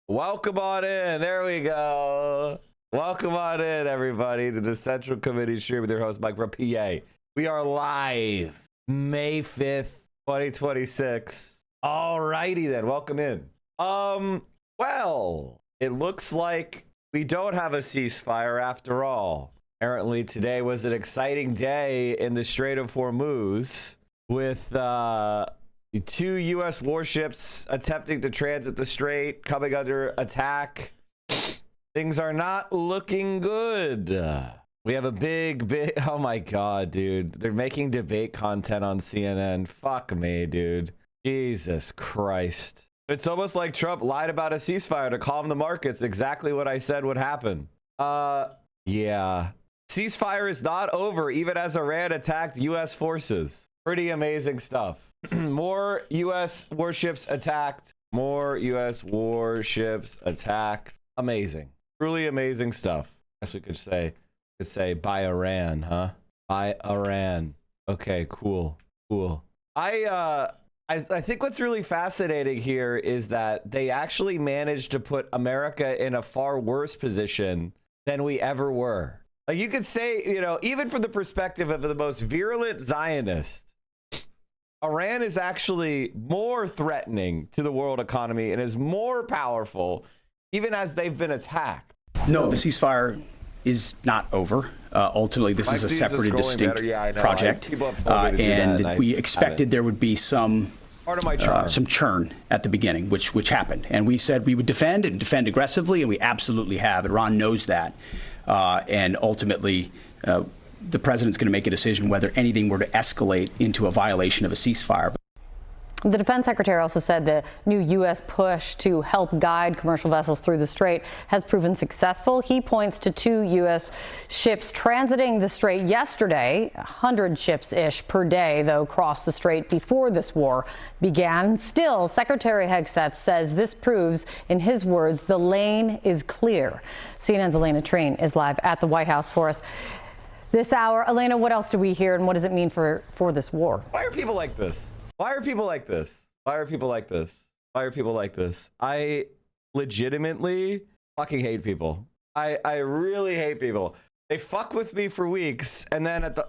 Welcome on in. There we go. Welcome on in, everybody, to the Central Committee stream with your host, Mike from PA. We are live May 5th, 2026. All righty then. Welcome in. Well, it looks like we don't have a ceasefire after all. Apparently, today was an exciting day in the Strait of Hormuz with two U.S. warships attempting to transit the strait, coming under attack. Things are not looking good. We have a big, oh my God, dude. They're making debate content on CNN. Fuck me, dude. Jesus Christ. It's almost like Trump lied about a ceasefire to calm the markets. Exactly what I said would happen. Yeah. Ceasefire is not over, even as Iran attacked U.S. forces. Pretty amazing stuff. More U.S. warships attacked. More U.S. warships attacked. Amazing. Truly amazing stuff. I guess we could say by Iran, huh? By Iran. Okay, cool. I think what's really fascinating here is that they actually managed to put America in a far worse position than we ever were. Like, you could say, you know, even from the perspective of the most virulent Zionist, Iran is actually more threatening to the world economy and is more powerful, even as they've been attacked. No, the ceasefire is not over. Ultimately, this is a separate and distinct project, and we expected there would be some churn at the beginning, which happened. And we said we would defend and defend aggressively, and we absolutely have. Iran knows that, and ultimately, the president's going to make a decision whether anything were to escalate into a violation of a ceasefire. The defense secretary also said the new U.S. push to help guide commercial vessels through the strait has proven successful. He points to two U.S. ships transiting the strait yesterday. 100 ships-ish per day, though, crossed the strait before this war began. Still, Secretary Hegseth says this proves, in his words, the lane is clear. CNN's Elena Train is live at the White House for us this hour. Elena, what else do we hear, and what does it mean for this war? Why are people like this? Why are people like this? Why are people like this? Why are people like this? I legitimately fucking hate people. I really hate people. They fuck with me for weeks, and then at the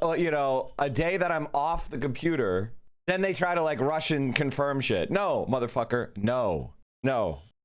a day that I'm off the computer, then they try to like rush and confirm shit. No, motherfucker. No.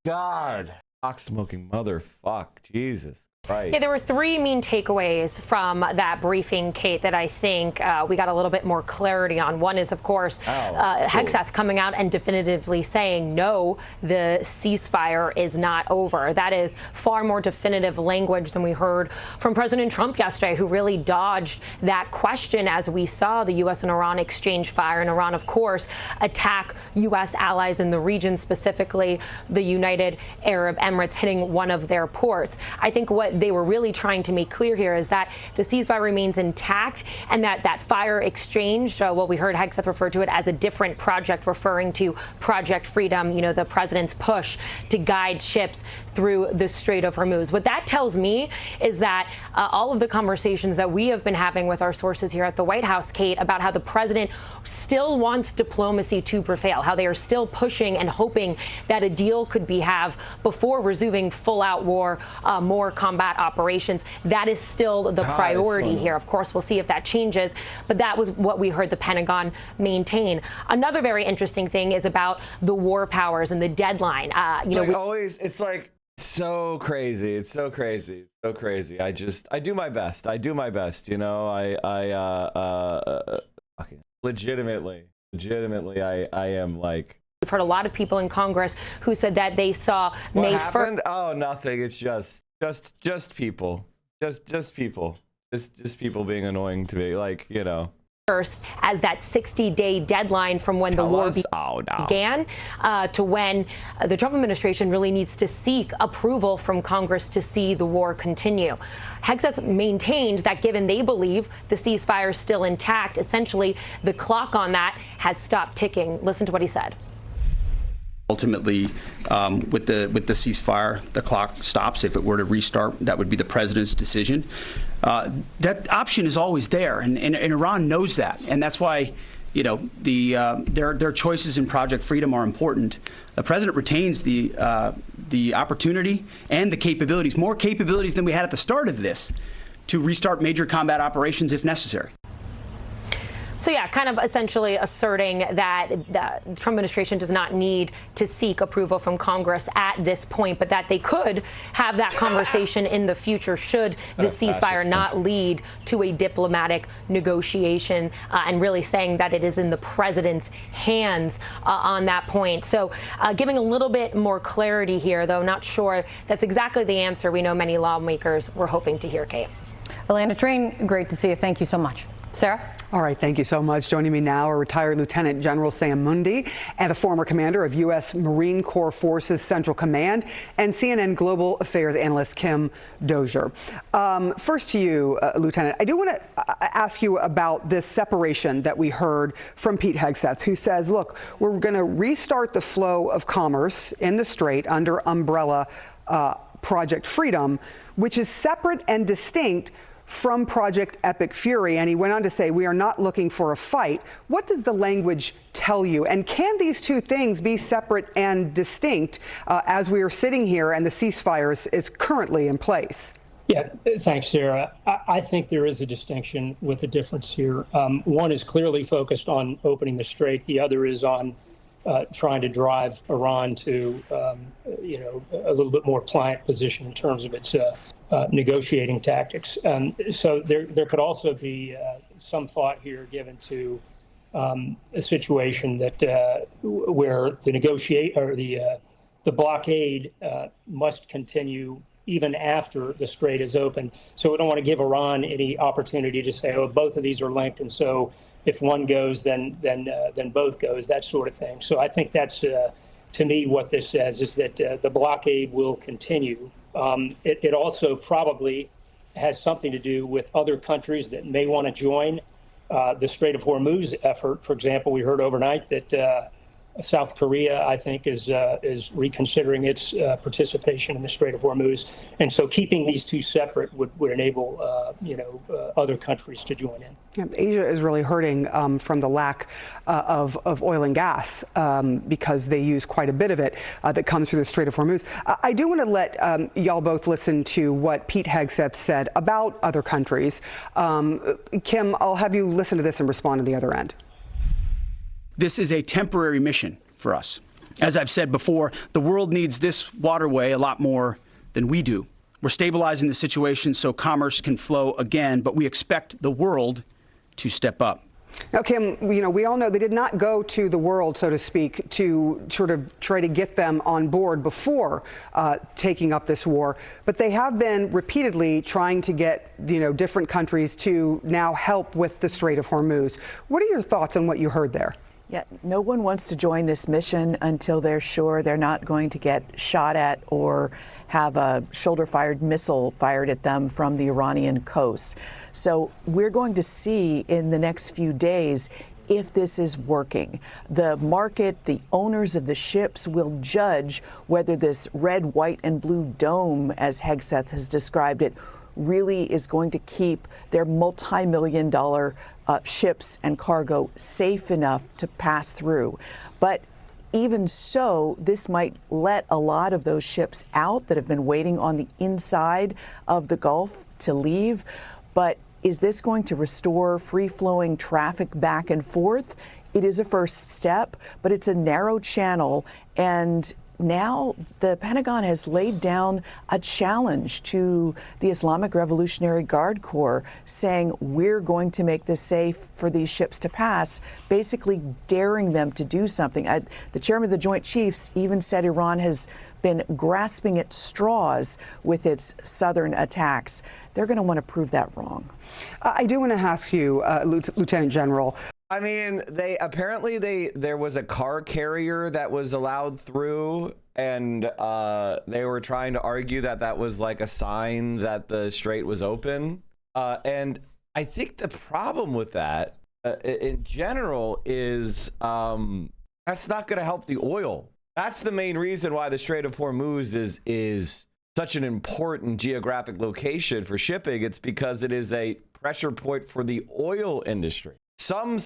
God. Cock smoking motherfuck. Jesus. Right. Yeah, there were three main takeaways from that briefing, Kate, that I think we got a little bit more clarity on. One is, of course, Hegseth coming out and definitively saying, no, the ceasefire is not over. That is far more definitive language than we heard from President Trump yesterday, who really dodged that question as we saw the U.S. and Iran exchange fire. And Iran, of course, attack U.S. allies in the region, specifically the United Arab Emirates, hitting one of their ports. I think what they were really trying to make clear here is that the ceasefire remains intact, and that fire exchange, what we heard Hegseth refer to it as a different project, referring to Project Freedom, the president's push to guide ships through the Strait of Hormuz. What that tells me is that all of the conversations that we have been having with our sources here at the White House, Kate, about how the president still wants diplomacy to prevail, how they are still pushing and hoping that a deal could be had before resuming full-out war, more combat operations. That is still the priority here. Of course, we'll see if that changes, but that was what we heard the Pentagon maintain. Another very interesting thing is about the war powers and the deadline. It's like so crazy. It's so crazy. So crazy. I do my best. I legitimately, I am like. We've heard a lot of people in Congress who said that they saw May 1st. Oh, nothing. It's just people. Just people. Just people being annoying to me. Like, First, as that 60-day deadline from when the war began to when the Trump administration really needs to seek approval from Congress to see the war continue. Hegseth maintained that given they believe the ceasefire is still intact, essentially the clock on that has stopped ticking. Listen to what he said. Ultimately, with the ceasefire, the clock stops. If it were to restart, that would be the president's decision. That option is always there, and Iran knows that, and that's why their choices in Project Freedom are important. The president retains the the opportunity and the capabilities, more capabilities than we had at the start of this, to restart major combat operations if necessary. So yeah, kind of essentially asserting that the Trump administration does not need to seek approval from Congress at this point, but that they could have that conversation in the future should the ceasefire not lead to a diplomatic negotiation, and really saying that it is in the president's hands on that point. So giving a little bit more clarity here, though not sure that's exactly the answer we know many lawmakers were hoping to hear, Kate. Alana Train, great to see you. Thank you so much. Sarah? All right, thank you so much. Joining me now are retired Lieutenant General Sam Mundy and a former commander of U.S. Marine Corps Forces Central Command, and CNN Global Affairs analyst Kim Dozier. First to you, Lieutenant, I do want to ask you about this separation that we heard from Pete Hegseth, who says, look, we're going to restart the flow of commerce in the Strait under umbrella Project Freedom, which is separate and distinct from Project Epic Fury. And he went on to say, we are not looking for a fight. What does the language tell you? And can these two things be separate and distinct as we are sitting here and the ceasefire is currently in place? Yeah, thanks, Sarah. I think there is a distinction with a difference here. One is clearly focused on opening the Strait. The other is on trying to drive Iran to, a little bit more pliant position in terms of its negotiating tactics. So there could also be some thought here given to a situation that where the blockade must continue even after the Strait is open. So we don't want to give Iran any opportunity to say, oh, both of these are linked, and so if one goes, then both goes, that sort of thing. So I think that's, to me, what this says is that the blockade will continue. It also probably has something to do with other countries that may want to join the Strait of Hormuz effort. For example, we heard overnight that South Korea, I think, is reconsidering its participation in the Strait of Hormuz. And so keeping these two separate would enable, other countries to join in. Yeah, Asia is really hurting from the lack of oil and gas because they use quite a bit of it that comes through the Strait of Hormuz. I do want to let y'all both listen to what Pete Hegseth said about other countries. Kim, I'll have you listen to this and respond on the other end. This is a temporary mission for us. As I've said before, the world needs this waterway a lot more than we do. We're stabilizing the situation so commerce can flow again, but we expect the world to step up. Now, Kim, we all know they did not go to the world, so to speak, to sort of try to get them on board before taking up this war. But they have been repeatedly trying to get, different countries to now help with the Strait of Hormuz. What are your thoughts on what you heard there? Yeah, no one wants to join this mission until they're sure they're not going to get shot at or have a shoulder-fired missile fired at them from the Iranian coast. So we're going to see in the next few days if this is working. The market, the owners of the ships will judge whether this red, white, and blue dome, as Hegseth has described it, really is going to keep their multi-million-dollar ships and cargo safe enough to pass through. But even so, this might let a lot of those ships out that have been waiting on the inside of the Gulf to leave. But is this going to restore free-flowing traffic back and forth? It is a first step, but it's a narrow channel, and now the Pentagon has laid down a challenge to the Islamic Revolutionary Guard Corps, saying we're going to make this safe for these ships to pass, basically daring them to do something. The chairman of the Joint Chiefs even said Iran has been grasping at straws with its southern attacks. They're going to want to prove that wrong. I do want to ask you, Lieutenant General. I mean, there was a car carrier that was allowed through, and they were trying to argue that was like a sign that the strait was open. And I think the problem with that in general is that's not going to help the oil. That's the main reason why the Strait of Hormuz is such an important geographic location for shipping. It's because it is a pressure point for the oil industry. Some,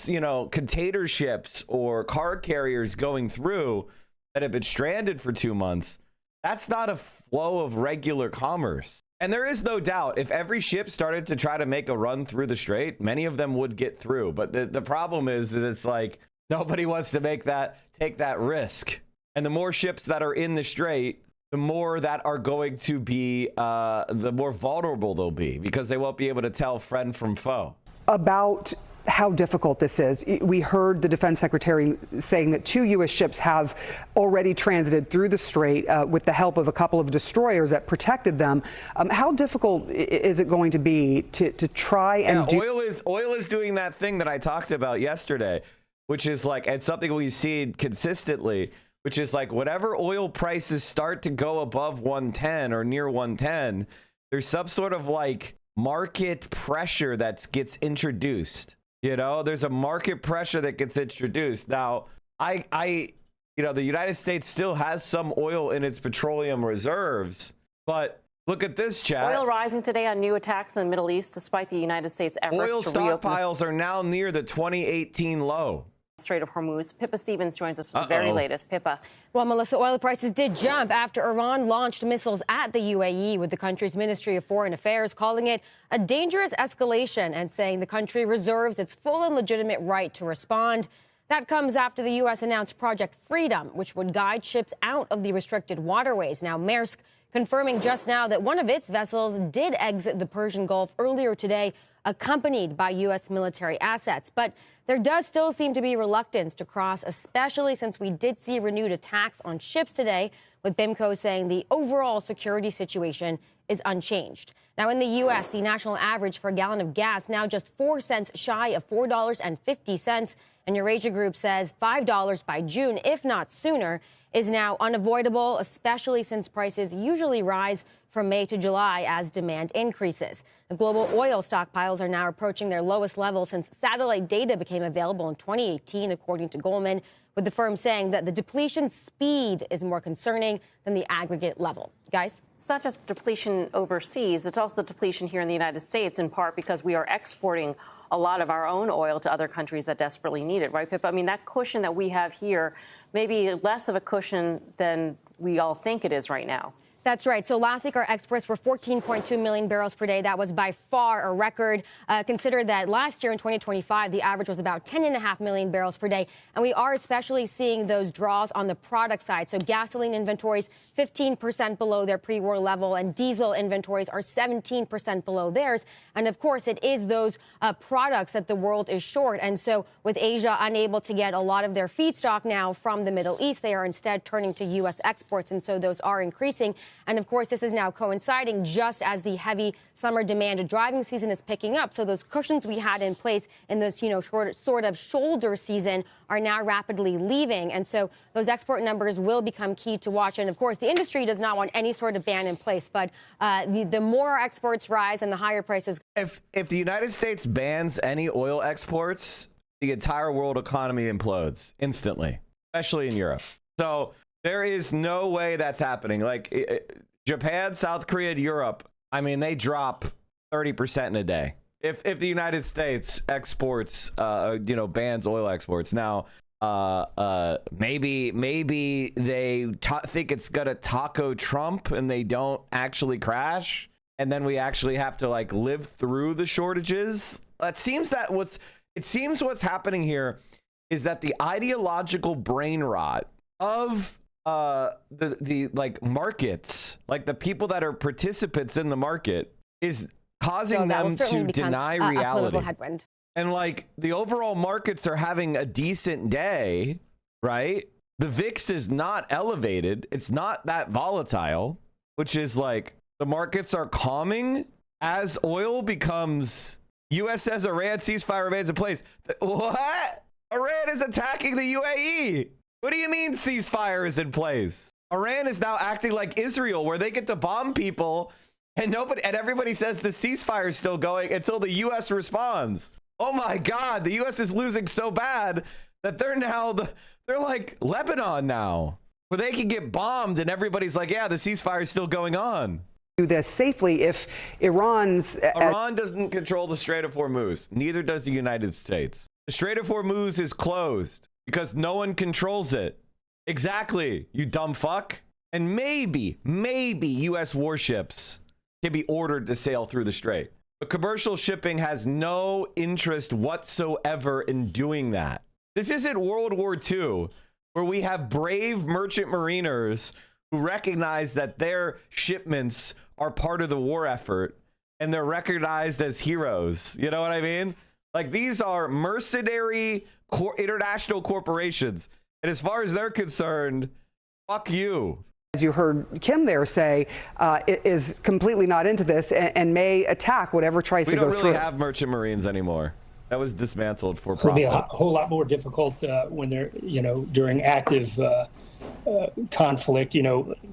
container ships or car carriers going through that have been stranded for 2 months, That's not a flow of regular commerce. And there is no doubt if every ship started to try to make a run through the strait, many of them would get through. But the problem is that it's like nobody wants to take that risk. And the more ships that are in the strait, the more that are going to be, the more vulnerable they'll be because they won't be able to tell friend from foe. About how difficult this is. We heard the defense secretary saying that 2 U.S. ships have already transited through the strait with the help of a couple of destroyers that protected them. How difficult is it going to be to try and oil is doing that thing that I talked about yesterday, which is like, and something we see consistently, which is like whenever oil prices start to go above 110 or near 110, there's some sort of like market pressure that gets introduced. You know, there's a market pressure that gets introduced. Now, the United States still has some oil in its petroleum reserves, but look at this, chat. Oil rising today on new attacks in the Middle East, despite the United States' efforts oil to reopen. Stockpiles are now near the 2018 low. Strait of Hormuz. Pippa Stevens joins us for the very latest. Pippa. Well, Melissa, oil prices did jump after Iran launched missiles at the UAE, with the country's Ministry of Foreign Affairs calling it a dangerous escalation and saying the country reserves its full and legitimate right to respond. That comes after the U.S. announced Project Freedom, which would guide ships out of the restricted waterways. Now, Maersk confirming just now that one of its vessels did exit the Persian Gulf earlier today, accompanied by U.S. military assets. But there does still seem to be reluctance to cross, especially since we did see renewed attacks on ships today, with BIMCO saying the overall security situation is unchanged. Now, in the U.S., the national average for a gallon of gas now just 4 cents shy of $4.50. And Eurasia Group says $5 by June, if not sooner, is now unavoidable, especially since prices usually rise from May to July as demand increases. The global oil stockpiles are now approaching their lowest level since satellite data became available in 2018, according to Goldman, with the firm saying that the depletion speed is more concerning than the aggregate level. Guys? It's not just the depletion overseas, it's also the depletion here in the United States, in part because we are exporting a lot of our own oil to other countries that desperately need it, right, Pippa? I mean, that cushion that we have here may be less of a cushion than we all think it is right now. That's right. So last week, our exports were 14.2 million barrels per day. That was by far a record. Consider that last year in 2025, the average was about 10.5 million barrels per day. And we are especially seeing those draws on the product side. So gasoline inventories 15% below their pre-war level, and diesel inventories are 17% below theirs. And of course, it is those products that the world is short. And so with Asia unable to get a lot of their feedstock now from the Middle East, they are instead turning to U.S. exports. And so those are increasing. And of course, this is now coinciding just as the heavy summer demand driving season is picking up. So those cushions we had in place in this, sort of shoulder season are now rapidly leaving. And so those export numbers will become key to watch. And of course, the industry does not want any sort of ban in place. But the more our exports rise and the higher prices. If the United States bans any oil exports, the entire world economy implodes instantly, especially in Europe. So there is no way that's happening. Like Japan, South Korea, Europe, I mean, they drop 30% in a day. If the United States exports, bans oil exports. Now, maybe they think it's gonna taco Trump and they don't actually crash, and then we actually have to like live through the shortages. It seems what's happening here is that the ideological brain rot of the like markets, like the people that are participants in the market, is causing them to deny reality. And like the overall markets are having a decent day, right? The VIX is not elevated. It's not that volatile, which is like the markets are calming as oil becomes. U.S. says Iran ceasefire remains in place. What? Iran is attacking the UAE. What do you mean ceasefire is in place? Iran is now acting like Israel, where they get to bomb people and everybody says the ceasefire is still going until the U.S. responds. Oh my God, the U.S. is losing so bad that they're like Lebanon now, where they can get bombed and everybody's like, yeah, the ceasefire is still going on. Do this safely if Iran doesn't control the Strait of Hormuz. Neither does the United States. The Strait of Hormuz is closed because no one controls it. Exactly, you dumb fuck. And maybe U.S. warships can be ordered to sail through the strait. But commercial shipping has no interest whatsoever in doing that. This isn't World War II, where we have brave merchant mariners who recognize that their shipments are part of the war effort and they're recognized as heroes. You know what I mean? Like, these are mercenary international corporations. And as far as they're concerned, fuck you. As you heard Kim there say, is completely not into this and may attack whatever tries to go through. We don't really have merchant marines anymore. That was dismantled for profit. It'll be a whole lot more difficult when they're, during active conflict,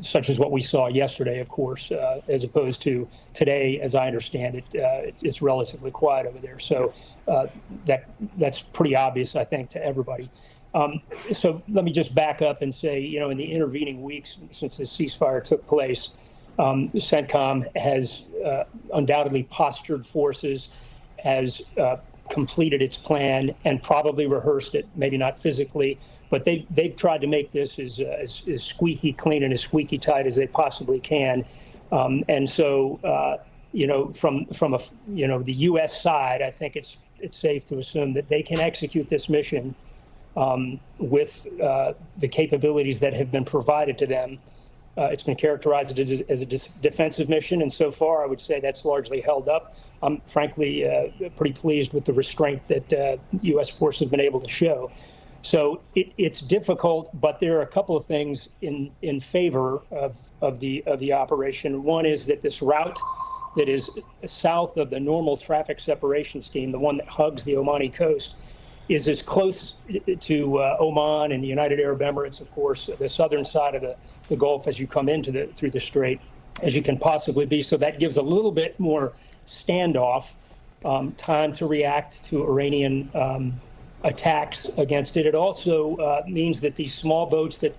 such as what we saw yesterday, of course, as opposed to today. As I understand it, it's relatively quiet over there. So that's pretty obvious, I think, to everybody. So let me just back up and say, in the intervening weeks since the ceasefire took place, CENTCOM has undoubtedly postured forces, has completed its plan, and probably rehearsed it, maybe not physically, but they've tried to make this as squeaky clean and as squeaky tight as they possibly can. And so, from the U.S. side, I think it's safe to assume that they can execute this mission with the capabilities that have been provided to them. It's been characterized as a defensive mission, and so far I would say that's largely held up. I'm frankly pretty pleased with the restraint that U.S. forces have been able to show. So it's difficult, but there are a couple of things in favor of the operation. One is that this route that is south of the normal traffic separation scheme, the one that hugs the Omani coast, is as close to Oman and the United Arab Emirates, of course, the southern side of the Gulf as you come through the strait, as you can possibly be. So that gives a little bit more standoff time to react to Iranian attacks against it. It also means that these small boats that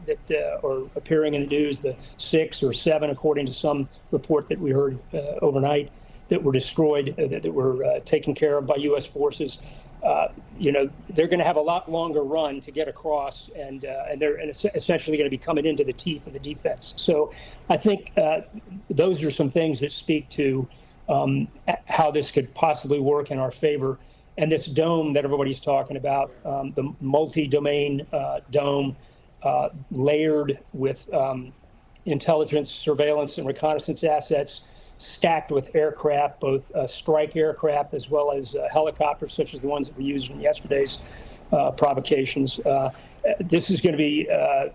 are appearing in the news, the 6 or 7, according to some report that we heard overnight, that were destroyed, that were taken care of by U.S. forces, they're going to have a lot longer run to get across, and they're essentially going to be coming into the teeth of the defense. So I think those are some things that speak to how this could possibly work in our favor. And this dome that everybody's talking about, the multi-domain dome, layered with intelligence, surveillance, and reconnaissance assets, stacked with aircraft, both strike aircraft as well as helicopters, such as the ones that were used in yesterday's provocations. This is going to be, a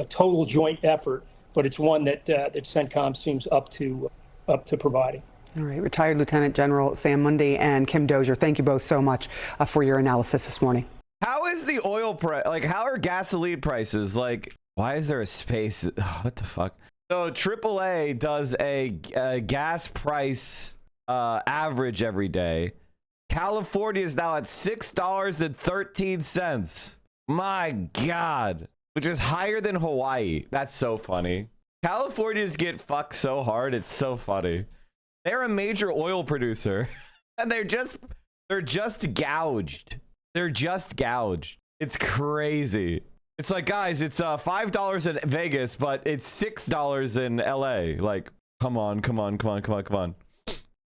total joint effort, but it's one that CENTCOM seems up to providing. All right, retired Lieutenant General Sam Mundy and Kim Dozier, thank you both so much for your analysis this morning. How is the oil price? Like, how are gasoline prices? Like, why is there a space? What the fuck? So AAA does a gas price average every day. California is now at $6.13. My God, which is higher than Hawaii. That's so funny. Californians get fucked so hard. It's so funny. They're a major oil producer, and they're just gouged. They're just gouged. It's crazy. It's like, guys, it's $5 in Vegas, but it's $6 in LA. Like, come on.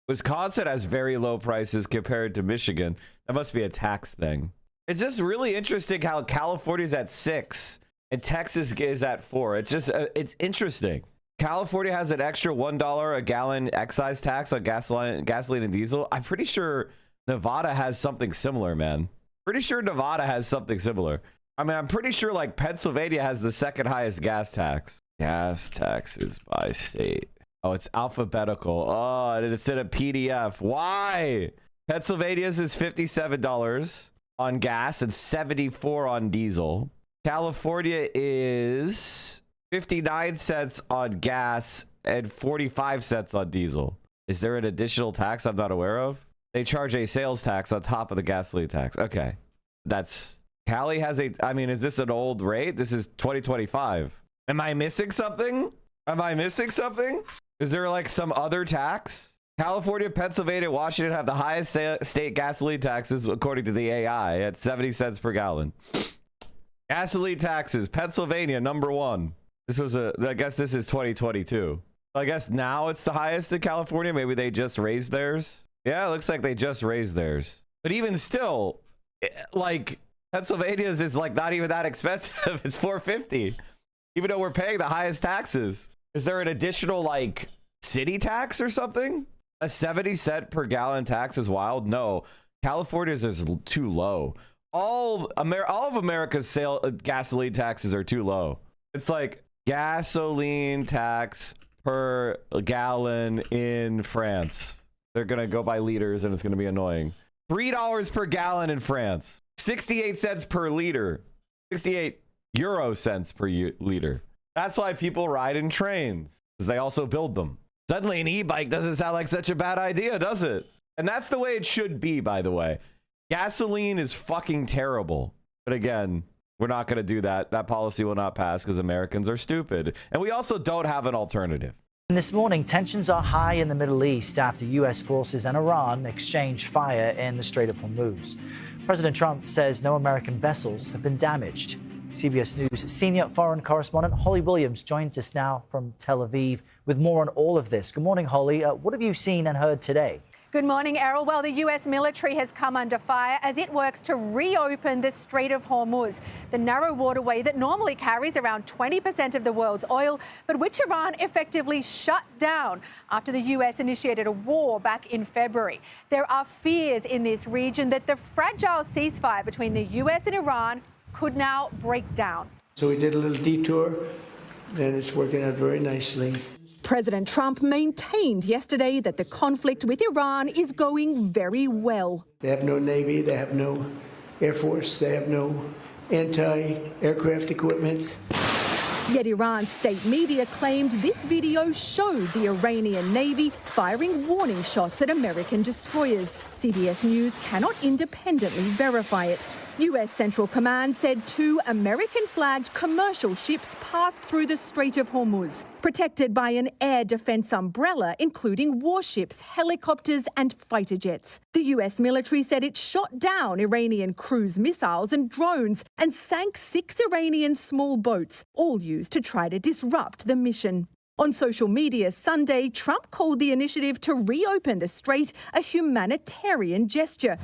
Wisconsin has very low prices compared to Michigan. That must be a tax thing. It's just really interesting how California's at 6 and Texas is at 4. It's just, it's interesting. California has an extra $1 a gallon excise tax on gasoline and diesel. I'm pretty sure Nevada has something similar, man. Pretty sure Nevada has something similar. I mean, I'm pretty sure like Pennsylvania has the second highest gas tax. Gas taxes by state. Oh, it's alphabetical. Oh, and it's in a PDF. Why? Pennsylvania's is $57 on gas and $74 on diesel. California is 59 cents on gas and 45 cents on diesel. Is there an additional tax I'm not aware of? They charge a sales tax on top of the gasoline tax. Okay. That's Cali has a, I mean, is this an old rate? This is 2025. Am I missing something? Is there like some other tax? California, Pennsylvania, Washington have the highest state gasoline taxes according to the AI at 70 cents per gallon. Gasoline taxes, Pennsylvania, number 1. I guess this is 2022. I guess now it's the highest in California. Maybe they just raised theirs. Yeah, it looks like they just raised theirs. But even still, like Pennsylvania's is like not even that expensive. It's $4.50, even though we're paying the highest taxes. Is there an additional like city tax or something? A 70-cent per gallon tax is wild. No, California's is too low. All of America's gasoline taxes are too low. It's like gasoline tax per gallon in France. They're going to go by liters and it's going to be annoying. $3 per gallon in France. 68 cents per liter. 68 euro cents per liter. That's why people ride in trains, because they also build them. Suddenly an e-bike doesn't sound like such a bad idea, does it? And that's the way it should be, by the way. Gasoline is fucking terrible. But again, we're not going to do that. That policy will not pass because Americans are stupid. And we also don't have an alternative. This morning, tensions are high in the Middle East after U.S. forces and Iran exchanged fire in the Strait of Hormuz. President Trump says no American vessels have been damaged. CBS News senior foreign correspondent Holly Williams joins us now from Tel Aviv with more on all of this. Good morning, Holly. What have you seen and heard today? Good morning, Errol. Well, the U.S. military has come under fire as it works to reopen the Strait of Hormuz, the narrow waterway that normally carries around 20% of the world's oil, but which Iran effectively shut down after the U.S. initiated a war back in February. There are fears in this region that the fragile ceasefire between the U.S. and Iran could now break down. So we did a little detour, and it's working out very nicely. President Trump maintained yesterday that the conflict with Iran is going very well. They have no Navy, they have no Air Force, they have no anti-aircraft equipment. Yet Iran's state media claimed this video showed the Iranian Navy firing warning shots at American destroyers. CBS News cannot independently verify it. U.S. Central Command said 2 American-flagged commercial ships passed through the Strait of Hormuz, protected by an air defense umbrella, including warships, helicopters and fighter jets. The U.S. military said it shot down Iranian cruise missiles and drones and sank 6 Iranian small boats, all used to try to disrupt the mission. On social media Sunday, Trump called the initiative to reopen the strait a humanitarian gesture,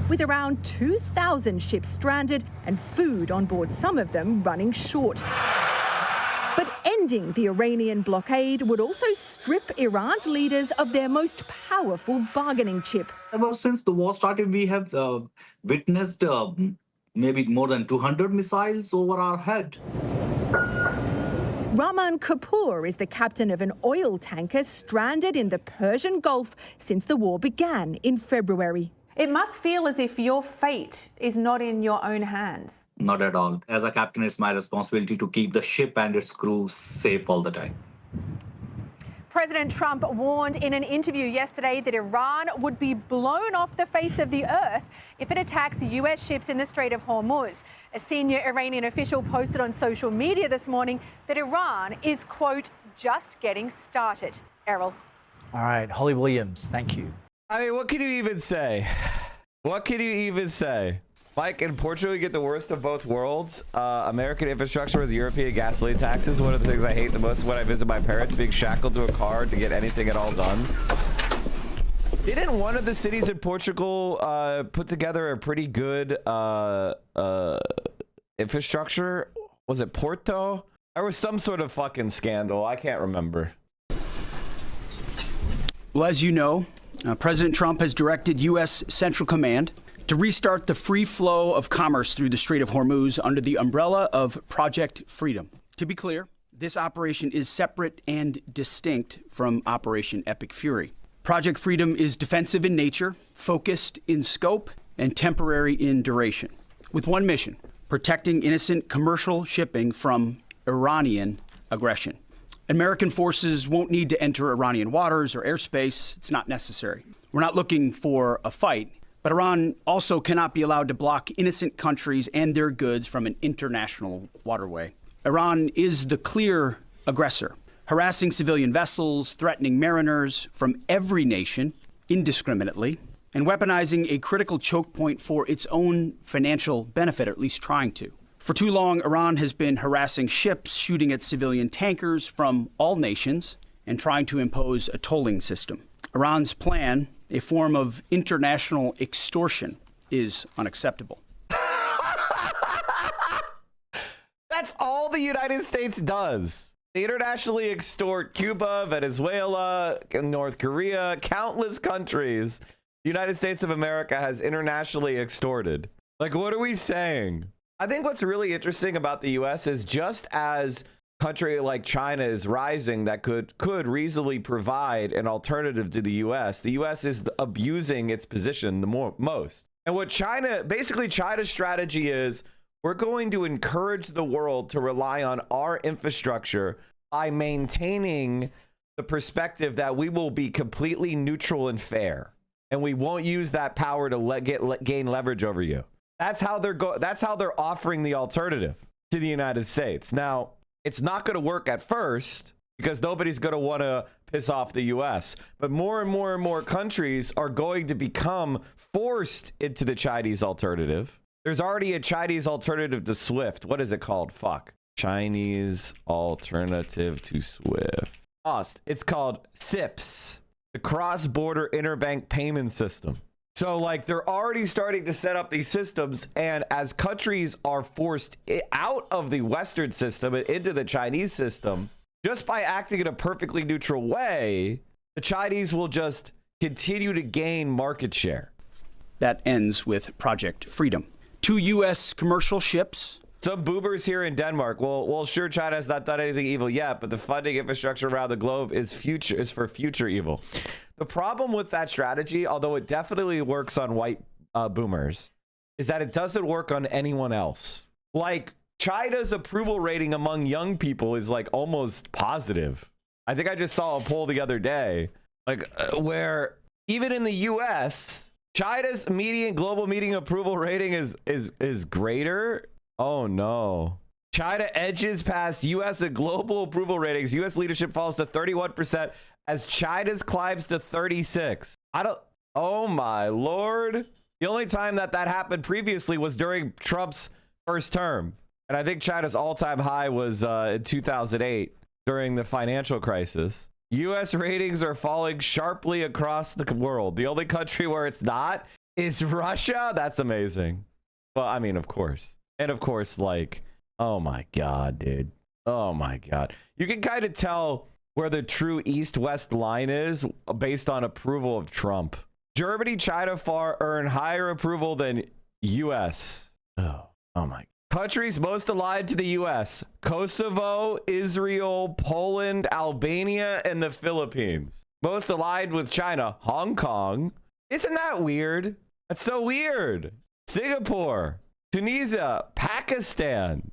with around 2,000 ships stranded and food on board some of them running short. But ending the Iranian blockade would also strip Iran's leaders of their most powerful bargaining chip. Ever since the war started, we have witnessed maybe more than 200 missiles over our head. Rahman Kapoor is the captain of an oil tanker stranded in the Persian Gulf since the war began in February. It must feel as if your fate is not in your own hands. Not at all. As a captain, it's my responsibility to keep the ship and its crew safe all the time. President Trump warned in an interview yesterday that Iran would be blown off the face of the earth if it attacks U.S. ships in the Strait of Hormuz. A senior Iranian official posted on social media this morning that Iran is, quote, just getting started. Errol. All right, Holly Williams, thank you. I mean, what can you even say? What can you even say? Mike, in Portugal, you get the worst of both worlds. American infrastructure with European gasoline taxes. One of the things I hate the most when I visit my parents, being shackled to a car to get anything at all done. Didn't one of the cities in Portugal put together a pretty good infrastructure? Was it Porto? There was some sort of fucking scandal. I can't remember. Well, as you know, President Trump has directed U.S. Central Command to restart the free flow of commerce through the Strait of Hormuz under the umbrella of Project Freedom. To be clear, this operation is separate and distinct from Operation Epic Fury. Project Freedom is defensive in nature, focused in scope, and temporary in duration, with one mission: protecting innocent commercial shipping from Iranian aggression. American forces won't need to enter Iranian waters or airspace. It's not necessary. We're not looking for a fight, but Iran also cannot be allowed to block innocent countries and their goods from an international waterway. Iran is the clear aggressor, harassing civilian vessels, threatening mariners from every nation indiscriminately, and weaponizing a critical choke point for its own financial benefit, or at least trying to. For too long, Iran has been harassing ships, shooting at civilian tankers from all nations, and trying to impose a tolling system. Iran's plan, a form of international extortion, is unacceptable. That's all the United States does. They internationally extort Cuba, Venezuela, North Korea, countless countries. The United States of America has internationally extorted. Like, what are we saying? I think what's really interesting about the U.S. is just as a country like China is rising that could reasonably provide an alternative to the U.S. is abusing its position the most. And what China's strategy is, we're going to encourage the world to rely on our infrastructure by maintaining the perspective that we will be completely neutral and fair, and we won't use that power to gain leverage over you. That's how they're offering the alternative to the United States. Now, it's not going to work at first because nobody's going to want to piss off the U.S. But more and more and more countries are going to become forced into the Chinese alternative. There's already a Chinese alternative to SWIFT. What is it called? Chinese alternative to SWIFT. It's called CIPS, the Cross-Border Interbank Payment System. So, like, they're already starting to set up these systems, and as countries are forced out of the Western system and into the Chinese system, just by acting in a perfectly neutral way, the Chinese will just continue to gain market share. That ends with Project Freedom. 2 U.S. commercial ships. Some boomers here in Denmark. Well, sure, China has not done anything evil yet, but the funding infrastructure around the globe is for future evil. The problem with that strategy, although it definitely works on white boomers, is that it doesn't work on anyone else. Like, China's approval rating among young people is like almost positive. I think I just saw a poll the other day, like where even in the U.S., China's global median approval rating is greater. Oh no. China edges past U.S. and global approval ratings. U.S. leadership falls to 31% as China's climbs to 36. Oh my Lord. The only time that happened previously was during Trump's first term. And I think China's all-time high was in 2008 during the financial crisis. U.S. ratings are falling sharply across the world. The only country where it's not is Russia. That's amazing. Well, I mean, of course. And of course, like, oh my God, dude. Oh my God. You can kind of tell where the true east-west line is based on approval of Trump. Germany, China earn higher approval than U.S. Oh my God. Countries most allied to the U.S. Kosovo, Israel, Poland, Albania, and the Philippines. Most allied with China, Hong Kong. Isn't that weird? That's so weird. Singapore, Tunisia, Pakistan,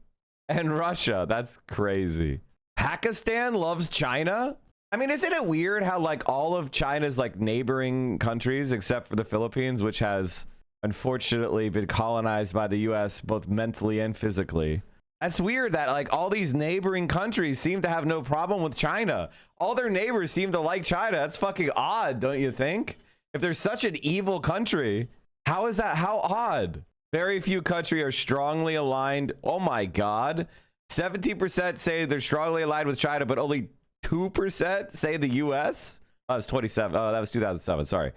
and Russia. That's crazy. Pakistan loves China? I mean, isn't it weird how like all of China's like neighboring countries, except for the Philippines, which has unfortunately been colonized by the U.S. both mentally and physically. That's weird that like all these neighboring countries seem to have no problem with China. All their neighbors seem to like China. That's fucking odd, don't you think? If they're such an evil country, how is that? How odd? Very few countries are strongly aligned. Oh my God. 17% say they're strongly aligned with China, but only 2% say the U.S. Oh, it was 27. Oh, that was 2007. Sorry.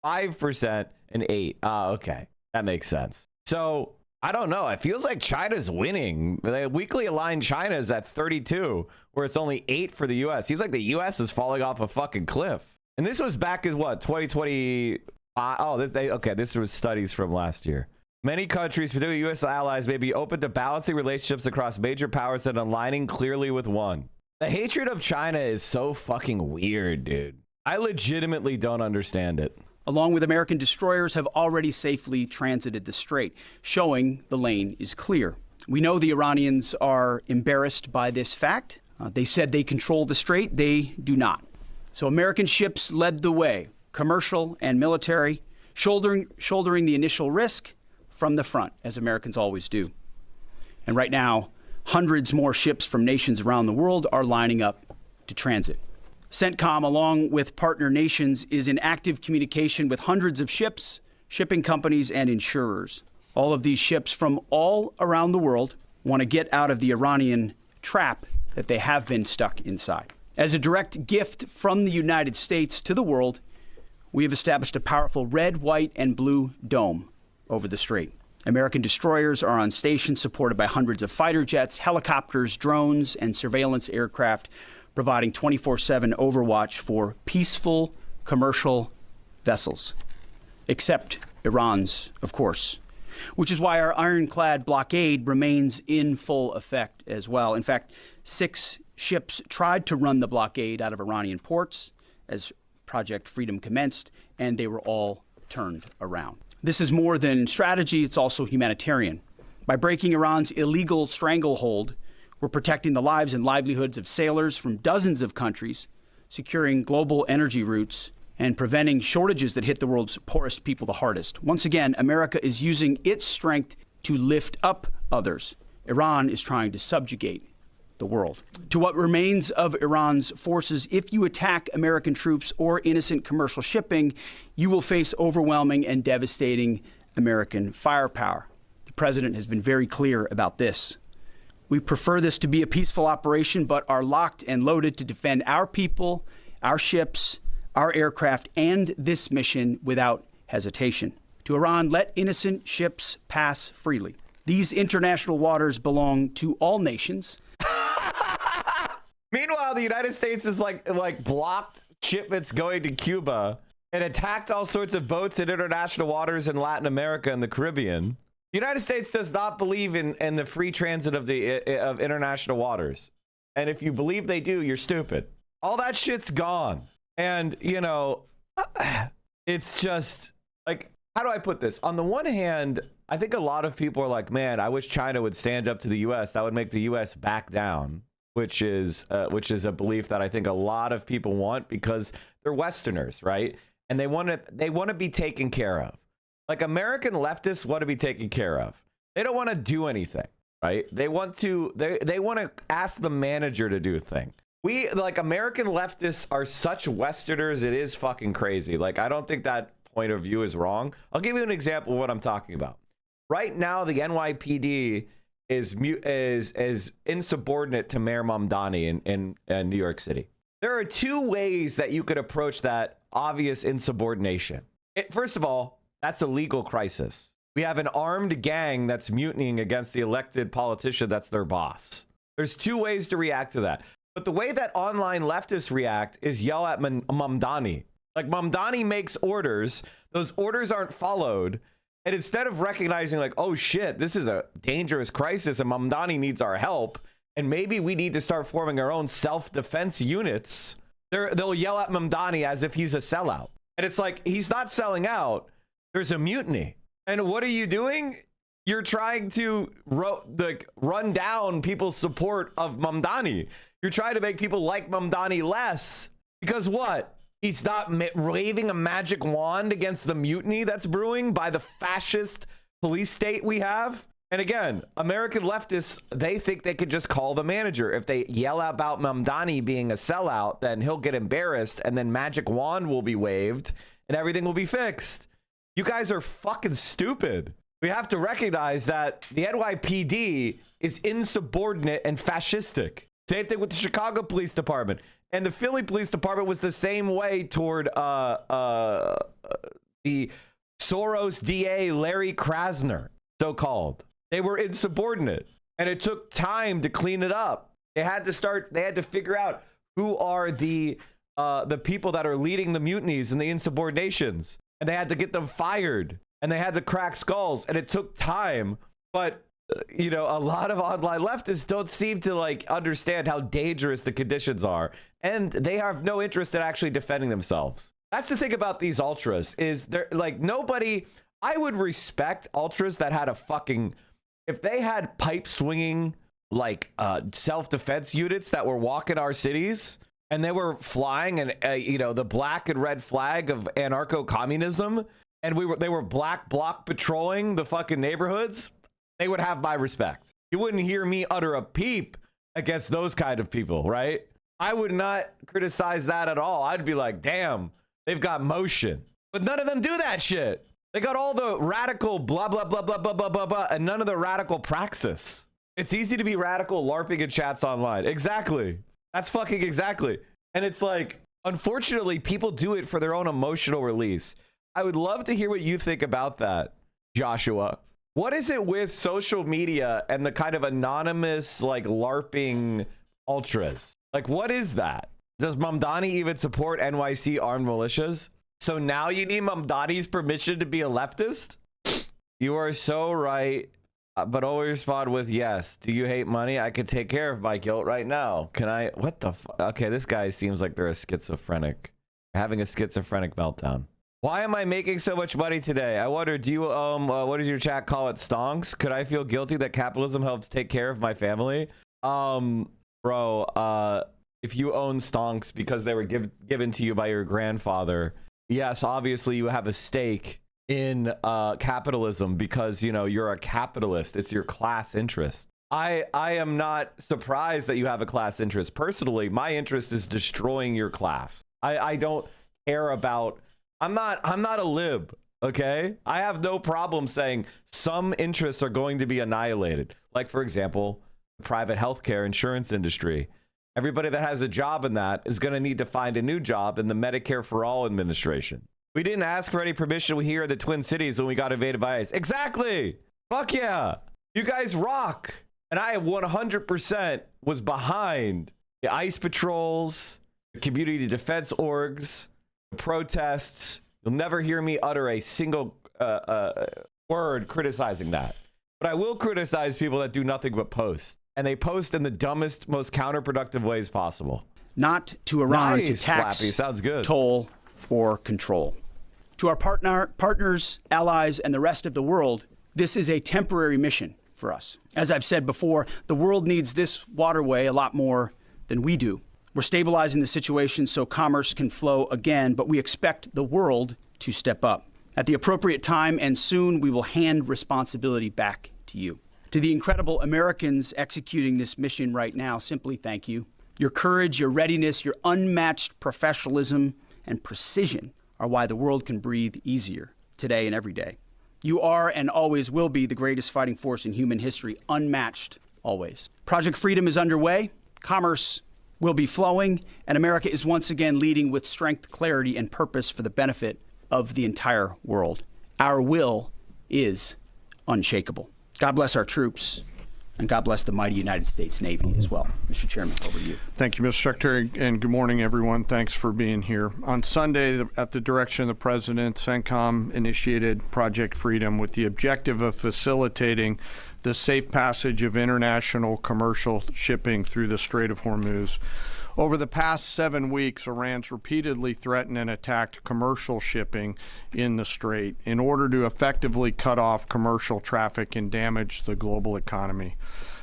5% and 8. Okay. That makes sense. So I don't know. It feels like China's winning. The weekly aligned China is at 32, where it's only 8 for the U.S. Seems like the U.S. is falling off a fucking cliff. And this was back in what, 2020? This was studies from last year. Many countries, particularly U.S. allies, may be open to balancing relationships across major powers and aligning clearly with one. The hatred of China is so fucking weird, dude. I legitimately don't understand it. Along with American destroyers, have already safely transited the strait, showing the lane is clear. We know the Iranians are embarrassed by this fact. They said they control the strait. They do not. So American ships led the way, commercial and military, shouldering the initial risk from the front, as Americans always do. And right now, hundreds more ships from nations around the world are lining up to transit. CENTCOM, along with partner nations, is in active communication with hundreds of ships, shipping companies, and insurers. All of these ships from all around the world want to get out of the Iranian trap that they have been stuck inside. As a direct gift from the United States to the world, we have established a powerful red, white, and blue dome over the strait. American destroyers are on station, supported by hundreds of fighter jets, helicopters, drones, and surveillance aircraft, providing 24/7 overwatch for peaceful commercial vessels, except Iran's, of course, which is why our ironclad blockade remains in full effect as well. In fact, 6 ships tried to run the blockade out of Iranian ports as Project Freedom commenced, and they were all turned around. This is more than strategy, it's also humanitarian. By breaking Iran's illegal stranglehold, we're protecting the lives and livelihoods of sailors from dozens of countries, securing global energy routes, and preventing shortages that hit the world's poorest people the hardest. Once again, America is using its strength to lift up others. Iran is trying to subjugate the world. To what remains of Iran's forces, if you attack American troops or innocent commercial shipping, you will face overwhelming and devastating American firepower. The president has been very clear about this. We prefer this to be a peaceful operation, but are locked and loaded to defend our people, our ships, our aircraft, and this mission without hesitation. To Iran, let innocent ships pass freely. These international waters belong to all nations. Meanwhile, the United States is like blocked shipments going to Cuba and attacked all sorts of boats in international waters in Latin America and the Caribbean. The United States does not believe in the free transit of international waters. And if you believe they do, you're stupid. All that shit's gone. And, you know, it's just like, how do I put this? On the one hand, I think a lot of people are like, man, I wish China would stand up to the U.S. That would make the U.S. back down, which is a belief that I think a lot of people want because they're Westerners, right? And they want to be taken care of. Like American leftists want to be taken care of. They don't want to do anything, right? They want to ask the manager to do a thing. We, like, American leftists are such Westerners, it is fucking crazy. Like, I don't think that point of view is wrong. I'll give you an example of what I'm talking about. Right now, the NYPD is insubordinate to Mayor Mamdani in New York City. There are 2 ways that you could approach that obvious insubordination. First of all, that's a legal crisis. We have an armed gang that's mutinying against the elected politician that's their boss. There's 2 ways to react to that. But the way that online leftists react is yell at Mamdani. Like, Mamdani makes orders. Those orders aren't followed. And instead of recognizing, like, oh, shit, this is a dangerous crisis and Mamdani needs our help, and maybe we need to start forming our own self-defense units, they'll yell at Mamdani as if he's a sellout. And it's like, he's not selling out. There's a mutiny. And what are you doing? You're trying to run down people's support of Mamdani. You're trying to make people like Mamdani less. Because what? He's not waving a magic wand against the mutiny that's brewing by the fascist police state we have. And again, American leftists, they think they could just call the manager. If they yell about Mamdani being a sellout, then he'll get embarrassed and then magic wand will be waved and everything will be fixed. You guys are fucking stupid. We have to recognize that the NYPD is insubordinate and fascistic. Same thing with the Chicago Police Department. And the Philly Police Department was the same way toward the Soros DA Larry Krasner, so-called. They were insubordinate. And it took time to clean it up. They had to figure out who are the people that are leading the mutinies and the insubordinations. And they had to get them fired. And they had to crack skulls. And it took time. But you know, a lot of online leftists don't seem to like understand how dangerous the conditions are, and they have no interest in actually defending themselves. That's the thing about these ultras, is they're like, nobody, I would respect ultras that had if they had pipe swinging like self-defense units that were walking our cities and they were flying and the black and red flag of anarcho-communism, and they were black bloc patrolling the fucking neighborhoods, they would have my respect. You wouldn't hear me utter a peep against those kind of people, right? I would not criticize that at all. I'd be like, damn, they've got motion. But none of them do that shit. They got all the radical blah, blah, blah, blah, blah, blah, blah, blah, and none of the radical praxis. It's easy to be radical LARPing in chats online. Exactly. That's fucking exactly. And it's like, unfortunately, people do it for their own emotional release. I would love to hear what you think about that, Joshua. What is it with social media and the kind of anonymous, like, LARPing ultras? Like, what is that? Does Mamdani even support NYC armed militias? So now you need Mamdani's permission to be a leftist? You are so right, but always respond with yes. Do you hate money? I could take care of my guilt right now. Can I? What the fuck? Okay, this guy seems like they're a schizophrenic. Having a schizophrenic meltdown. Why am I making so much money today? I wonder, do you, what does your chat call it? Stonks? Could I feel guilty that capitalism helps take care of my family? Bro, if you own stonks because they were given to you by your grandfather, yes, obviously you have a stake in capitalism because, you know, you're a capitalist. It's your class interest. I am not surprised that you have a class interest. Personally, my interest is destroying your class. I don't care about... I'm not a lib, okay? I have no problem saying some interests are going to be annihilated. Like, for example, the private healthcare insurance industry. Everybody that has a job in that is going to need to find a new job in the Medicare for All administration. We didn't ask for any permission here in the Twin Cities when we got invaded by ICE. Exactly. Fuck yeah. You guys rock. And I 100% was behind the ICE patrols, the community defense orgs, the protests. You'll never hear me utter a single word criticizing that. But I will criticize people that do nothing but post. And they post in the dumbest, most counterproductive ways possible. Not to Iran nice, to tax, Flappy. Sounds good. toll, or control. To our partners, allies, and the rest of the world, this is a temporary mission for us. As I've said before, the world needs this waterway a lot more than we do. We're stabilizing the situation so commerce can flow again, but we expect the world to step up. At the appropriate time and soon, we will hand responsibility back to you. To the incredible Americans executing this mission right now, simply thank you. Your courage, your readiness, your unmatched professionalism and precision are why the world can breathe easier today and every day. You are and always will be the greatest fighting force in human history, unmatched always. Project Freedom is underway. Commerce will be flowing, and America is once again leading with strength, clarity, and purpose for the benefit of the entire world. Our will is unshakable. God bless our troops, and God bless the mighty United States Navy as well. Mr. Chairman, over to you. Thank you, Mr. Secretary, and good morning, everyone. Thanks for being here. On Sunday, at the direction of the President, CENTCOM initiated Project Freedom with the objective of facilitating the safe passage of international commercial shipping through the Strait of Hormuz. Over the past 7 weeks, Iran's repeatedly threatened and attacked commercial shipping in the Strait in order to effectively cut off commercial traffic and damage the global economy.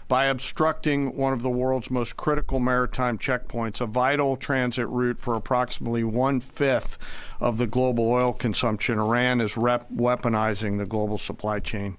By obstructing one of the world's most critical maritime checkpoints, a vital transit route for approximately 1/5 of the global oil consumption, Iran is weaponizing the global supply chain.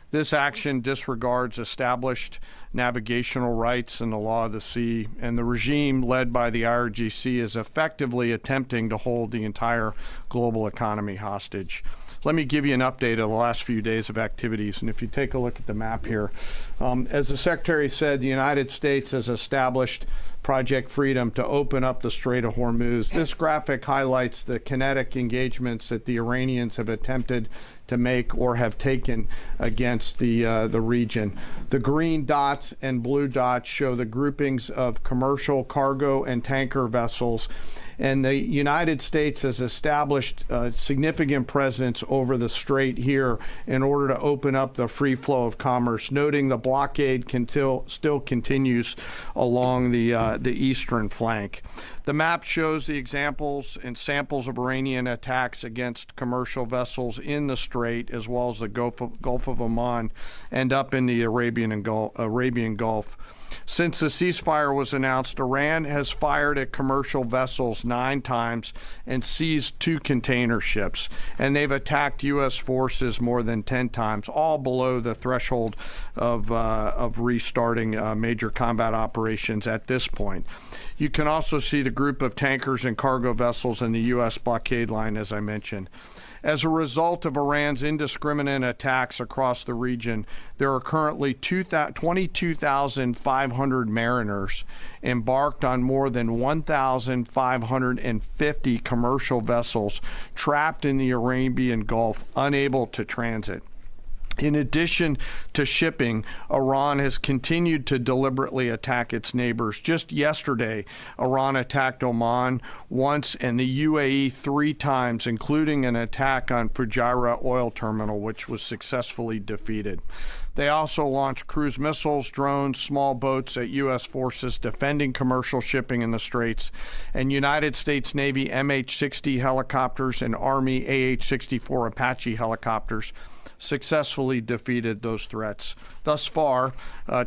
This action disregards established navigational rights and the law of the sea, and the regime led by the IRGC is effectively attempting to hold the entire global economy hostage. Let me give you an update of the last few days of activities. And if you take a look at the map here, as the Secretary said, the United States has established Project Freedom to open up the Strait of Hormuz. This graphic highlights the kinetic engagements that the Iranians have attempted to make or have taken against the region. The green dots and blue dots show the groupings of commercial, cargo, and tanker vessels. And the United States has established a significant presence over the strait here in order to open up the free flow of commerce, noting the blockade still continues along the eastern flank. The map shows the examples and samples of Iranian attacks against commercial vessels in the strait, as well as the Gulf of Oman and up in the Arabian Gulf. Since the ceasefire was announced, Iran has fired at commercial vessels 9 times and seized 2 container ships, and they've attacked U.S. forces more than 10 times, all below the threshold of restarting major combat operations at this point. You can also see the group of tankers and cargo vessels in the U.S. blockade line, as I mentioned. As a result of Iran's indiscriminate attacks across the region, there are currently 22,500 mariners embarked on more than 1,550 commercial vessels trapped in the Arabian Gulf, unable to transit. In addition to shipping, Iran has continued to deliberately attack its neighbors. Just yesterday, Iran attacked Oman once and the UAE 3 times, including an attack on Fujairah oil terminal, which was successfully defeated. They also launched cruise missiles, drones, small boats at U.S. forces defending commercial shipping in the Straits, and United States Navy MH-60 helicopters and Army AH-64 Apache helicopters successfully defeated those threats. Thus far,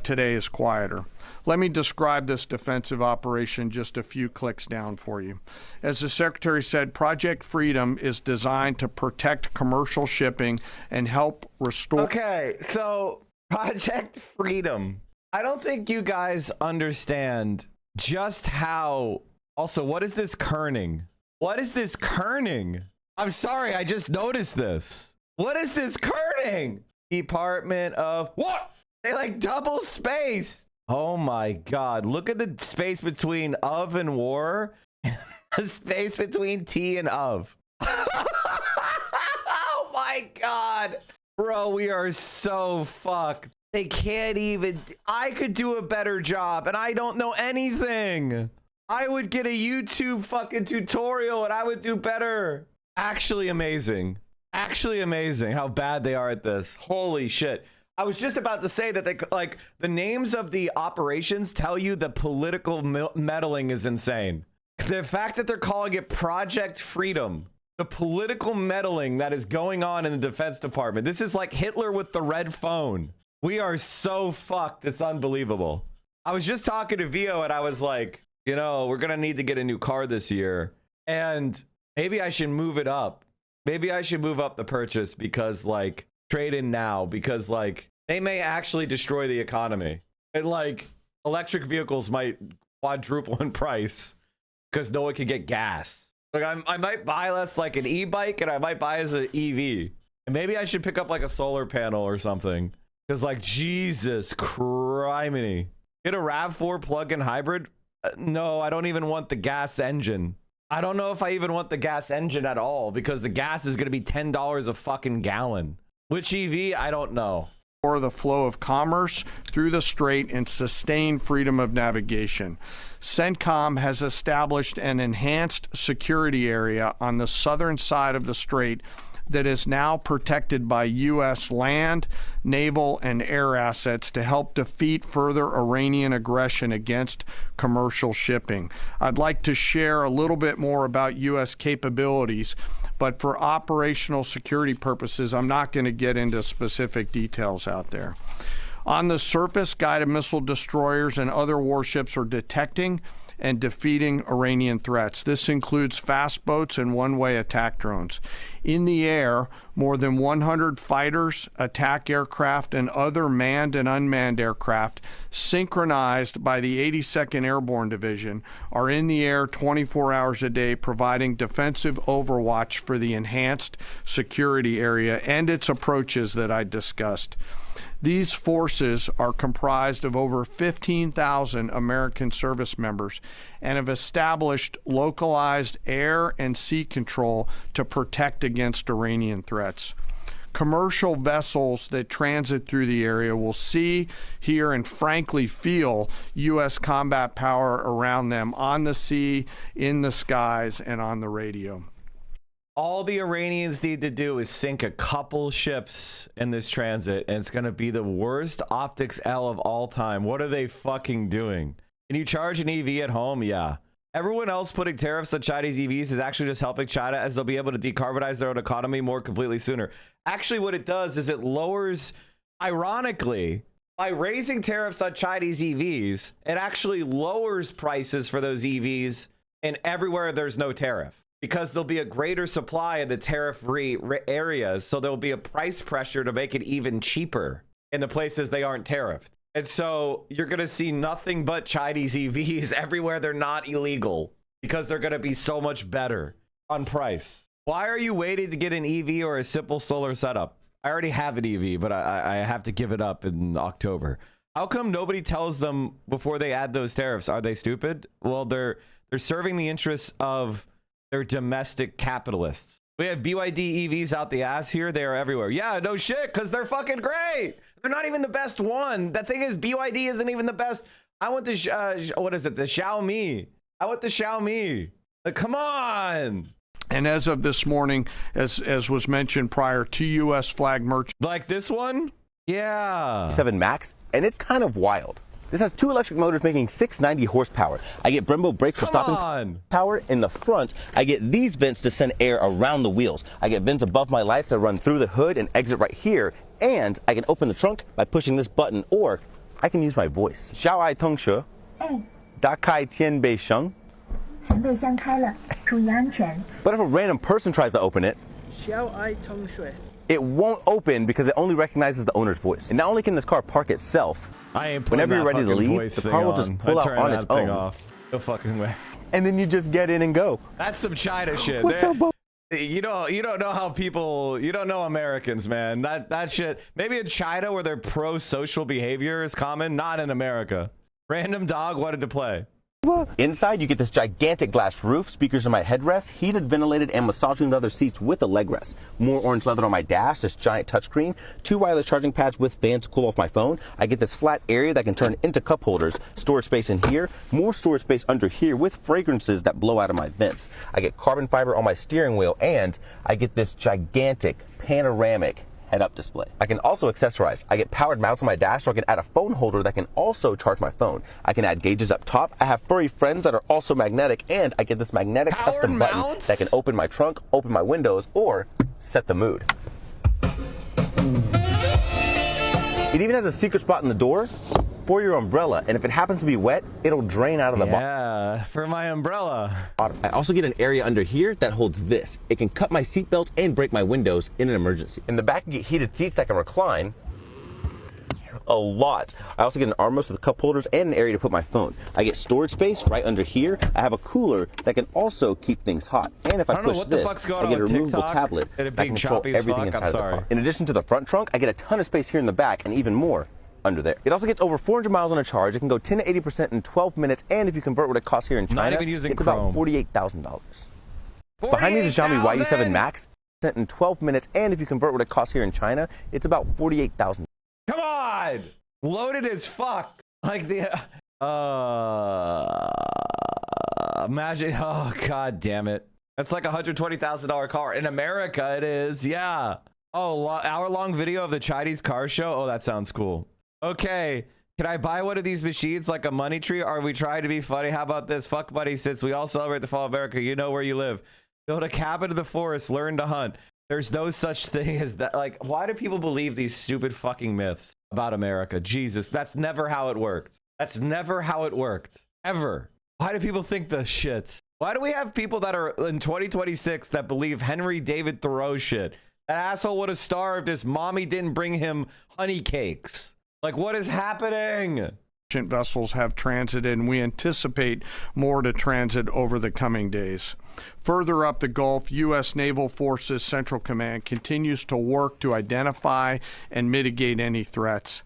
today is quieter. Let me describe this defensive operation just a few clicks down for you. As the Secretary said, Project Freedom is designed to protect commercial shipping and help restore... Okay, so Project Freedom. I don't think you guys understand just how... Also, what is this kerning? What is this kerning? I'm sorry, I just noticed this. What is this kerning? Department of what? They like double spaced. Oh my God. Look at the space between of and war. The space between T and of. Oh my God. Bro, we are so fucked. They can't even. I could do a better job and I don't know anything. I would get a YouTube fucking tutorial and I would do better. Actually amazing. Actually amazing how bad they are at this. Holy shit. I was just about to say that they like the names of the operations tell you the political meddling is insane. The fact that they're calling it Project Freedom, the political meddling that is going on in the Defense Department. This is like Hitler with the red phone. We are so fucked. It's unbelievable. I was just talking to Vio and I was like, you know, we're going to need to get a new car this year. And maybe I should move it up. Maybe I should move up the purchase because like trade in now because like they may actually destroy the economy and like electric vehicles might quadruple in price because no one can get gas. Like I might buy less like an e-bike and I might buy as an EV. And maybe I should pick up like a solar panel or something because like Jesus criminy. Get a RAV4 plug-in hybrid? No, I don't even want the gas engine. I don't know if I even want the gas engine at all because the gas is going to be $10 a fucking gallon. Which EV? I don't know. For the flow of commerce through the strait and sustain freedom of navigation. CENTCOM has established an enhanced security area on the southern side of the strait that is now protected by U.S. land, naval, and air assets to help defeat further Iranian aggression against commercial shipping. I'd like to share a little bit more about U.S. capabilities, but for operational security purposes, I'm not going to get into specific details out there. On the surface, guided missile destroyers and other warships are detecting and defeating Iranian threats. This includes fast boats and one-way attack drones. In the air, more than 100 fighters, attack aircraft, and other manned and unmanned aircraft, synchronized by the 82nd Airborne Division, are in the air 24 hours a day, providing defensive overwatch for the enhanced security area and its approaches that I discussed. These forces are comprised of over 15,000 American service members and have established localized air and sea control to protect against Iranian threats. Commercial vessels that transit through the area will see, hear, and frankly feel U.S. combat power around them on the sea, in the skies, and on the radio. All the Iranians need to do is sink a couple ships in this transit, and it's going to be the worst optics L of all time. What are they fucking doing? Can you charge an EV at home? Yeah. Everyone else putting tariffs on Chinese EVs is actually just helping China as they'll be able to decarbonize their own economy more completely sooner. Actually, what it does is it lowers, ironically, by raising tariffs on Chinese EVs, it actually lowers prices for those EVs in everywhere there's no tariff. Because there'll be a greater supply in the tariff-free areas, so there'll be a price pressure to make it even cheaper in the places they aren't tariffed. And so you're going to see nothing but Chinese EVs everywhere they're not illegal because they're going to be so much better on price. Why are you waiting to get an EV or a simple solar setup? I already have an EV, but I have to give it up in October. How come nobody tells them before they add those tariffs? Are they stupid? Well, they're serving the interests of their domestic capitalists. We have BYD EVs out the ass here. They are everywhere. Yeah, no shit, because they're fucking great. They're not even the best one. The thing is, BYD isn't even the best. I want the, what is it? The Xiaomi. I want the Xiaomi. Like, come on. And as of this morning, as was mentioned prior, 2 U.S. flag merchants. Like this one? Yeah. 7 Max, and it's kind of wild. This has 2 electric motors making 690 horsepower. I get Brembo brakes for stopping power. In the front, I get these vents to send air around the wheels. I get vents above my lights that run through the hood and exit right here. And I can open the trunk by pushing this button, or I can use my voice. Xiao ai tong shu. Da kai tian bei sheng. But if a random person tries to open it, it won't open because it only recognizes the owner's voice. And not only can this car park itself, whenever you're ready to leave, the car will just pull out on its own. No fucking way. And then you just get in and go. That's some China shit. What's up, Bo? You don't know how people, you don't know Americans, man. That shit, maybe in China where their pro-social behavior is common, not in America. Random dog wanted to play. Inside, you get this gigantic glass roof, speakers in my headrest, heated, ventilated, and massaging leather seats with a leg rest. More orange leather on my dash, this giant touchscreen, 2 wireless charging pads with fans to cool off my phone. I get this flat area that can turn into cup holders, storage space in here, more storage space under here with fragrances that blow out of my vents. I get carbon fiber on my steering wheel, and I get this gigantic panoramic head-up display. I can also accessorize. I get powered mounts on my dash, so I can add a phone holder that can also charge my phone. I can add gauges up top. I have furry friends that are also magnetic, and I get this magnetic custom button that can open my trunk, open my windows, or set the mood. It even has a secret spot in the door for your umbrella, and if it happens to be wet, it'll drain out of the bottom. Yeah, for my umbrella. I also get an area under here that holds this. It can cut my seatbelt and break my windows in an emergency. In the back, you get heated seats that can recline a lot. I also get an armrest with cup holders and an area to put my phone. I get storage space right under here. I have a cooler that can also keep things hot. And if I push this, I get a removable tablet that can control everything inside of the car. In addition to the front trunk, I get a ton of space here in the back and even more under there. It also gets over 400 miles on a charge. It can go 10 to 80% in 12 minutes, and if you convert what it costs here in China, it's about $48,000. Behind me is a Xiaomi YU7 Max in 12 minutes, and if you convert what it costs here in China, it's about $48,000. Come on! Loaded as fuck. Like the imagine, oh god damn it. That's like $120,000 car. In America it is, yeah. Oh, hour-long video of the Chinese car show? Oh, that sounds cool. Okay, can I buy one of these machines like a money tree? Or are we trying to be funny? How about this? Fuck buddy, since we all celebrate the fall of America, you know where you live. Build a cabin in the forest, learn to hunt. There's no such thing as that. Like, why do people believe these stupid fucking myths about America? Jesus, that's never how it worked. That's never how it worked. Ever. Why do people think this shit? Why do we have people that are in 2026 that believe Henry David Thoreau shit? That asshole would have starved if mommy didn't bring him honey cakes. Like, what is happening? Vessels have transited, and we anticipate more to transit over the coming days. Further up the Gulf, U.S. Naval Forces Central Command continues to work to identify and mitigate any threats.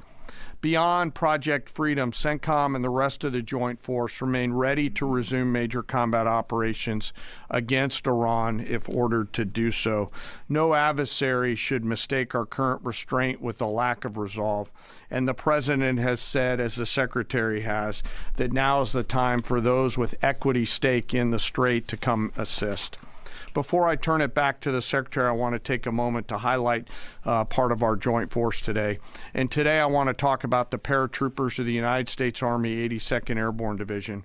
Beyond Project Freedom, CENTCOM and the rest of the Joint Force remain ready to resume major combat operations against Iran if ordered to do so. No adversary should mistake our current restraint with a lack of resolve. And the President has said, as the Secretary has, that now is the time for those with equity stake in the strait to come assist. Before I turn it back to the Secretary, I want to take a moment to highlight part of our joint force today. And today I want to talk about the paratroopers of the United States Army 82nd Airborne Division.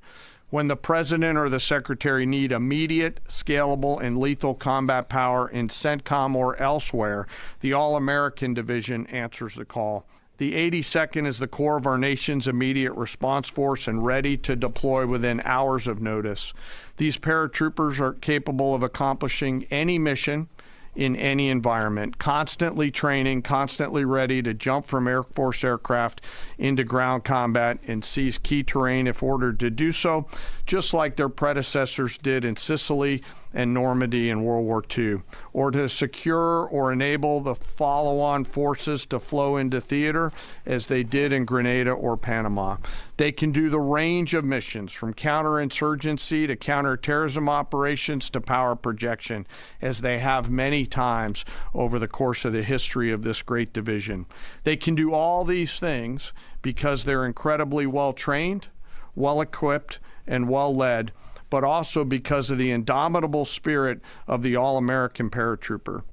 When the President or the Secretary need immediate, scalable, and lethal combat power in CENTCOM or elsewhere, the All-American Division answers the call. The 82nd is the core of our nation's immediate response force and ready to deploy within hours of notice. These paratroopers are capable of accomplishing any mission in any environment, constantly training, constantly ready to jump from Air Force aircraft into ground combat and seize key terrain if ordered to do so, just like their predecessors did in Sicily and Normandy in World War II, or to secure or enable the follow-on forces to flow into theater as they did in Grenada or Panama. They can do the range of missions from counterinsurgency to counterterrorism operations to power projection, as they have many times over the course of the history of this great division. They can do all these things because they're incredibly well-trained, well-equipped, and well-led, but also because of the indomitable spirit of the all-American paratrooper.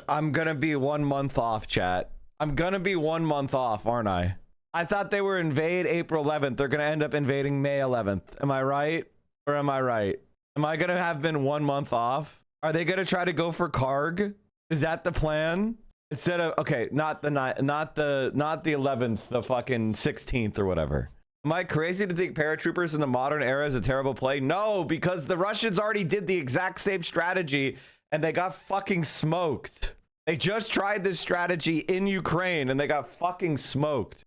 I'm going to be 1 month off, chat. I'm going to be 1 month off, aren't I? I thought they were invade April 11th. They're going to end up invading May 11th. Am I right? Or am I right? Am I going to have been 1 month off? Are they going to try to go for Karg? Is that the plan? Instead of, okay, not the 11th, the fucking 16th or whatever. Am I crazy to think paratroopers in the modern era is a terrible play? No, because the Russians already did the exact same strategy and they got fucking smoked. They just tried this strategy in Ukraine and they got fucking smoked.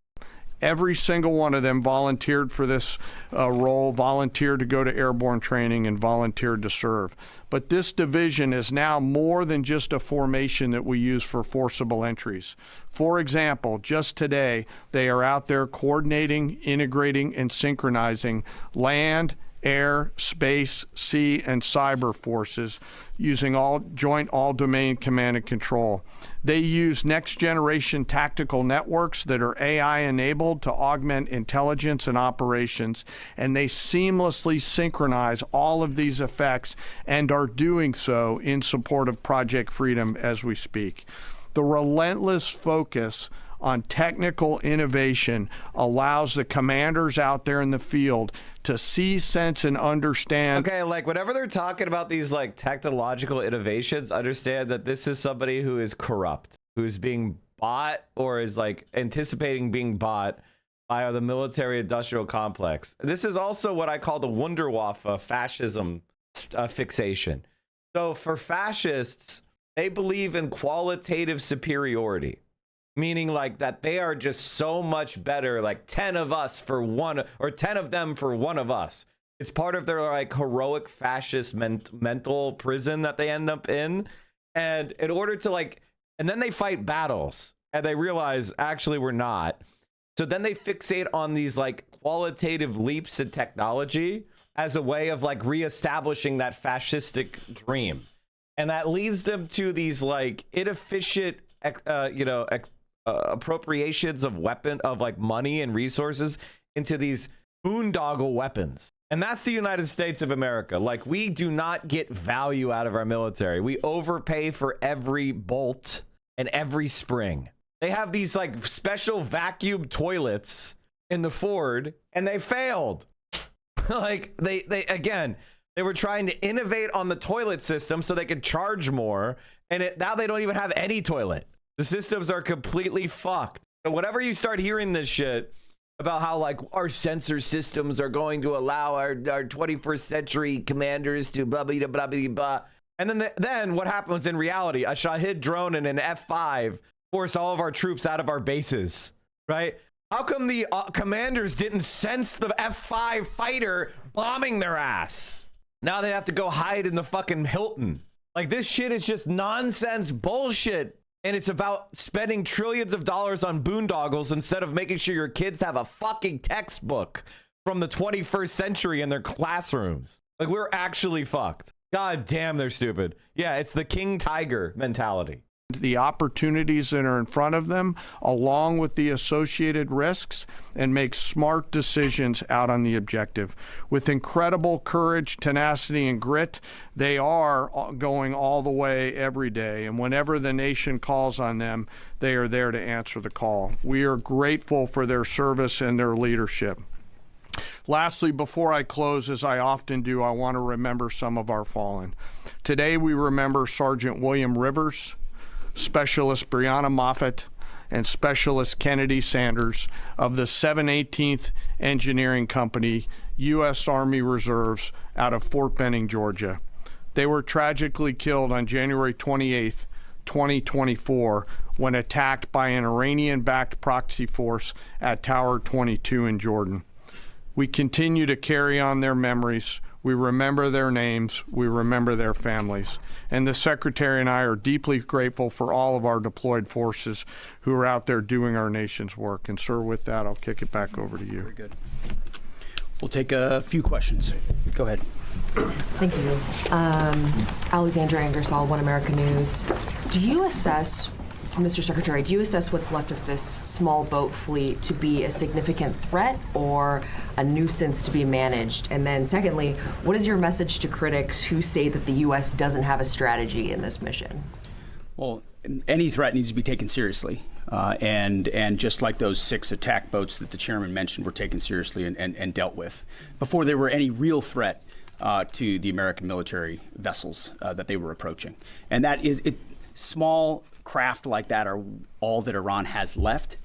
Every single one of them volunteered for this role, volunteered to go to airborne training, and volunteered to serve. But this division is now more than just a formation that we use for forcible entries. For example, just today, they are out there coordinating, integrating, and synchronizing land, air, space, sea, and cyber forces using joint all-domain command and control. They use next-generation tactical networks that are AI-enabled to augment intelligence and operations, and they seamlessly synchronize all of these effects and are doing so in support of Project Freedom as we speak. The relentless focus on technical innovation allows the commanders out there in the field to see, sense, and understand. Okay, like whenever they're talking about these like technological innovations, understand that this is somebody who is corrupt, who's being bought or is like anticipating being bought by the military industrial complex. This is also what I call the Wunderwaffe fascism fixation. So for fascists, they believe in qualitative superiority. Meaning like that they are just so much better, like 10 of us for one, or 10 of them for one of us. It's part of their like heroic fascist mental prison that they end up in. And in order to like, and then they fight battles and they realize actually we're not. So then they fixate on these like qualitative leaps in technology as a way of like reestablishing that fascistic dream. And that leads them to these like inefficient, appropriations of like money and resources into these boondoggle weapons. And that's the United States of America. Like, we do not get value out of our military. We overpay for every bolt and every spring. They have these like special vacuum toilets in the Ford and they failed. Like they were trying to innovate on the toilet system so they could charge more, and now they don't even have any toilet. The systems are completely fucked. So whenever you start hearing this shit about how like our sensor systems are going to allow our 21st century commanders to blah, blah, blah, blah, blah. And then what happens in reality? A Shahid drone and an F5 force all of our troops out of our bases, right? How come the commanders didn't sense the F5 fighter bombing their ass? Now they have to go hide in the fucking Hilton. Like, this shit is just nonsense bullshit. And it's about spending trillions of dollars on boondoggles instead of making sure your kids have a fucking textbook from the 21st century in their classrooms. Like, we're actually fucked. God damn, they're stupid. Yeah, it's the King Tiger mentality. The opportunities that are in front of them, along with the associated risks, and make smart decisions out on the objective. With incredible courage, tenacity, and grit, they are going all the way every day. And whenever the nation calls on them, they are there to answer the call. We are grateful for their service and their leadership. Lastly, before I close, as I often do, I want to remember some of our fallen. Today, we remember Sergeant William Rivers, Specialist Brianna Moffett, and Specialist Kennedy Sanders of the 718th Engineering Company, U.S. Army Reserves, out of Fort Benning, Georgia. They were tragically killed on January 28th, 2024, when attacked by an Iranian-backed proxy force at Tower 22 in Jordan. We continue to carry on their memories We remember their names. We remember their families. And the Secretary and I are deeply grateful for all of our deployed forces who are out there doing our nation's work. And, sir, with that, I'll kick it back over to you. Very good. We'll take a few questions. Go ahead. Thank you. Alexandra Ingersoll, One America News. Do you assess, Mr. Secretary, do you assess what's left of this small boat fleet to be a significant threat or a nuisance to be managed? And then secondly, what is your message to critics who say that the U.S. doesn't have a strategy in this mission? Well, any threat needs to be taken seriously. And just like those 6 attack boats that the chairman mentioned were taken seriously and dealt with before there were any real threat to the American military vessels that they were approaching. And that is, small craft like that are all that Iran has left.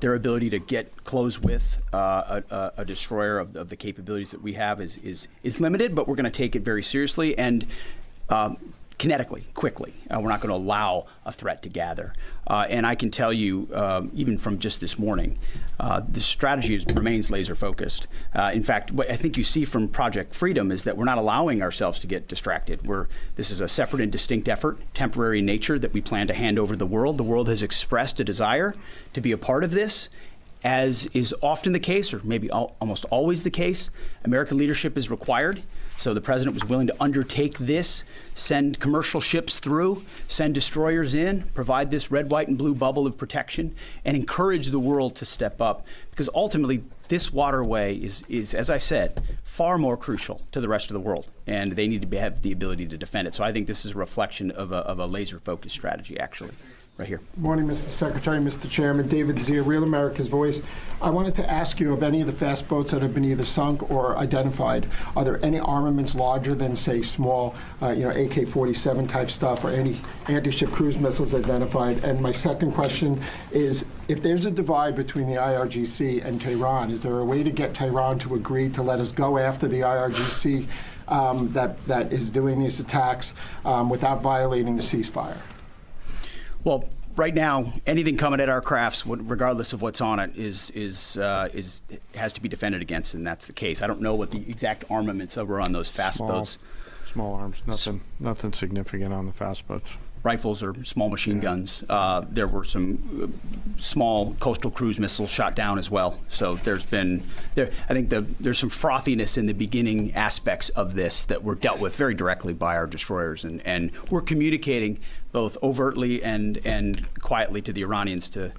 Their ability to close with a destroyer of the capabilities that we have is limited, but we're going to take it very seriously and kinetically, quickly. We're not going to allow a threat to gather. And I can tell you, even from just this morning, the strategy remains laser focused. In fact, what I think you see from Project Freedom is that we're not allowing ourselves to get distracted. This is a separate and distinct effort, temporary in nature, that we plan to hand over to the world. The world has expressed a desire to be a part of this. As is often the case, or maybe almost always the case, American leadership is required. So the president was willing to undertake this, send commercial ships through, send destroyers in, provide this red, white, and blue bubble of protection, and encourage the world to step up. Because ultimately, this waterway is, as I said, far more crucial to the rest of the world, and they need to have the ability to defend it. So I think this is a reflection of a laser-focused strategy, actually. Right here. Morning, Mr. Secretary, Mr. Chairman. David Zia, Real America's Voice. I wanted to ask you of any of the fast boats that have been either sunk or identified, are there any armaments larger than, say, small, AK-47 type stuff, or any anti-ship cruise missiles identified? And my second question is, if there's a divide between the IRGC and Tehran, is there a way to get Tehran to agree to let us go after the IRGC that is doing these attacks without violating the ceasefire? Well, right now, anything coming at our crafts, regardless of what's on it, has to be defended against, and that's the case. I don't know what the exact armaments were on those fast boats. Small arms, nothing significant on the fast boats. Rifles or small machine guns. There were some small coastal cruise missiles shot down as well. So there's some frothiness in the beginning aspects of this that were dealt with very directly by our destroyers, and we're communicating both overtly and quietly to the Iranians to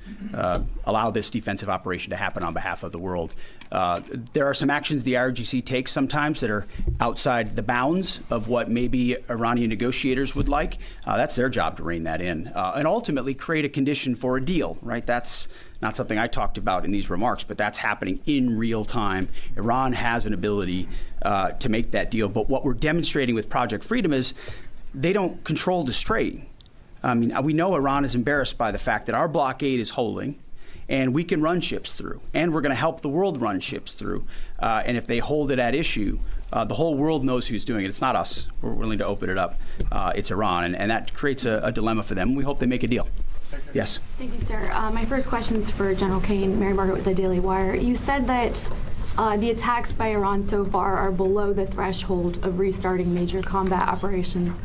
allow this defensive operation to happen on behalf of the world. There are some actions the IRGC takes sometimes that are outside the bounds of what maybe Iranian negotiators would like. That's their job to rein that in and ultimately create a condition for a deal, right? That's not something I talked about in these remarks, but that's happening in real time. Iran has an ability to make that deal. But what we're demonstrating with Project Freedom is they don't control the strait. I mean, we know Iran is embarrassed by the fact that our blockade is holding, and we can run ships through, and we're going to help the world run ships through. And if they hold it at issue, the whole world knows who's doing it. It's not us. We're willing to open it up. It's Iran, and that creates a dilemma for them. We hope they make a deal. Yes. Thank you, sir. My first question is for General Kane. Mary Margaret with the Daily Wire. You said that the attacks by Iran so far are below the threshold of restarting major combat operations.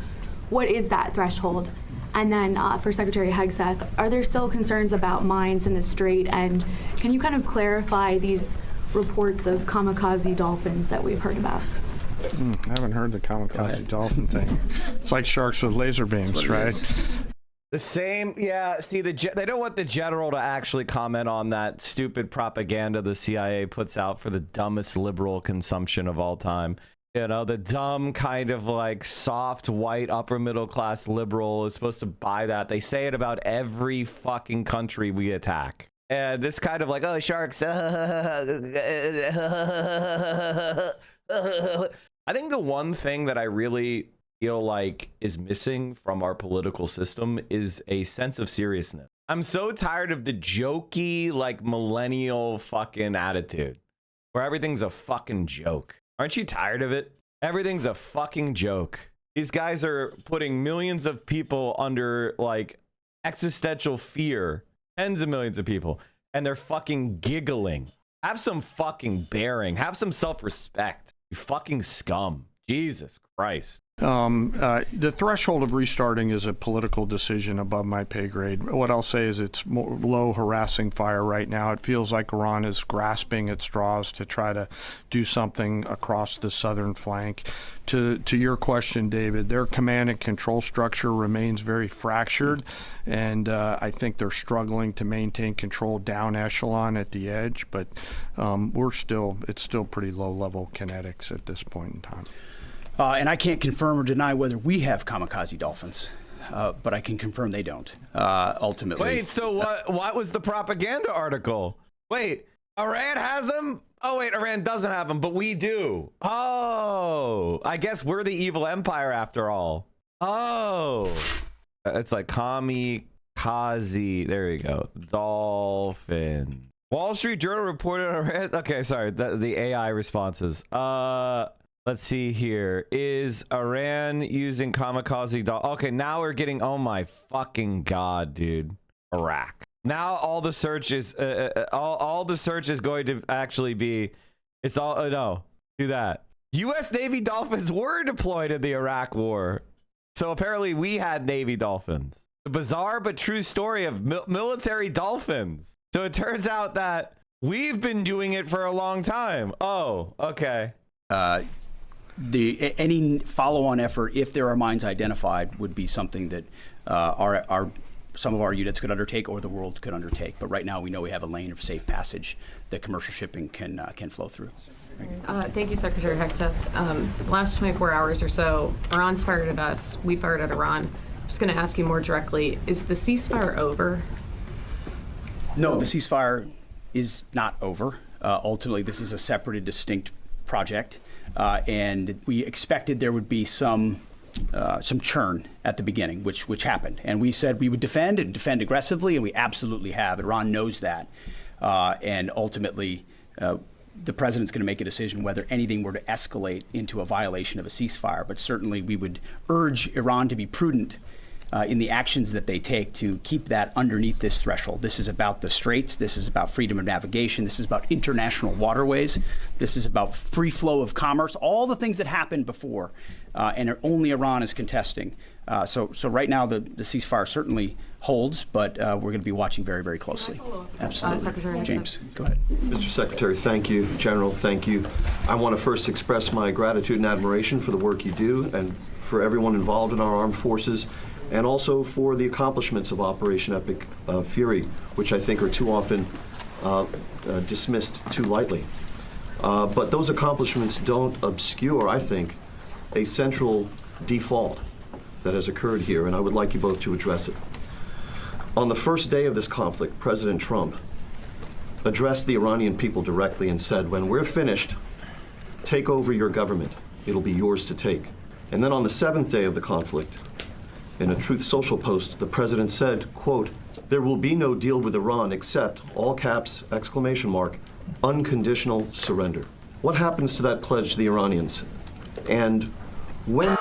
What is that threshold? And then for Secretary Hegseth, are there still concerns about mines in the Strait? And can you kind of clarify these reports of kamikaze dolphins that we've heard about? I haven't heard the kamikaze dolphin thing. It's like sharks with laser beams, right? The same, yeah. See, they don't want the general to actually comment on that stupid propaganda the CIA puts out for the dumbest liberal consumption of all time. You know, the dumb kind of like soft white upper middle class liberal is supposed to buy that. They say it about every fucking country we attack. And this kind of like, oh, sharks. I think the one thing that I really feel like is missing from our political system is a sense of seriousness. I'm so tired of the jokey, like millennial fucking attitude where everything's a fucking joke. Aren't you tired of it? Everything's a fucking joke. These guys are putting millions of people under like existential fear, tens of millions of people, and they're fucking giggling. Have some fucking bearing. Have some self-respect. You fucking scum. Jesus Christ. The threshold of restarting is a political decision above my pay grade. What I'll say is it's more low harassing fire right now. It feels like Iran is grasping at straws to try to do something across the southern flank. To your question, David, their command and control structure remains very fractured, and I think they're struggling to maintain control down echelon at the edge, but it's still pretty low level kinetics at this point in time. And I can't confirm or deny whether we have kamikaze dolphins, but I can confirm they don't, ultimately. Wait, so what was the propaganda article? Wait, Iran has them? Oh, wait, Iran doesn't have them, but we do. Oh, I guess we're the evil empire after all. Oh, it's like kamikaze. There we go. Dolphin. Wall Street Journal reported on Iran. Okay, sorry, the AI responses. Let's see here. Is Iran using kamikaze Okay, now we're getting, oh my fucking god, dude. Iraq. Now all the search is all the search is going to actually be, it's all, no, do that. U.S. Navy dolphins were deployed in the Iraq war. So apparently we had Navy dolphins. The bizarre but true story of military dolphins. So it turns out that we've been doing it for a long time. Oh, okay. Any follow-on effort, if there are mines identified, would be something that some of our units could undertake or the world could undertake. But right now, we know we have a lane of safe passage that commercial shipping can flow through. Thank you, Secretary Hegseth. Last 24 hours or so, Iran's fired at us. We fired at Iran. Just going to ask you more directly: is the ceasefire over? No, the ceasefire is not over. Ultimately, this is a separate and distinct project. And we expected there would be some churn at the beginning, which happened. And we said we would defend and defend aggressively, and we absolutely have. Iran knows that. And ultimately, the president's going to make a decision whether anything were to escalate into a violation of a ceasefire. But certainly we would urge Iran to be prudent in the actions that they take to keep that underneath this threshold. This is about the straits. This is about freedom of navigation. This is about international waterways. This is about free flow of commerce, all the things that happened before, and only Iran is contesting. So right now the ceasefire certainly holds, but we're going to be watching very, very closely. Absolutely. Secretary James, go ahead. Mr. Secretary, thank you. General, thank you. I want to first express my gratitude and admiration for the work you do and for everyone involved in our armed forces, and also for the accomplishments of Operation Epic Fury, which I think are too often dismissed too lightly. But those accomplishments don't obscure, I think, a central default that has occurred here, and I would like you both to address it. On the first day of this conflict, President Trump addressed the Iranian people directly and said, when we're finished, take over your government. It'll be yours to take. And then on the seventh day of the conflict, in a Truth Social post, the president said, quote, there will be no deal with Iran except, all caps, exclamation mark, unconditional surrender. What happens to that pledge to the Iranians? And when...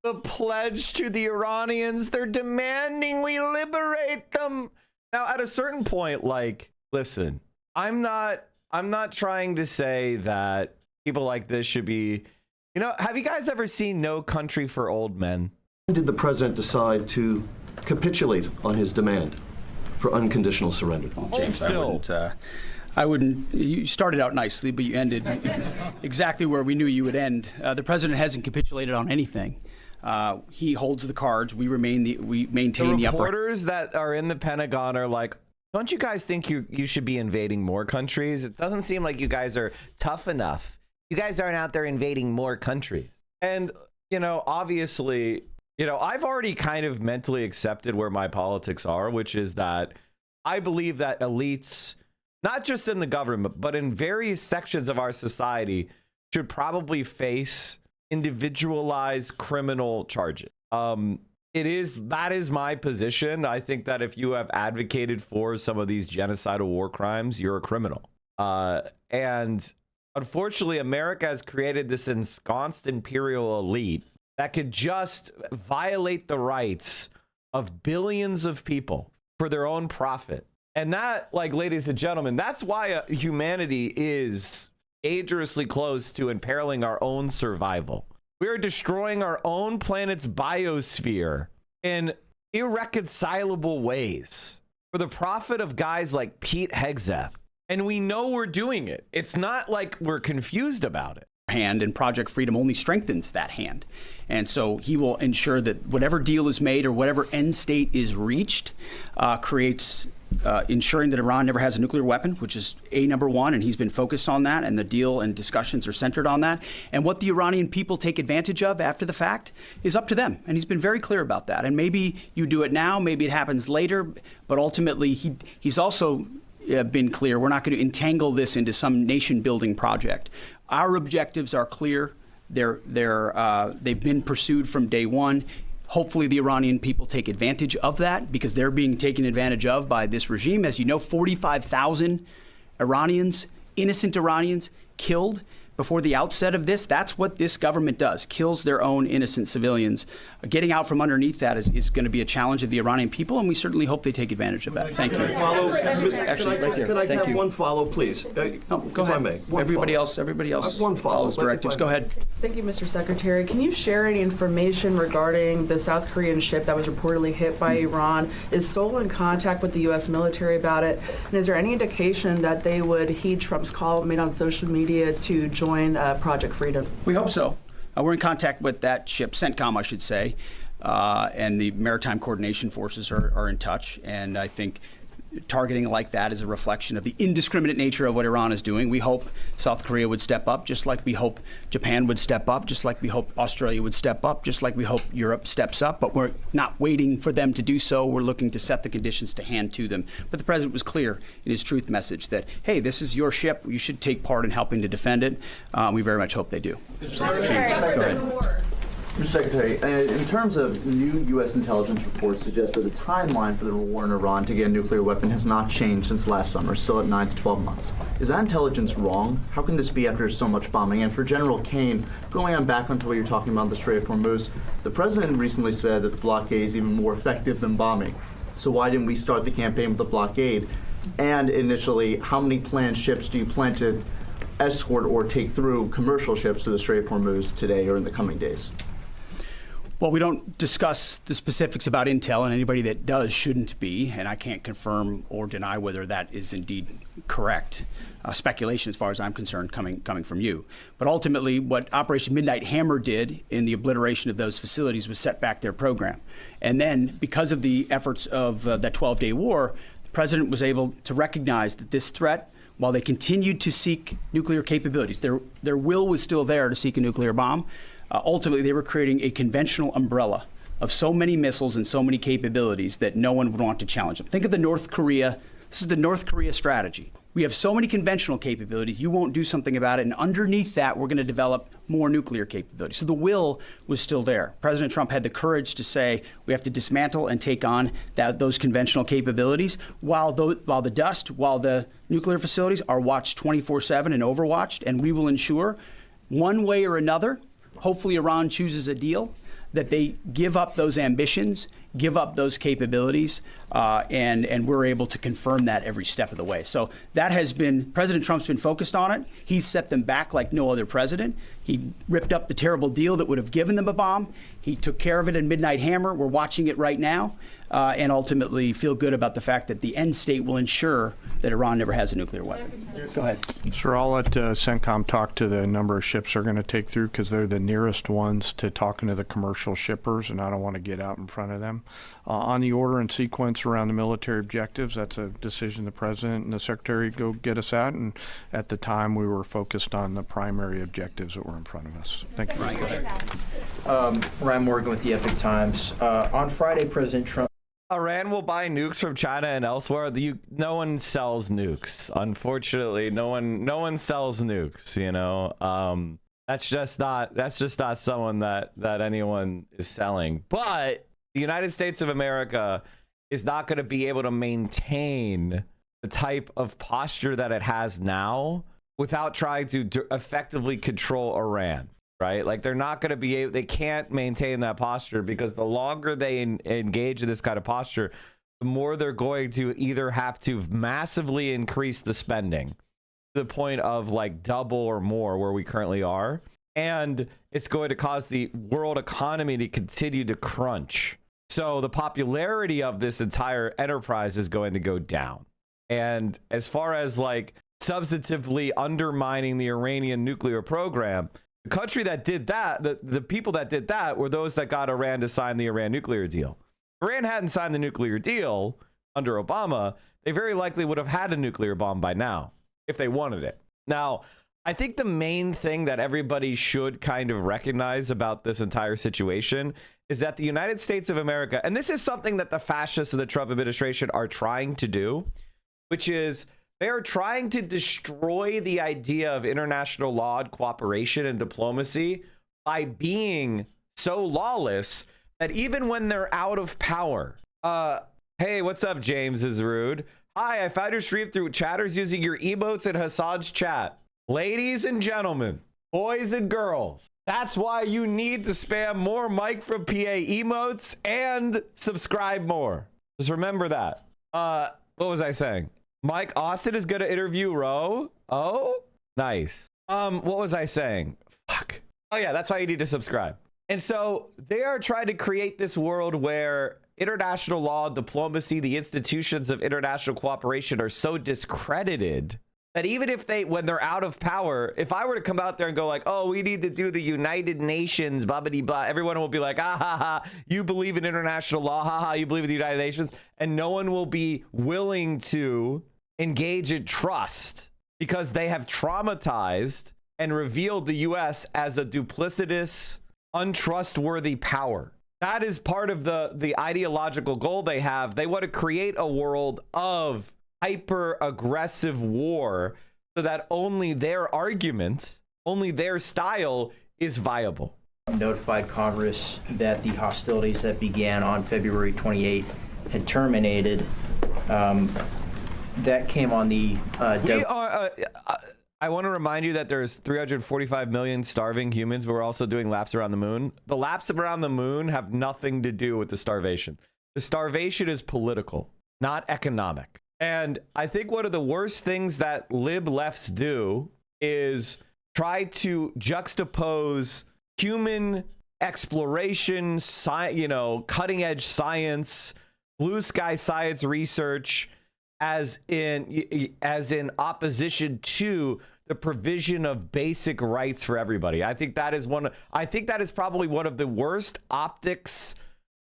The pledge to the Iranians, they're demanding we liberate them. Now, at a certain point, like, listen, I'm not trying to say that people like this should be, have you guys ever seen No Country for Old Men? When did the president decide to capitulate on his demand for unconditional surrender? Well, James, I wouldn't, you started out nicely, but you ended exactly where we knew you would end. The president hasn't capitulated on anything. He holds the cards. We maintain the upper. Reporters that are in the Pentagon are like, don't you guys think you should be invading more countries? It doesn't seem like you guys are tough enough. You guys aren't out there invading more countries. And, obviously, I've already kind of mentally accepted where my politics are, which is that I believe that elites, not just in the government, but in various sections of our society, should probably face individualized criminal charges. That is my position. I think that if you have advocated for some of these genocidal war crimes, you're a criminal. And unfortunately, America has created this ensconced imperial elite that could just violate the rights of billions of people for their own profit. And that, like, ladies and gentlemen, that's why humanity is dangerously close to imperiling our own survival. We are destroying our own planet's biosphere in irreconcilable ways for the profit of guys like Pete Hegseth. And we know we're doing it. It's not like we're confused about it. Hand, and Project Freedom only strengthens that hand. And so he will ensure that whatever deal is made or whatever end state is reached creates ensuring that Iran never has a nuclear weapon, which is number one, and he's been focused on that, and the deal and discussions are centered on that. And what the Iranian people take advantage of after the fact is up to them, and he's been very clear about that. And maybe you do it now, maybe it happens later, but ultimately he's also been clear, we're not going to entangle this into some nation-building project. Our objectives are clear. They've been pursued from day one. Hopefully the Iranian people take advantage of that because they're being taken advantage of by this regime. As you know, 45,000 Iranians, innocent Iranians, killed before the outset of this. That's what this government does, kills their own innocent civilians. Getting out from underneath that is going to be a challenge of the Iranian people, and we certainly hope they take advantage of that. Thank you. Can I have one follow, please? Go ahead. Everybody else one follows directives. Go ahead. Thank you, Mr. Secretary. Can you share any information regarding the South Korean ship that was reportedly hit by Iran? Is Seoul in contact with the U.S. military about it? And is there any indication that they would heed Trump's call made on social media to join Project Freedom? We hope so. We're in contact with that ship, CENTCOM, I should say, and the Maritime Coordination Forces are in touch. And I think targeting like that is a reflection of the indiscriminate nature of what Iran is doing. We hope South Korea would step up, just like we hope Japan would step up, just like we hope Australia would step up, just like we hope Europe steps up. But we're not waiting for them to do so. We're looking to set the conditions to hand to them. But the president was clear in his truth message that, hey, this is your ship. You should take part in helping to defend it. We very much hope they do. James, go ahead. Mr. Secretary, in terms of new U.S. intelligence reports suggest that the timeline for the war in Iran to get a nuclear weapon has not changed since last summer, still at 9 to 12 months. Is that intelligence wrong? How can this be after so much bombing? And for General Kane, going on back onto what you're talking about, the Strait of Hormuz, the president recently said that the blockade is even more effective than bombing. So why didn't we start the campaign with the blockade? And initially, how many planned ships do you plan to escort or take through commercial ships to the Strait of Hormuz today or in the coming days? Well, we don't discuss the specifics about intel, and anybody that does shouldn't be, and I can't confirm or deny whether that is indeed correct. Speculation, as far as I'm concerned, coming from you. But ultimately, what Operation Midnight Hammer did in the obliteration of those facilities was set back their program. And then, because of the efforts of that 12-day war, the president was able to recognize that this threat, while they continued to seek nuclear capabilities, their will was still there to seek a nuclear bomb. Ultimately, they were creating a conventional umbrella of so many missiles and so many capabilities that no one would want to challenge them. Think of the North Korea. This is the North Korea strategy. We have so many conventional capabilities, you won't do something about it. And underneath that, we're going to develop more nuclear capabilities. So the will was still there. President Trump had the courage to say we have to dismantle and take on those conventional capabilities while the nuclear facilities are watched 24/7 and overwatched. And we will ensure one way or another, hopefully Iran chooses a deal, that they give up those ambitions, give up those capabilities, and we're able to confirm that every step of the way. So that has been, President Trump's been focused on it. He's set them back like no other president. He ripped up the terrible deal that would have given them a bomb. He took care of it in Midnight Hammer. We're watching it right now, and ultimately feel good about the fact that the end state will ensure that Iran never has a nuclear weapon. Go ahead. Sir, I'll let CENTCOM talk to the number of ships they're going to take through because they're the nearest ones to talking to the commercial shippers, and I don't want to get out in front of them. On the order and sequence around the military objectives, that's a decision the President and the Secretary go get us at, and at the time we were focused on the primary objectives that were in front of us. Thank you. Ryan Morgan with the Epic Times. On Friday, President Trump. Iran will buy nukes from China and elsewhere. No one sells nukes. Unfortunately, no one sells nukes. You know, that's just not someone that anyone is selling. But the United States of America is not going to be able to maintain the type of posture that it has now without trying to effectively control Iran. Right? Like they're not going to be able, they can't maintain that posture because the longer they engage in this kind of posture, the more they're going to either have to massively increase the spending to the point of like double or more where we currently are. And it's going to cause the world economy to continue to crunch. So the popularity of this entire enterprise is going to go down. And as far as like substantively undermining the Iranian nuclear program, the country that did that, the people that did that were those that got Iran to sign the Iran nuclear deal. If Iran hadn't signed the nuclear deal under Obama, they very likely would have had a nuclear bomb by now if they wanted it. Now, I think the main thing that everybody should kind of recognize about this entire situation is that the United States of America, and this is something that the fascists of the Trump administration are trying to do, which is they are trying to destroy the idea of international law and cooperation and diplomacy by being so lawless that even when they're out of power, hey, what's up, James is rude. Hi, I found your stream through chatters using your emotes in Hassan's chat. Ladies and gentlemen, boys and girls, that's why you need to spam more Mike from PA emotes and subscribe more. Just remember that. What was I saying? Mike Austin is going to interview Roe. Oh, nice. What was I saying? Fuck. Oh yeah, that's why you need to subscribe. And so they are trying to create this world where international law, diplomacy, the institutions of international cooperation are so discredited that even if when they're out of power, if I were to come out there and go like, oh, we need to do the United Nations, blah, blah, blah, everyone will be like, ah, ha, ha, you believe in international law, ha, ha, you believe in the United Nations, and no one will be willing to engage in trust because they have traumatized and revealed the U.S. as a duplicitous, untrustworthy power. That is part of the ideological goal they have. They want to create a world of hyper-aggressive war so that only their argument, only their style is viable. Notified Congress that the hostilities that began on February 28 had terminated. That came on the... I want to remind you that there's 345 million starving humans, but we're also doing laps around the moon. The laps around the moon have nothing to do with the starvation. The starvation is political, not economic. And I think one of the worst things that lib lefts do is try to juxtapose human exploration, cutting edge science, blue sky science research as in opposition to the provision of basic rights for everybody. I think that is probably one of the worst optics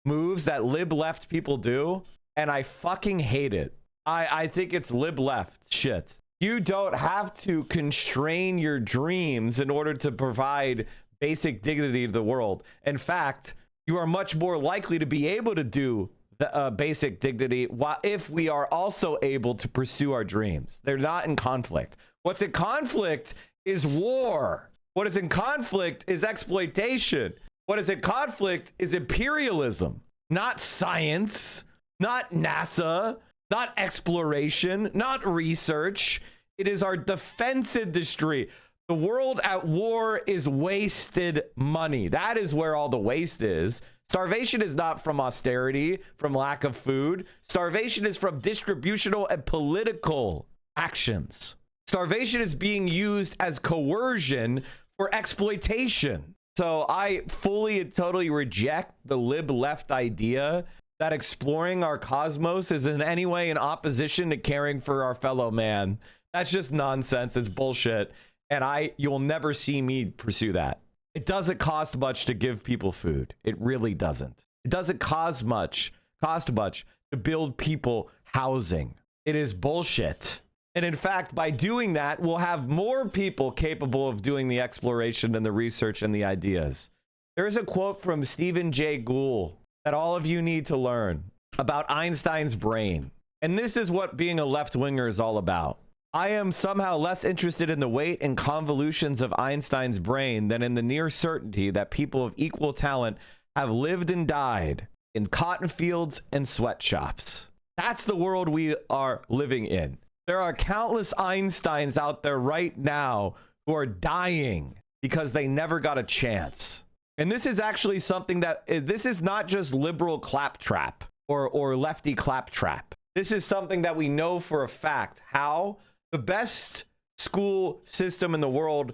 moves that lib left people do, and I fucking hate it. I think it's lib left shit. You don't have to constrain your dreams in order to provide basic dignity to the world. In fact, you are much more likely to be able to do the basic dignity if we are also able to pursue our dreams. They're not in conflict. What's in conflict is war. What is in conflict is exploitation. What is in conflict is imperialism, not science, not NASA, not exploration, not research. It is our defense industry. The world at war is wasted money. That is where all the waste is. Starvation is not from austerity, from lack of food. Starvation is from distributional and political actions. Starvation is being used as coercion for exploitation. So I fully and totally reject the lib left idea that exploring our cosmos is in any way in opposition to caring for our fellow man. That's just nonsense. It's bullshit. And you'll never see me pursue that. It doesn't cost much to give people food. It really doesn't. It doesn't cost much to build people housing. It is bullshit. And in fact, by doing that, we'll have more people capable of doing the exploration and the research and the ideas. There is a quote from Stephen Jay Gould that all of you need to learn about Einstein's brain. And this is what being a left-winger is all about. I am somehow less interested in the weight and convolutions of Einstein's brain than in the near certainty that people of equal talent have lived and died in cotton fields and sweatshops. That's the world we are living in. There are countless Einsteins out there right now who are dying because they never got a chance. And this is actually something this is not just liberal claptrap or lefty claptrap. This is something that we know for a fact. How? The best school system in the world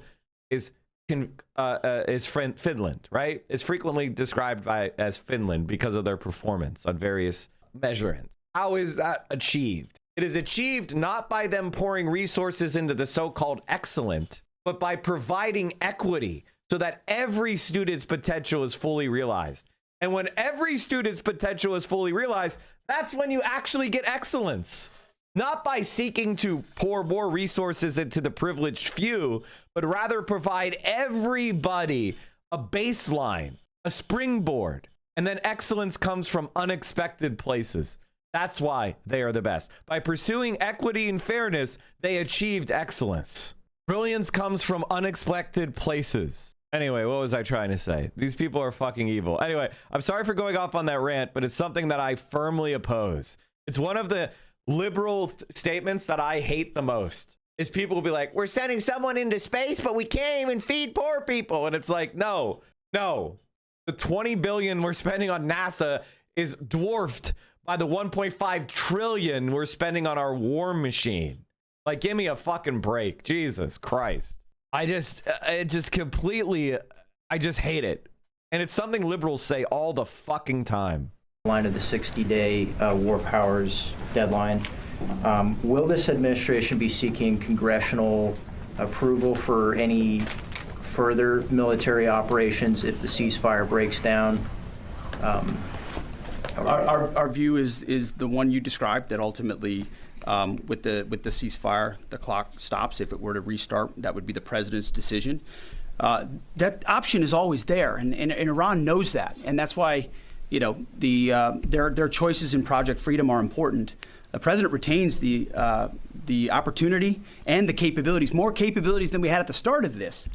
is Finland, right? It's frequently described as Finland because of their performance on various measurements. How is that achieved? It is achieved not by them pouring resources into the so-called excellent, but by providing equity so that every student's potential is fully realized. And when every student's potential is fully realized, that's when you actually get excellence. Not by seeking to pour more resources into the privileged few, but rather provide everybody a baseline, a springboard. And then excellence comes from unexpected places. That's why they are the best. By pursuing equity and fairness, they achieved excellence. Brilliance comes from unexpected places. Anyway, what was I trying to say? These people are fucking evil. Anyway, I'm sorry for going off on that rant, but it's something that I firmly oppose. It's one of the liberal statements that I hate the most. Is people will be like, we're sending someone into space, but we can't even feed poor people. And it's like, no. The 20 billion we're spending on NASA is dwarfed by the 1.5 trillion we're spending on our war machine. Like, give me a fucking break. Jesus Christ. I just hate it. And it's something liberals say all the fucking time. Line of the 60-day war powers deadline. Will this administration be seeking congressional approval for any further military operations if the ceasefire breaks down? Our view is the one you described, that ultimately with the ceasefire, the clock stops. If it were to restart, that would be the president's decision. That option is always there, and Iran knows that, and that's why, you know, their choices in Project Freedom are important. The president retains the opportunity and the capabilities, more capabilities than we had at the start of this,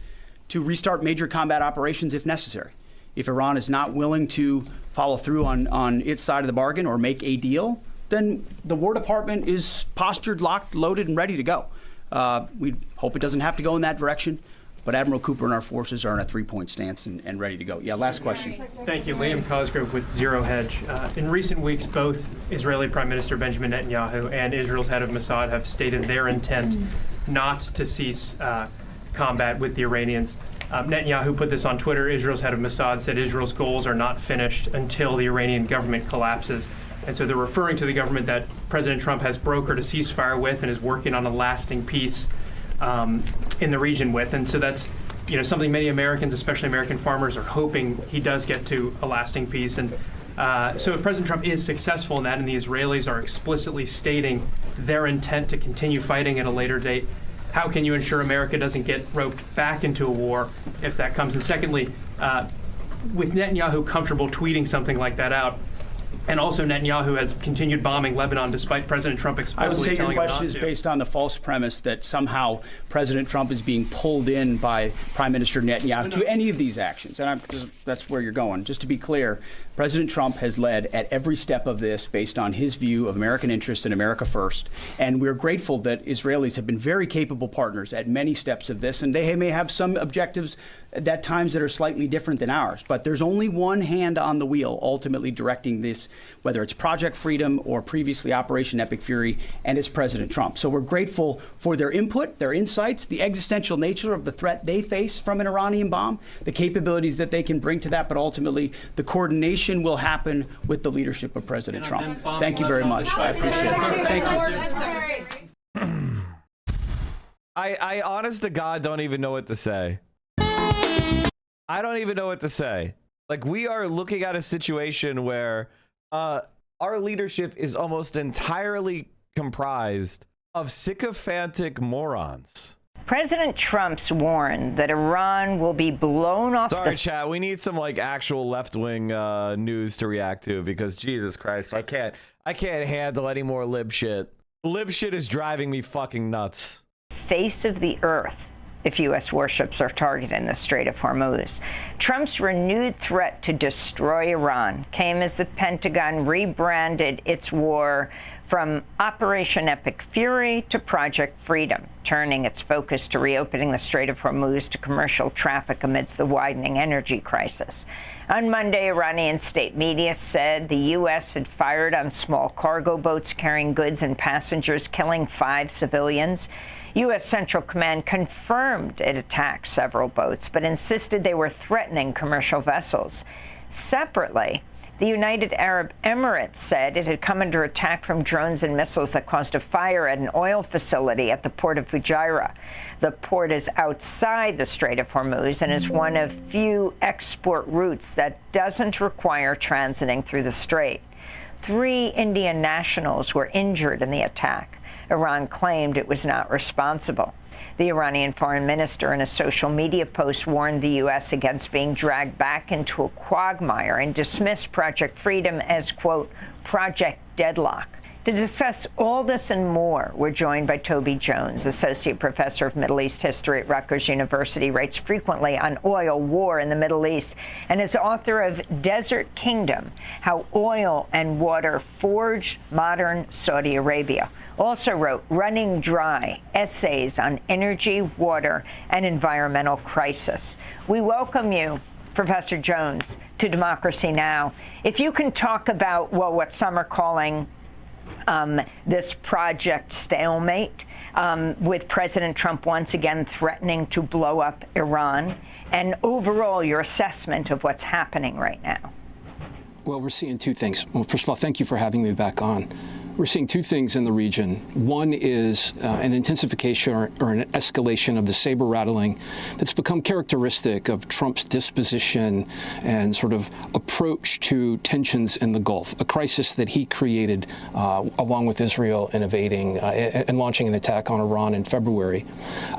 to restart major combat operations if necessary. If Iran is not willing to follow through on its side of the bargain or make a deal, then the War Department is postured, locked, loaded, and ready to go. We hope it doesn't have to go in that direction, but Admiral Cooper and our forces are in a three-point stance and ready to go. Yeah, last question. Thank you. Liam Cosgrove with Zero Hedge. In recent weeks, both Israeli Prime Minister Benjamin Netanyahu and Israel's head of Mossad have stated their intent not to cease combat with the Iranians. Netanyahu put this on Twitter. Israel's head of Mossad said Israel's goals are not finished until the Iranian government collapses. And so they're referring to the government that President Trump has brokered a ceasefire with and is working on a lasting peace in the region with. And so that's, you know, something many Americans, especially American farmers, are hoping he does get to a lasting peace. And so if President Trump is successful in that, and the Israelis are explicitly stating their intent to continue fighting at a later date, how can you ensure America doesn't get roped back into a war if that comes? And secondly, with Netanyahu comfortable tweeting something like that out, and also Netanyahu has continued bombing Lebanon despite President Trump explicitly telling him not to. I would say your question is based on the false premise that somehow President Trump is being pulled in by Prime Minister Netanyahu to any of these actions. And that's where you're going. Just to be clear, President Trump has led at every step of this based on his view of American interest and America first. And we're grateful that Israelis have been very capable partners at many steps of this. And they may have some objectives at times that are slightly different than ours. But there's only one hand on the wheel ultimately directing this, whether it's Project Freedom or previously Operation Epic Fury, and it's President Trump. So we're grateful for their input, their insights, the existential nature of the threat they face from an Iranian bomb, the capabilities that they can bring to that, but ultimately the coordination will happen with the leadership of President Trump. Thank you very much. I appreciate it. Thank you. I honest to God don't even know what to say. I don't even know what to say. Like, we are looking at a situation where our leadership is almost entirely comprised of sycophantic morons. President Trump's warned that Iran will be blown off. Sorry, chat. We need some like actual left-wing news to react to, because Jesus Christ, I can't handle any more lib shit. Lib shit is driving me fucking nuts. Face of the earth if U.S. warships are targeted in the Strait of Hormuz. Trump's renewed threat to destroy Iran came as the Pentagon rebranded its war from Operation Epic Fury to Project Freedom, turning its focus to reopening the Strait of Hormuz to commercial traffic amidst the widening energy crisis. On Monday, Iranian state media said the U.S. had fired on small cargo boats carrying goods and passengers, killing 5 civilians. U.S. Central Command confirmed it attacked several boats, but insisted they were threatening commercial vessels. Separately, the United Arab Emirates said it had come under attack from drones and missiles that caused a fire at an oil facility at the port of Fujairah. The port is outside the Strait of Hormuz and is one of few export routes that doesn't require transiting through the strait. 3 Indian nationals were injured in the attack. Iran claimed it was not responsible. The Iranian foreign minister in a social media post warned the U.S. against being dragged back into a quagmire and dismissed Project Freedom as, quote, Project Deadlock. To discuss all this and more, we're joined by Toby Jones, Associate Professor of Middle East History at Rutgers University, writes frequently on oil, war in the Middle East, and is author of Desert Kingdom, How Oil and Water Forged Modern Saudi Arabia. Also wrote Running Dry, Essays on Energy, Water, and Environmental Crisis. We welcome you, Professor Jones, to Democracy Now! If you can talk about, well, what some are calling this project stalemate, with President Trump once again threatening to blow up Iran, and overall your assessment of what's happening right now. Well, we're seeing 2 things. Well, first of all, thank you for having me back on. We're seeing 2 things in the region. One is an intensification or an escalation of the saber rattling that's become characteristic of Trump's disposition and sort of approach to tensions in the Gulf, a crisis that he created along with Israel in invading and launching an attack on Iran in February.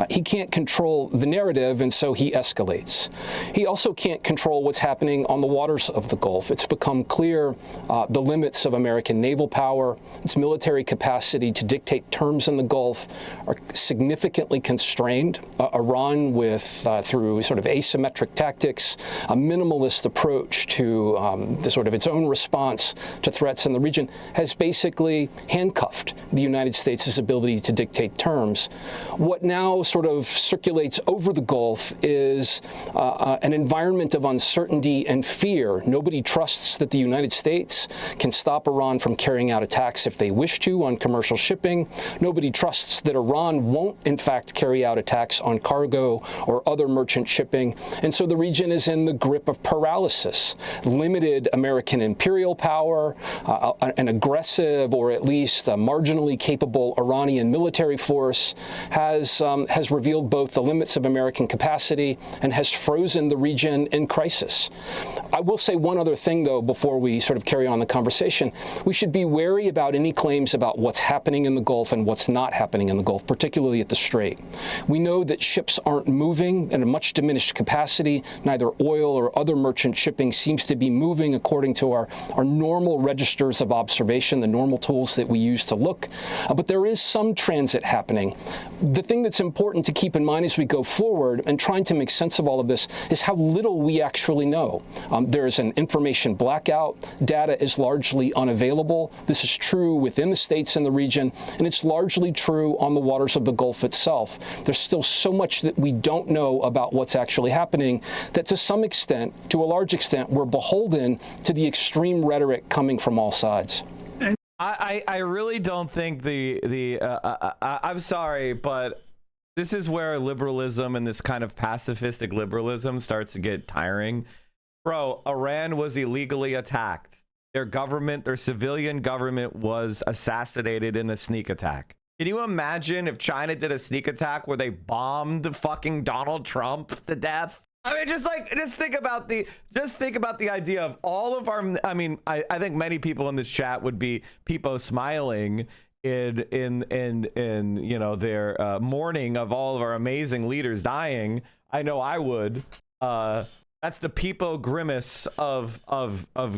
He can't control the narrative, and so he escalates. He also can't control what's happening on the waters of the Gulf. It's become clear the limits of American naval power, its military capacity to dictate terms in the Gulf are significantly constrained. Iran, through sort of asymmetric tactics, a minimalist approach to the sort of its own response to threats in the region, has basically handcuffed the United States' ability to dictate terms. What now sort of circulates over the Gulf is an environment of uncertainty and fear. Nobody trusts that the United States can stop Iran from carrying out attacks if they wish to on commercial shipping. Nobody trusts that Iran won't, in fact, carry out attacks on cargo or other merchant shipping. And so the region is in the grip of paralysis. Limited American imperial power, an aggressive or at least a marginally capable Iranian military force has revealed both the limits of American capacity and has frozen the region in crisis. I will say one other thing, though, before we sort of carry on the conversation. We should be wary about any claims about what's happening in the Gulf and what's not happening in the Gulf, particularly at the Strait. We know that ships aren't moving at a much diminished capacity. Neither oil or other merchant shipping seems to be moving according to our normal registers of observation, the normal tools that we use to look. But there is some transit happening. The thing that's important to keep in mind as we go forward and trying to make sense of all of this is how little we actually know. There's an information blackout. Data is largely unavailable. This is true within the states in the region, and it's largely true on the waters of the Gulf itself. There's still so much that we don't know about what's actually happening that to some extent, to a large extent, we're beholden to the extreme rhetoric coming from all sides. I really don't think I'm sorry, but this is where liberalism and this kind of pacifistic liberalism starts to get tiring. Bro, Iran was illegally attacked. Their government, their civilian government, was assassinated in a sneak attack. Can you imagine if China did a sneak attack where they bombed fucking Donald Trump to death? I mean, just think about the idea of all of our, I mean, I think many people in this chat would be people smiling in you know, their mourning of all of our amazing leaders dying. I know I would. That's the people grimace of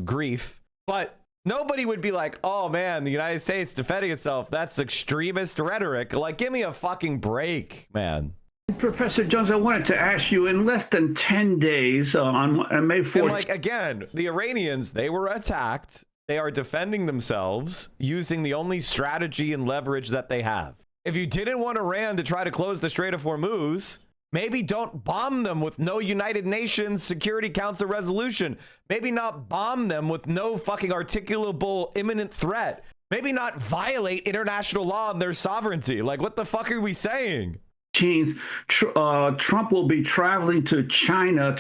grief. But nobody would be like, oh man, the United States defending itself, that's extremist rhetoric. Like, give me a fucking break, man. Professor Jones, I wanted to ask you, in less than 10 days on May 4th. And like, again, the Iranians, they were attacked. They are defending themselves using the only strategy and leverage that they have. If you didn't want Iran to try to close the Strait of Hormuz, maybe don't bomb them with no United Nations Security Council resolution. Maybe not bomb them with no fucking articulable imminent threat. Maybe not violate international law and their sovereignty. Like, what the fuck are we saying? Trump will be traveling to China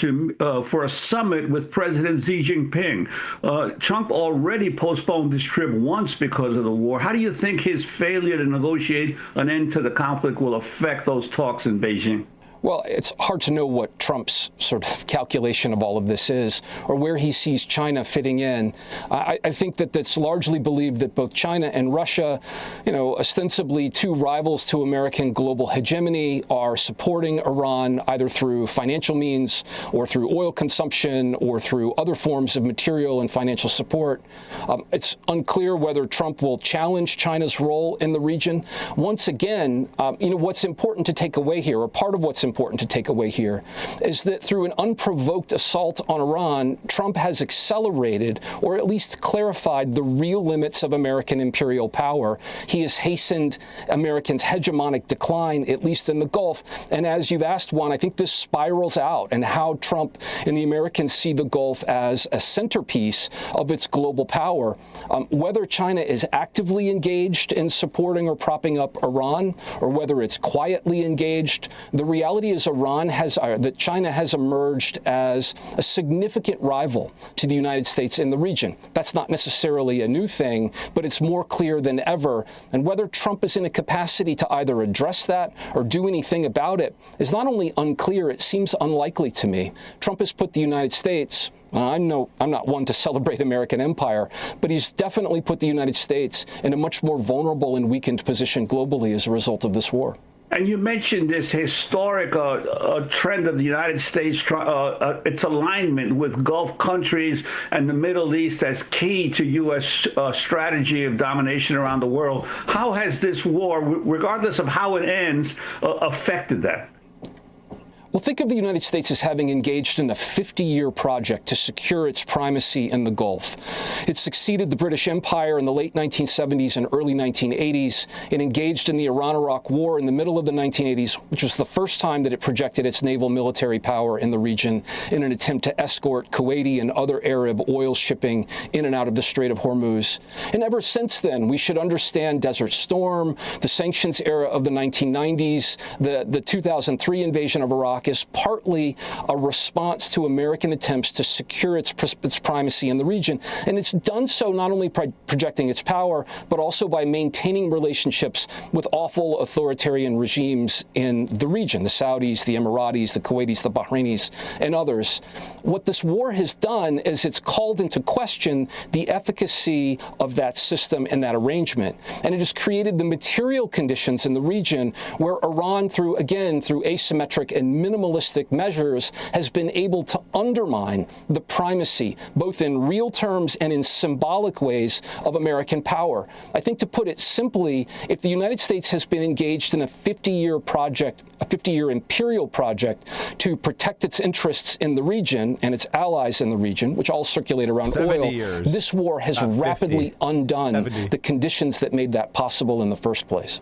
for a summit with President Xi Jinping. Trump already postponed this trip once because of the war. How do you think his failure to negotiate an end to the conflict will affect those talks in Beijing? Well, it's hard to know what Trump's sort of calculation of all of this is, or where he sees China fitting in. I think that that's largely believed that both China and Russia, ostensibly two rivals to American global hegemony, are supporting Iran either through financial means or through oil consumption or through other forms of material and financial support. It's unclear whether Trump will challenge China's role in the region. Once again, what's important to take away here, or part of what's important to take away here, is that through an unprovoked assault on Iran, Trump has accelerated or at least clarified the real limits of American imperial power. He has hastened Americans' hegemonic decline, at least in the Gulf. And as you've asked, Juan, I think this spirals out, and how Trump and the Americans see the Gulf as a centerpiece of its global power. Whether China is actively engaged in supporting or propping up Iran, or whether it's quietly engaged, the reality is that China has emerged as a significant rival to the United States in the region. That's not necessarily a new thing, but it's more clear than ever. And whether Trump is in a capacity to either address that or do anything about it is not only unclear, it seems unlikely to me. Trump has put the United States, I'm not one to celebrate American empire, but he's definitely put the United States in a much more vulnerable and weakened position globally as a result of this war. And you mentioned this historic trend of the United States, its alignment with Gulf countries and the Middle East as key to U.S. Strategy of domination around the world. How has this war, regardless of how it ends, affected that? Well, think of the United States as having engaged in a 50-year project to secure its primacy in the Gulf. It succeeded the British Empire in the late 1970s and early 1980s. It engaged in the Iran-Iraq War in the middle of the 1980s, which was the first time that it projected its naval military power in the region in an attempt to escort Kuwaiti and other Arab oil shipping in and out of the Strait of Hormuz. And ever since then, we should understand Desert Storm, the sanctions era of the 1990s, the 2003 invasion of Iraq, is partly a response to American attempts to secure its primacy in the region. And it's done so not only by projecting its power, but also by maintaining relationships with awful authoritarian regimes in the region, the Saudis, the Emiratis, the Kuwaitis, the Bahrainis, and others. What this war has done is it's called into question the efficacy of that system and that arrangement. And it has created the material conditions in the region where Iran, through asymmetric and minimalistic measures, has been able to undermine the primacy, both in real terms and in symbolic ways, of American power. I think, to put it simply, if the United States has been engaged in a 50-year project, a 50-year imperial project to protect its interests in the region and its allies in the region, which all circulate around oil, this war has rapidly undone the conditions that made that possible in the first place.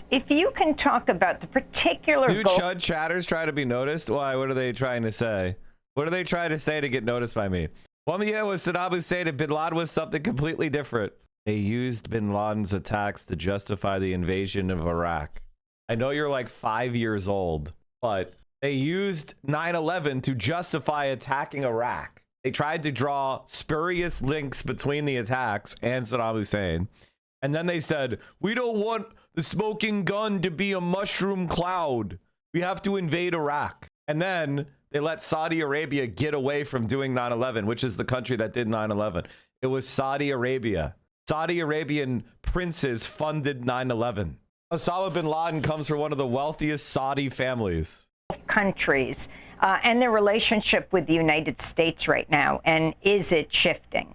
If you can talk about the particular Do chud chatters try to be noticed? Why? What are they trying to say? What are they trying to say to get noticed by me? One year was Saddam Hussein and bin Laden was something completely different. They used bin Laden's attacks to justify the invasion of Iraq. I know you're like 5 years old, but they used 9/11 to justify attacking Iraq. They tried to draw spurious links between the attacks and Saddam Hussein. And then they said, we don't want the smoking gun to be a mushroom cloud. We have to invade Iraq. And then they let Saudi Arabia get away from doing 9/11, which is the country that did 9/11. It was Saudi Arabia. Saudi Arabian princes funded 9/11. Osama bin Laden comes from one of the wealthiest Saudi families. Countries and their relationship with the United States right now, and is it shifting?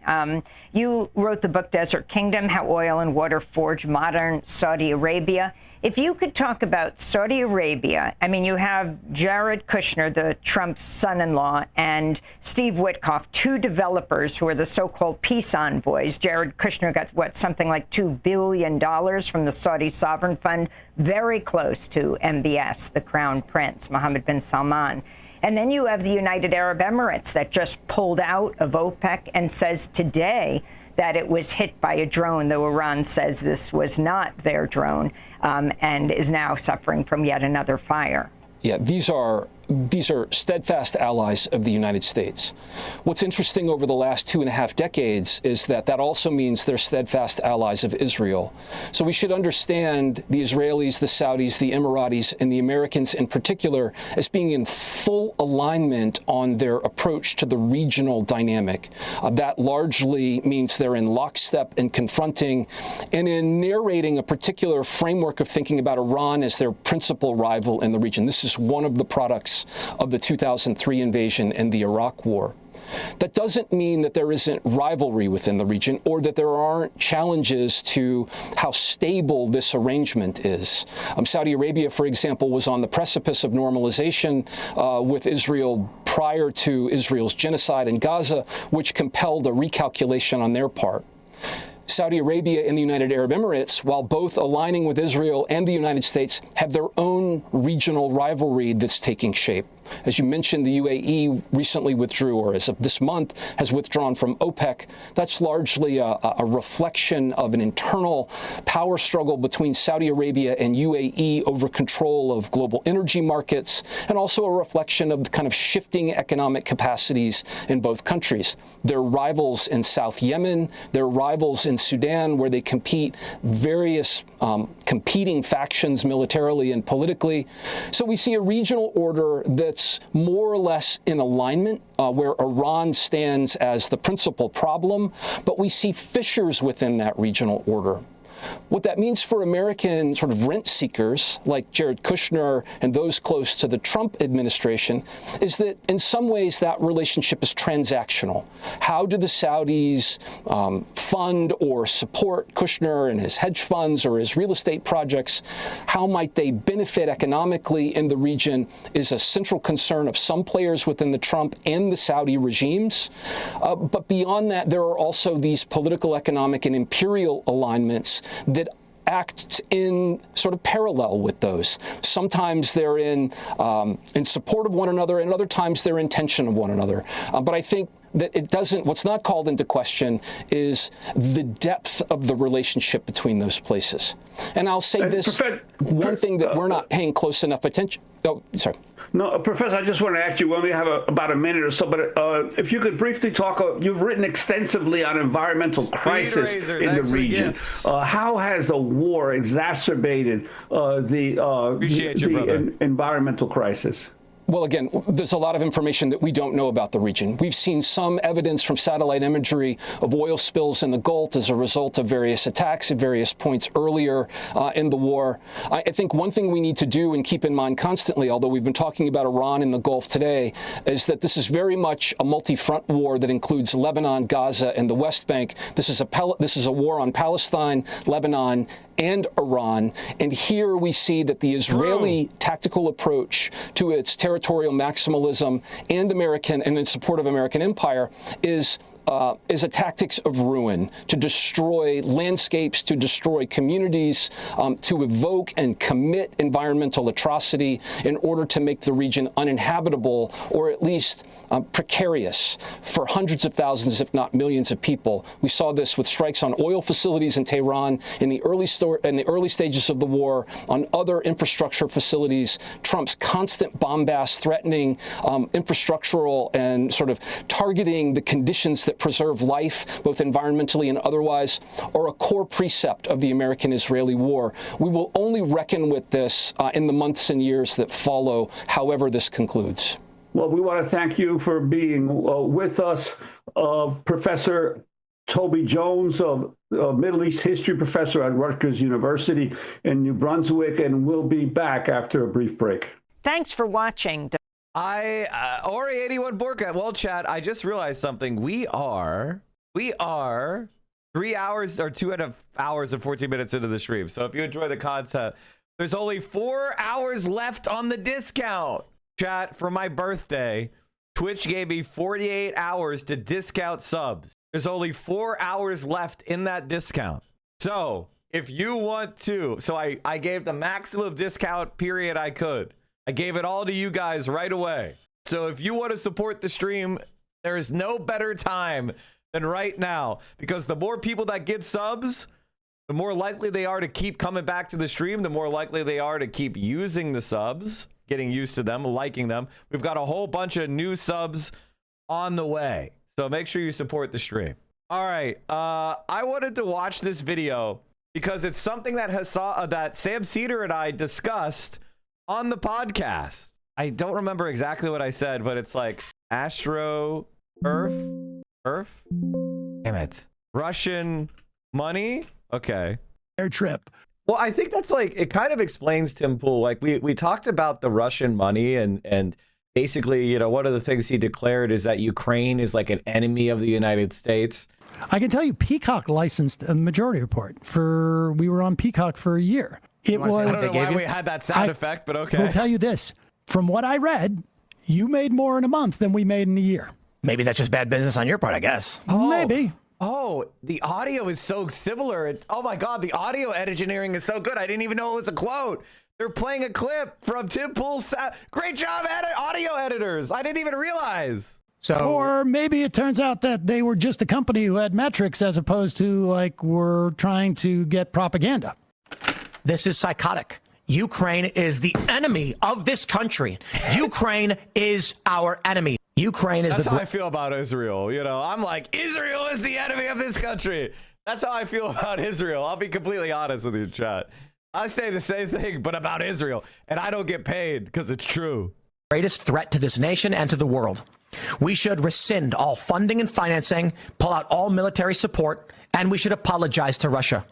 You wrote the book Desert Kingdom, How Oil and Water Forge Modern Saudi Arabia. If you could talk about Saudi Arabia, I mean, you have Jared Kushner, the Trump's son-in-law, and Steve Witkoff, two developers who are the so-called peace envoys. Jared Kushner got, what, something like $2 billion from the Saudi Sovereign Fund, very close to MBS, the Crown Prince, Mohammed bin Salman. And then you have the United Arab Emirates that just pulled out of OPEC and says today that it was hit by a drone, though Iran says this was not their drone, and is now suffering from yet another fire. Yeah, these are steadfast allies of the United States. What's interesting over the last 2.5 decades is that also means they're steadfast allies of Israel. So we should understand the Israelis, the Saudis, the Emiratis, and the Americans in particular as being in full alignment on their approach to the regional dynamic. That largely means they're in lockstep in confronting and in narrating a particular framework of thinking about Iran as their principal rival in the region. This is one of the products of the 2003 invasion and the Iraq War. That doesn't mean that there isn't rivalry within the region or that there aren't challenges to how stable this arrangement is. Saudi Arabia, for example, was on the precipice of normalization with Israel prior to Israel's genocide in Gaza, which compelled a recalculation on their part. Saudi Arabia and the United Arab Emirates, while both aligning with Israel and the United States, have their own regional rivalry that's taking shape. As you mentioned, the UAE recently withdrew, or as of this month, has withdrawn from OPEC. That's largely a reflection of an internal power struggle between Saudi Arabia and UAE over control of global energy markets, and also a reflection of the kind of shifting economic capacities in both countries. They're rivals in South Yemen, they're rivals in Sudan, where they compete various competing factions militarily and politically. So we see a regional order that's more or less in alignment, where Iran stands as the principal problem, but we see fissures within that regional order. What that means for American sort of rent seekers like Jared Kushner and those close to the Trump administration is that in some ways that relationship is transactional. How do the Saudis fund or support Kushner and his hedge funds or his real estate projects? How might they benefit economically in the region is a central concern of some players within the Trump and the Saudi regimes. But beyond that, there are also these political, economic, and imperial alignments that act in sort of parallel with those. Sometimes they're in support of one another, and other times they're in tension of one another. But I think that what's not called into question is the depth of the relationship between those places. And I'll say this, one thing that we're not paying close enough attention. Oh, sorry. No, Professor, I just want to ask you, we only have about a minute or so, but if you could briefly talk, you've written extensively on environmental crisis in the region. How has the war exacerbated the environmental crisis? Well, again, there's a lot of information that we don't know about the region. We've seen some evidence from satellite imagery of oil spills in the Gulf as a result of various attacks at various points earlier in the war. I think one thing we need to do and keep in mind constantly, although we've been talking about Iran and the Gulf today, is that this is very much a multi-front war that includes Lebanon, Gaza, and the West Bank. This is a war on Palestine, Lebanon, and Iran. And here we see that the Israeli tactical approach to its territorial maximalism and in support of American empire is a tactics of ruin, to destroy landscapes, to destroy communities, to evoke and commit environmental atrocity in order to make the region uninhabitable or at least precarious for hundreds of thousands, if not millions of people. We saw this with strikes on oil facilities in Tehran in the early stages of the war, on other infrastructure facilities, Trump's constant bombast threatening infrastructural and sort of targeting the conditions that preserve life, both environmentally and otherwise, are a core precept of the American-Israeli war. We will only reckon with this in the months and years that follow, however this concludes. Well, we want to thank you for being with us, Professor Toby Jones, Middle East history professor at Rutgers University in New Brunswick, and we'll be back after a brief break. Thanks for watching. Ori81 Borka. Well, chat, I just realized something. We are 3 hours or 2.5 hours and 14 minutes into the stream. So if you enjoy the content, there's only 4 hours left on the discount. Chat, for my birthday, Twitch gave me 48 hours to discount subs. There's only 4 hours left in that discount. So if you want to, so I gave the maximum discount period I could. I gave it all to you guys right away. So if you want to support the stream, there is no better time than right now, because the more people that get subs, the more likely they are to keep coming back to the stream, the more likely they are to keep using the subs, getting used to them, liking them. We've got a whole bunch of new subs on the way. So make sure you support the stream. All right. I wanted to watch this video because it's something that Sam Seder and I discussed on the podcast. I don't remember exactly what I said, but it's like Astro Earth? Damn it. Russian money? Okay. Air trip. Well, I think that's like, it kind of explains, Tim Pool. Like we talked about the Russian money and basically, you know, one of the things he declared is that Ukraine is like an enemy of the United States. I can tell you Peacock licensed a Majority Report we were on Peacock for a year. I don't know why we had that sound effect, but okay. I'll tell you this. From what I read, you made more in a month than we made in a year. Maybe that's just bad business on your part, I guess. Maybe. Oh, the audio is so similar. Oh my God, the audio engineering is so good. I didn't even know it was a quote. They're playing a clip from Tim Pool's. Great job, audio editors. I didn't even realize. Or maybe it turns out that they were just a company who had metrics as opposed to like we're trying to get propaganda. This is psychotic. Ukraine is the enemy of this country. Ukraine is our enemy. Ukraine is That's how I feel about Israel. You know, I'm like, Israel is the enemy of this country. That's how I feel about Israel. I'll be completely honest with you, chat. I say the same thing, but about Israel. And I don't get paid because it's true. Greatest threat to this nation and to the world. We should rescind all funding and financing, pull out all military support, and we should apologize to Russia.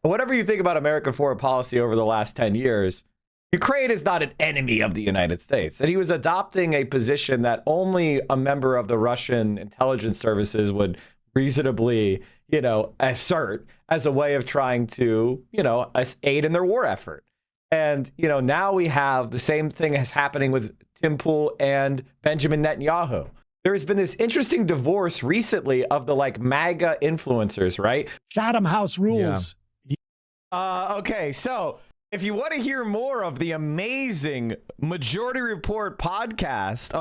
Whatever you think about American foreign policy over the last 10 years, Ukraine is not an enemy of the United States. And he was adopting a position that only a member of the Russian intelligence services would reasonably, you know, assert as a way of trying to, you know, aid in their war effort. And, you know, now we have the same thing as happening with Tim Pool and Benjamin Netanyahu. There has been this interesting divorce recently of the like MAGA influencers, right? Chatham House rules. Yeah. Okay, so if you want to hear more of the amazing Majority Report podcast,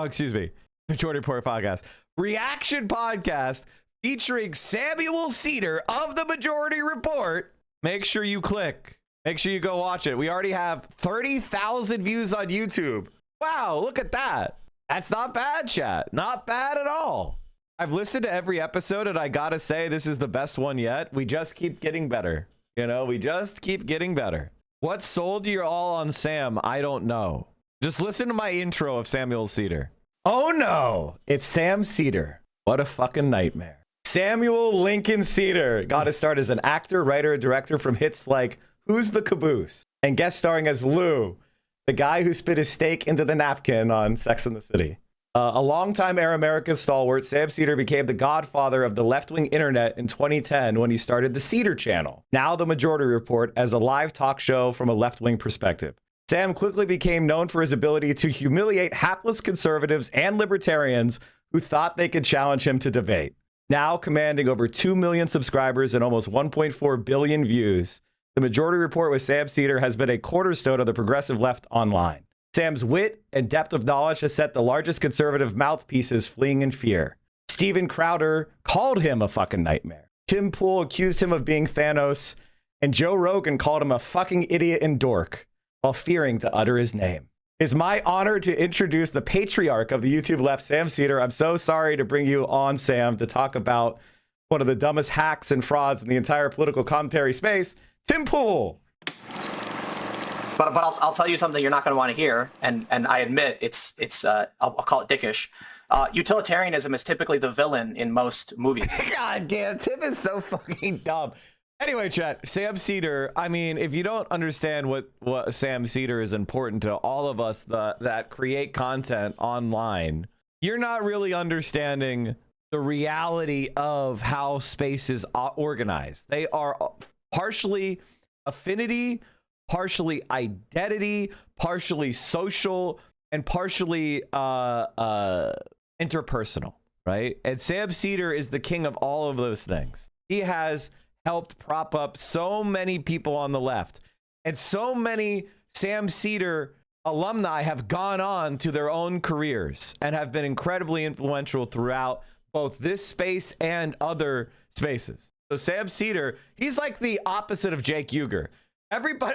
Majority Report podcast, reaction podcast featuring Samuel Seder of the Majority Report, make sure you click. Make sure you go watch it. We already have 30,000 views on YouTube. Wow, look at that. That's not bad, chat. Not bad at all. I've listened to every episode, and I gotta say, this is the best one yet. We just keep getting better. You know, we just keep getting better. What sold you all on Sam? I don't know. Just listen to my intro of Samuel Seder. Oh no, it's Sam Seder. What a fucking nightmare. Samuel Lincoln Seder got to start as an actor, writer, and director from hits like Who's the Caboose? And guest starring as Lou, the guy who spit his steak into the napkin on Sex and the City. A longtime Air America stalwart, Sam Seder became the godfather of the left-wing internet in 2010 when he started the Seder Channel, now the Majority Report, as a live talk show from a left-wing perspective. Sam quickly became known for his ability to humiliate hapless conservatives and libertarians who thought they could challenge him to debate. Now commanding over 2 million subscribers and almost 1.4 billion views, the Majority Report with Sam Seder has been a cornerstone of the progressive left online. Sam's wit and depth of knowledge has set the largest conservative mouthpieces fleeing in fear. Steven Crowder called him a fucking nightmare. Tim Pool accused him of being Thanos, and Joe Rogan called him a fucking idiot and dork while fearing to utter his name. It's my honor to introduce the patriarch of the YouTube left, Sam Seder. I'm so sorry to bring you on, Sam, to talk about one of the dumbest hacks and frauds in the entire political commentary space, Tim Pool. But I'll tell you something you're not going to want to hear, and I admit it's I'll call it dickish. Utilitarianism is typically the villain in most movies. God damn, Tim is so fucking dumb. Anyway, chat, Sam SEDER, I mean, if you don't understand what Sam SEDER is important to all of us that create content online, you're not really understanding the reality of how space is organized. They are partially affinity, partially identity, partially social, and partially interpersonal, right? And Sam SEDER is the king of all of those things. He has helped prop up so many people on the left, and so many Sam SEDER alumni have gone on to their own careers and have been incredibly influential throughout both this space and other spaces. So Sam SEDER, he's like the opposite of Jake Uger.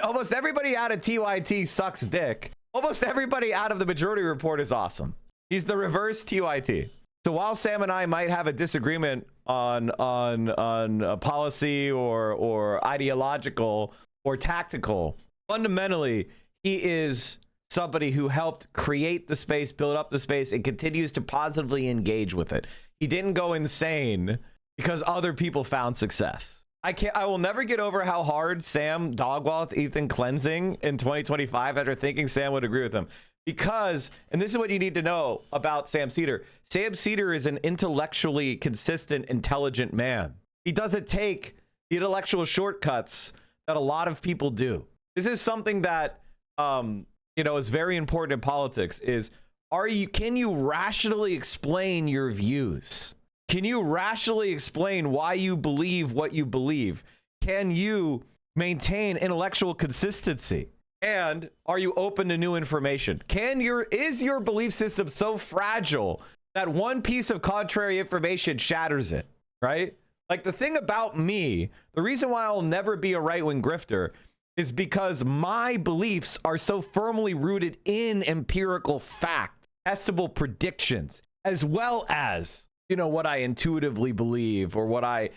Almost everybody out of TYT sucks dick. Almost everybody out of the Majority Report is awesome. He's the reverse TYT. So while Sam and I might have a disagreement on a policy or ideological or tactical, fundamentally, he is somebody who helped create the space, build up the space, and continues to positively engage with it. He didn't go insane because other people found success. I will never get over how hard Sam dogwalled Ethan Cleansing in 2025 after thinking Sam would agree with him. Because, and this is what you need to know about Sam SEDER. Sam SEDER is an intellectually consistent, intelligent man. He doesn't take the intellectual shortcuts that a lot of people do. This is something that, is very important in politics is, can you rationally explain your views? Can you rationally explain why you believe what you believe? Can you maintain intellectual consistency? And are you open to new information? Is your belief system so fragile that one piece of contrary information shatters it, right? Like the thing about me, the reason why I'll never be a right-wing grifter is because my beliefs are so firmly rooted in empirical fact, testable predictions, as well as, what I intuitively believe or what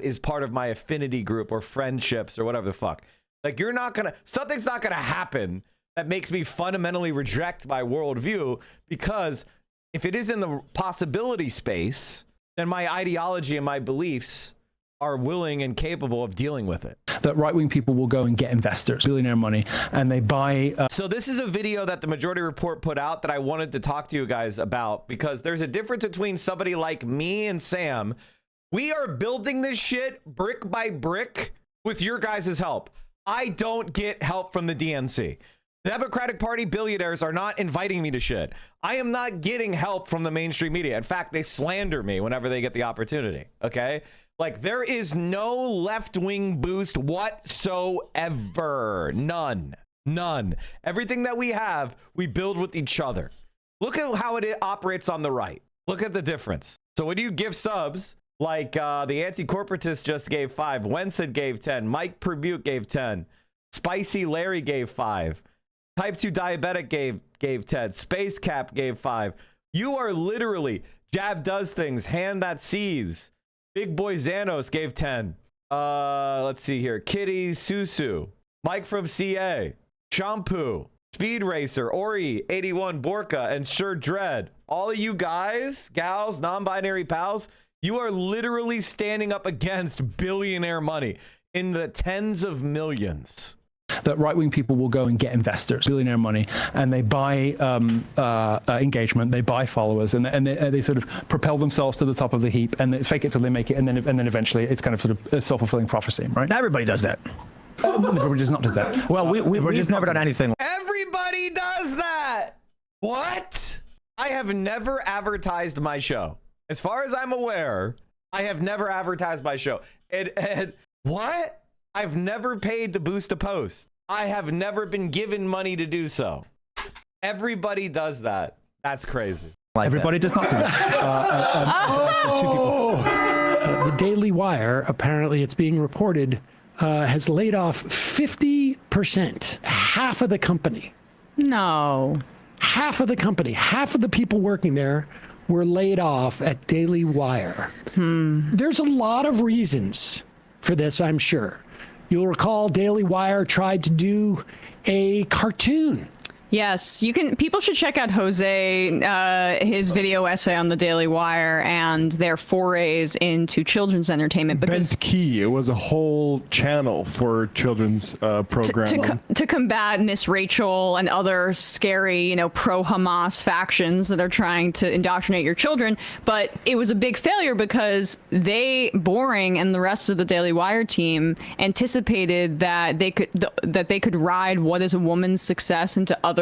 is part of my affinity group or friendships or whatever the fuck. Like something's not gonna happen that makes me fundamentally reject my worldview, because if it is in the possibility space, then my ideology and my beliefs are willing and capable of dealing with it. That right-wing people will go and get investors, billionaire money, and they buy... So this is a video that the Majority Report put out that I wanted to talk to you guys about, because there's a difference between somebody like me and Sam. We are building this shit brick by brick with your guys' help. I don't get help from the DNC. The Democratic Party billionaires are not inviting me to shit. I am not getting help from the mainstream media. In fact, they slander me whenever they get the opportunity, okay? Like, there is no left-wing boost whatsoever. None. Everything that we have, we build with each other. Look at how it operates on the right. Look at the difference. So when you give subs, like the anti-corporatist just gave 5, Wensid gave 10, Mike Perbutte gave 10, Spicy Larry gave 5, Type 2 Diabetic gave 10, Space Cap gave 5. You are literally, Jab Does Things, Hand That Sees, Big Boy Xanos gave 10. Let's see here. Kitty Susu, Mike from CA, Shampoo, Speed Racer, Ori, 81, Borka, and Sure Dread. All of you guys, gals, non-binary pals, you are literally standing up against billionaire money in the tens of millions. That right-wing people will go and get investors, billionaire money, and they buy engagement, they buy followers, and they sort of propel themselves to the top of the heap, and they fake it till they make it, and then eventually it's kind of sort of a self-fulfilling prophecy, right? Everybody does that. Everybody just not does that. Well, we've just never done anything. Everybody does that. What? I have never advertised my show. As far as I'm aware, I have never advertised my show. And what? I've never paid to boost a post. I have never been given money to do so. Everybody does that. That's crazy. Everybody does not do that. The Daily Wire, apparently it's being reported, has laid off 50%, half of the company. No. Half of the company, half of the people working there were laid off at Daily Wire. There's a lot of reasons for this, I'm sure. You'll recall Daily Wire tried to do a cartoon Yes, you can. People should check out Jose, his video essay on the Daily Wire and their forays into children's entertainment. Because Bent Key, it was a whole channel for children's programming. To combat Miss Rachel and other scary, pro-Hamas factions that are trying to indoctrinate your children. But it was a big failure because Boring and the rest of the Daily Wire team anticipated that they could ride What is a Woman's Success into other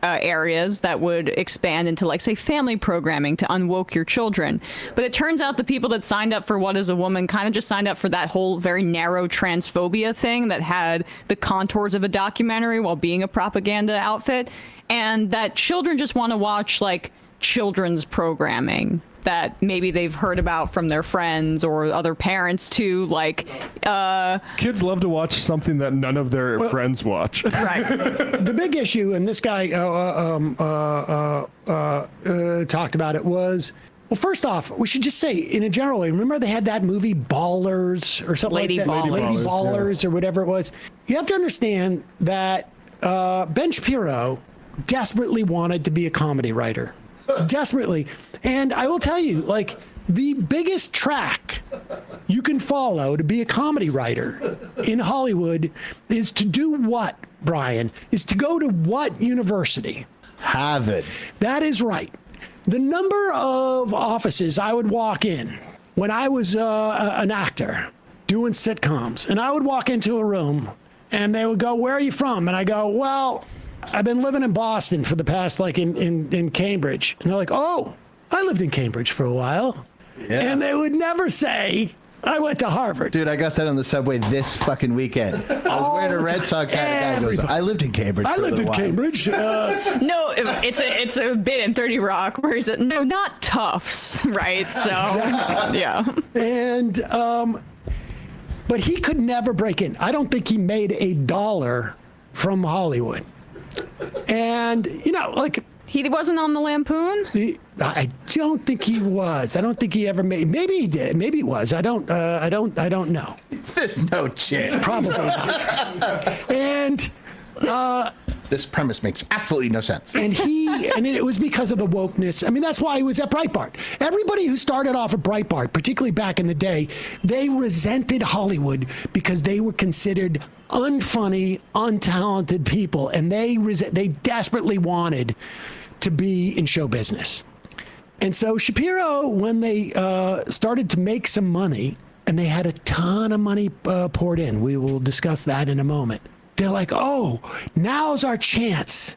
areas that would expand into, like, say, family programming to unwoke your children. But it turns out the people that signed up for What is a Woman kind of just signed up for that whole very narrow transphobia thing that had the contours of a documentary while being a propaganda outfit, and that children just want to watch, like, children's programming that maybe they've heard about from their friends or other parents too, like kids love to watch something that none of their friends watch. Right. The big issue, and this guy talked about it, was, well, first off, we should just say, in a general way, remember they had that movie Ballers or something like that? Lady Ballers, or whatever it was. You have to understand that Ben Shapiro desperately wanted to be a comedy writer. Desperately. And I will tell you, like, the biggest track you can follow to be a comedy writer in Hollywood is to do what, Brian? Is to go to what university? Harvard. That is right. The number of offices I would walk in when I was an actor doing sitcoms, and I would walk into a room and they would go, "Where are you from?" And I go, "Well, I've been living in Boston for the past, like, in Cambridge." And they're like, "Oh, I lived in Cambridge for a while." Yeah. And they would never say, "I went to Harvard." Dude, I got that on the subway this fucking weekend. I was wearing a Red Sox hat. Guy goes, "I lived in Cambridge." I lived in Cambridge. No, it's a bit in 30 Rock where he said, "No, not Tufts," right? So, yeah. And but he could never break in. I don't think he made $1 from Hollywood. And, like, he wasn't on the Lampoon? I don't think he was. I don't think he ever made. Maybe he did. Maybe he was. I don't know. There's no chance. Probably not. And this premise makes absolutely no sense. And it was because of the wokeness. I mean, that's why he was at Breitbart. Everybody who started off at Breitbart, particularly back in the day, they resented Hollywood because they were considered unfunny, untalented people, and they desperately wanted to be in show business. And so Shapiro, when they started to make some money, and they had a ton of money poured in, we will discuss that in a moment, they're like, "Oh, now's our chance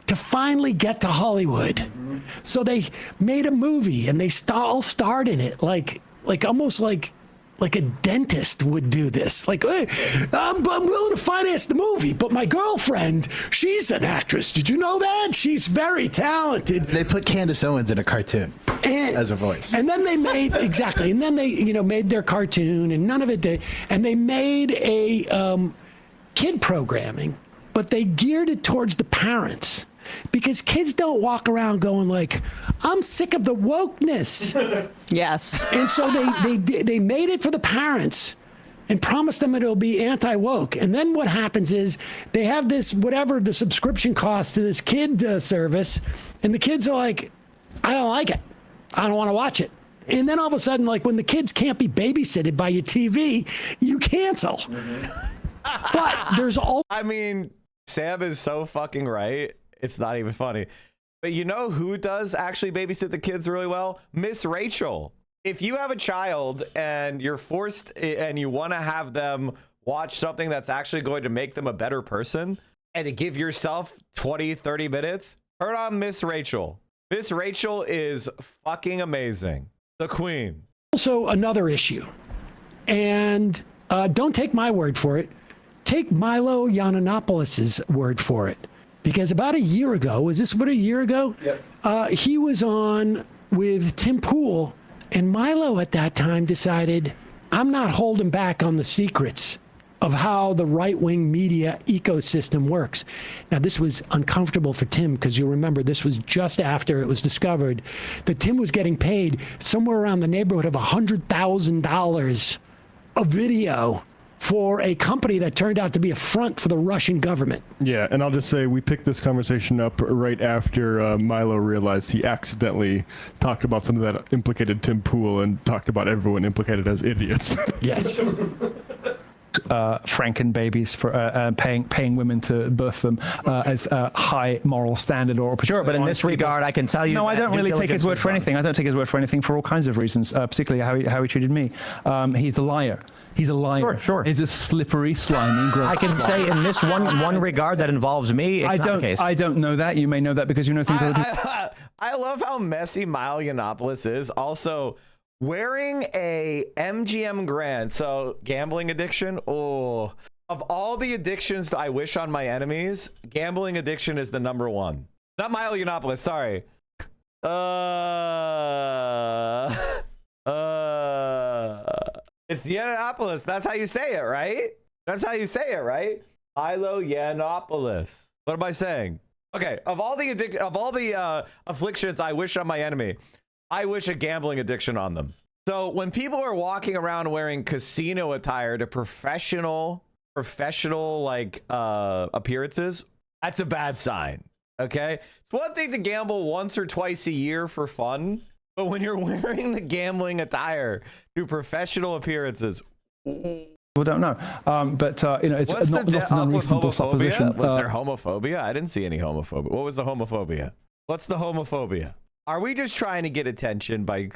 to finally get to Hollywood." Mm-hmm. So they made a movie, and they all starred in it, like almost like a dentist would do this. Like, "Hey, I'm willing to finance the movie, but my girlfriend, she's an actress. Did you know that? She's very talented." They put Candace Owens in a cartoon as a voice. And then they made, exactly, and then they, made their cartoon, and none of it did. And they made a kid programming, but they geared it towards the parents. Because kids don't walk around going like, "I'm sick of the wokeness." Yes. And so they made it for the parents and promised them it'll be anti-woke. And then what happens is they have this, whatever the subscription cost to this kid service, and the kids are like, "I don't like it. I don't want to watch it." And then all of a sudden, like, when the kids can't be babysitted by your TV, you cancel. Mm-hmm. But there's all... I mean, Sam is so fucking right. It's not even funny. But you know who does actually babysit the kids really well? Miss Rachel. If you have a child and you're forced and you want to have them watch something that's actually going to make them a better person, and to give yourself 20, 30 minutes, turn on Miss Rachel. Miss Rachel is fucking amazing. The queen. Also another issue. And don't take my word for it. Take Milo Yiannopoulos' word for it. Because about a year ago, was this about a year ago? Yep. He was on with Tim Pool, and Milo at that time decided, "I'm not holding back on the secrets of how the right-wing media ecosystem works." Now, this was uncomfortable for Tim, because you'll remember this was just after it was discovered that Tim was getting paid somewhere around the neighborhood of $100,000 a video for a company that turned out to be a front for the Russian government. Yeah, and I'll just say we picked this conversation up right after Milo realized he accidentally talked about something that implicated Tim Pool and talked about everyone implicated as idiots. Yes. Franken babies for paying women to birth them as a high moral standard or sure, but in this regard, I can tell you. No, I don't really take his word for anything. I don't take his word for anything for all kinds of reasons, particularly how he treated me. He's a liar. He's a liar. Sure. He's a slippery, slimy, gross. I can say in this one regard that involves me, it's not the case. I don't know that. You may know that because you know things. I love how messy Milo Yiannopoulos is. Also, wearing a MGM Grand, so gambling addiction. Oh, of all the addictions I wish on my enemies, gambling addiction is the number one. Not Milo Yiannopoulos. Sorry. It's Yiannopoulos. That's how you say it, right? That's how you say it, right? Milo Yiannopoulos. What am I saying? Okay, of all the afflictions I wish on my enemy, I wish a gambling addiction on them. So when people are walking around wearing casino attire to professional like appearances, that's a bad sign. Okay, it's one thing to gamble once or twice a year for fun. But when you're wearing the gambling attire to professional appearances, we don't know. But you know, it's not an unreasonable supposition. Was there homophobia? I didn't see any homophobia. What was the homophobia? What's the homophobia? Are we just trying to get attention by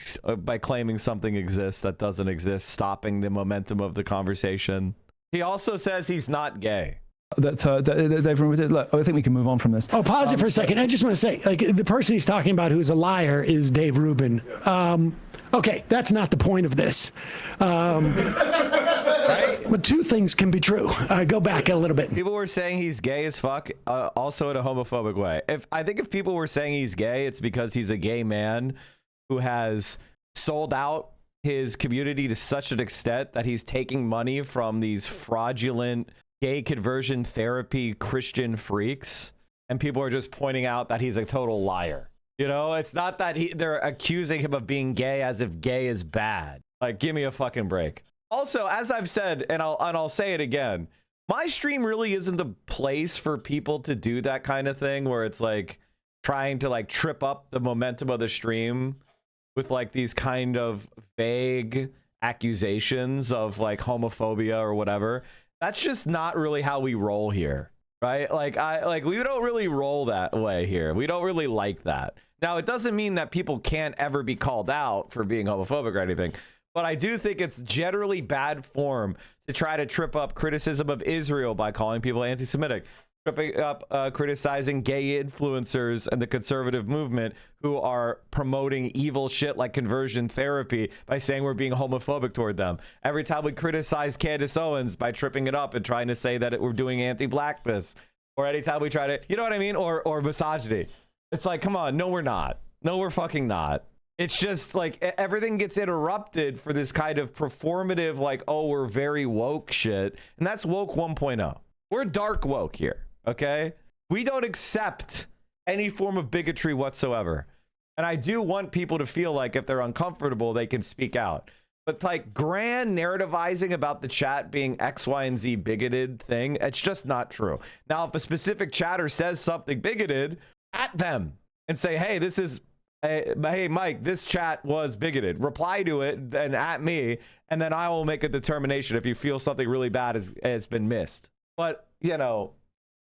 claiming something exists that doesn't exist, stopping the momentum of the conversation? He also says he's not gay. Look, I think we can move on from this. Oh, pause it for a second. I just want to say, like, the person he's talking about who's a liar is Dave Rubin. Okay, that's not the point of this. Right? But two things can be true. Go back a little bit. People were saying he's gay as fuck, also in a homophobic way. I think if people were saying he's gay, it's because he's a gay man who has sold out his community to such an extent that he's taking money from these fraudulent gay conversion therapy Christian freaks, and people are just pointing out that he's a total liar. You know, it's not that they're accusing him of being gay as if gay is bad. Like, give me a fucking break. Also, as I've said, and I'll say it again, my stream really isn't the place for people to do that kind of thing where it's like trying to like trip up the momentum of the stream with like these kind of vague accusations of like homophobia or whatever. That's just not really how we roll here, right? Like we don't really roll that way here. We don't really like that. Now, it doesn't mean that people can't ever be called out for being homophobic or anything, but I do think it's generally bad form to try to trip up criticism of Israel by calling people anti-Semitic, tripping up criticizing gay influencers and the conservative movement who are promoting evil shit like conversion therapy by saying we're being homophobic toward them. Every time we criticize Candace Owens by tripping it up and trying to say that we're doing anti-blackness, or anytime we try to, you know what I mean, or misogyny. It's like, come on, no, we're not. No, we're fucking not. It's just like everything gets interrupted for this kind of performative, like, oh, we're very woke shit. And that's woke 1.0. We're dark woke here. Okay, we don't accept any form of bigotry whatsoever. And I do want people to feel like if they're uncomfortable, they can speak out. But like grand narrativizing about the chat being X, Y, and Z bigoted thing, it's just not true. Now, if a specific chatter says something bigoted, at them and say, hey, this is, hey, Mike, this chat was bigoted. Reply to it and at me, and then I will make a determination if you feel something really bad has been missed. But, you know,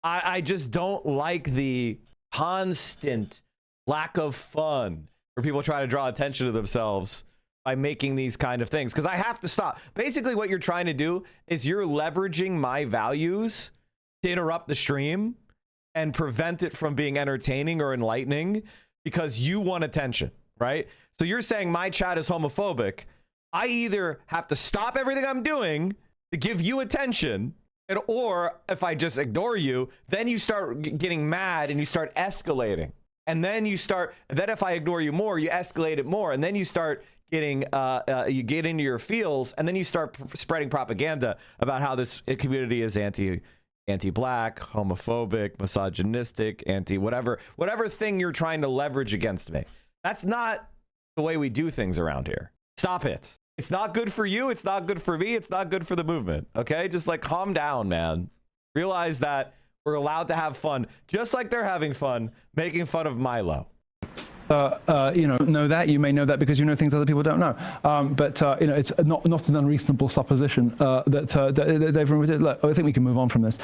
I just don't like the constant lack of fun where people try to draw attention to themselves by making these kind of things. Because I have to stop. Basically, what you're trying to do is you're leveraging my values to interrupt the stream and prevent it from being entertaining or enlightening because you want attention, right? So you're saying my chat is homophobic. I either have to stop everything I'm doing to give you attention, or if I just ignore you, then you start getting mad and you start escalating. And then then if I ignore you more, you escalate it more. And then you start getting, you get into your feels, and then you start spreading propaganda about how this community is anti-black, homophobic, misogynistic, whatever thing you're trying to leverage against me. That's not the way we do things around here. Stop it. It's not good for you. It's not good for me. It's not good for the movement. Okay? Just like calm down, man. Realize that we're allowed to have fun, just like they're having fun making fun of Milo. Know that. You may know that because you know things other people don't know. It's not an unreasonable supposition that everyone did. Look, I think we can move on from this.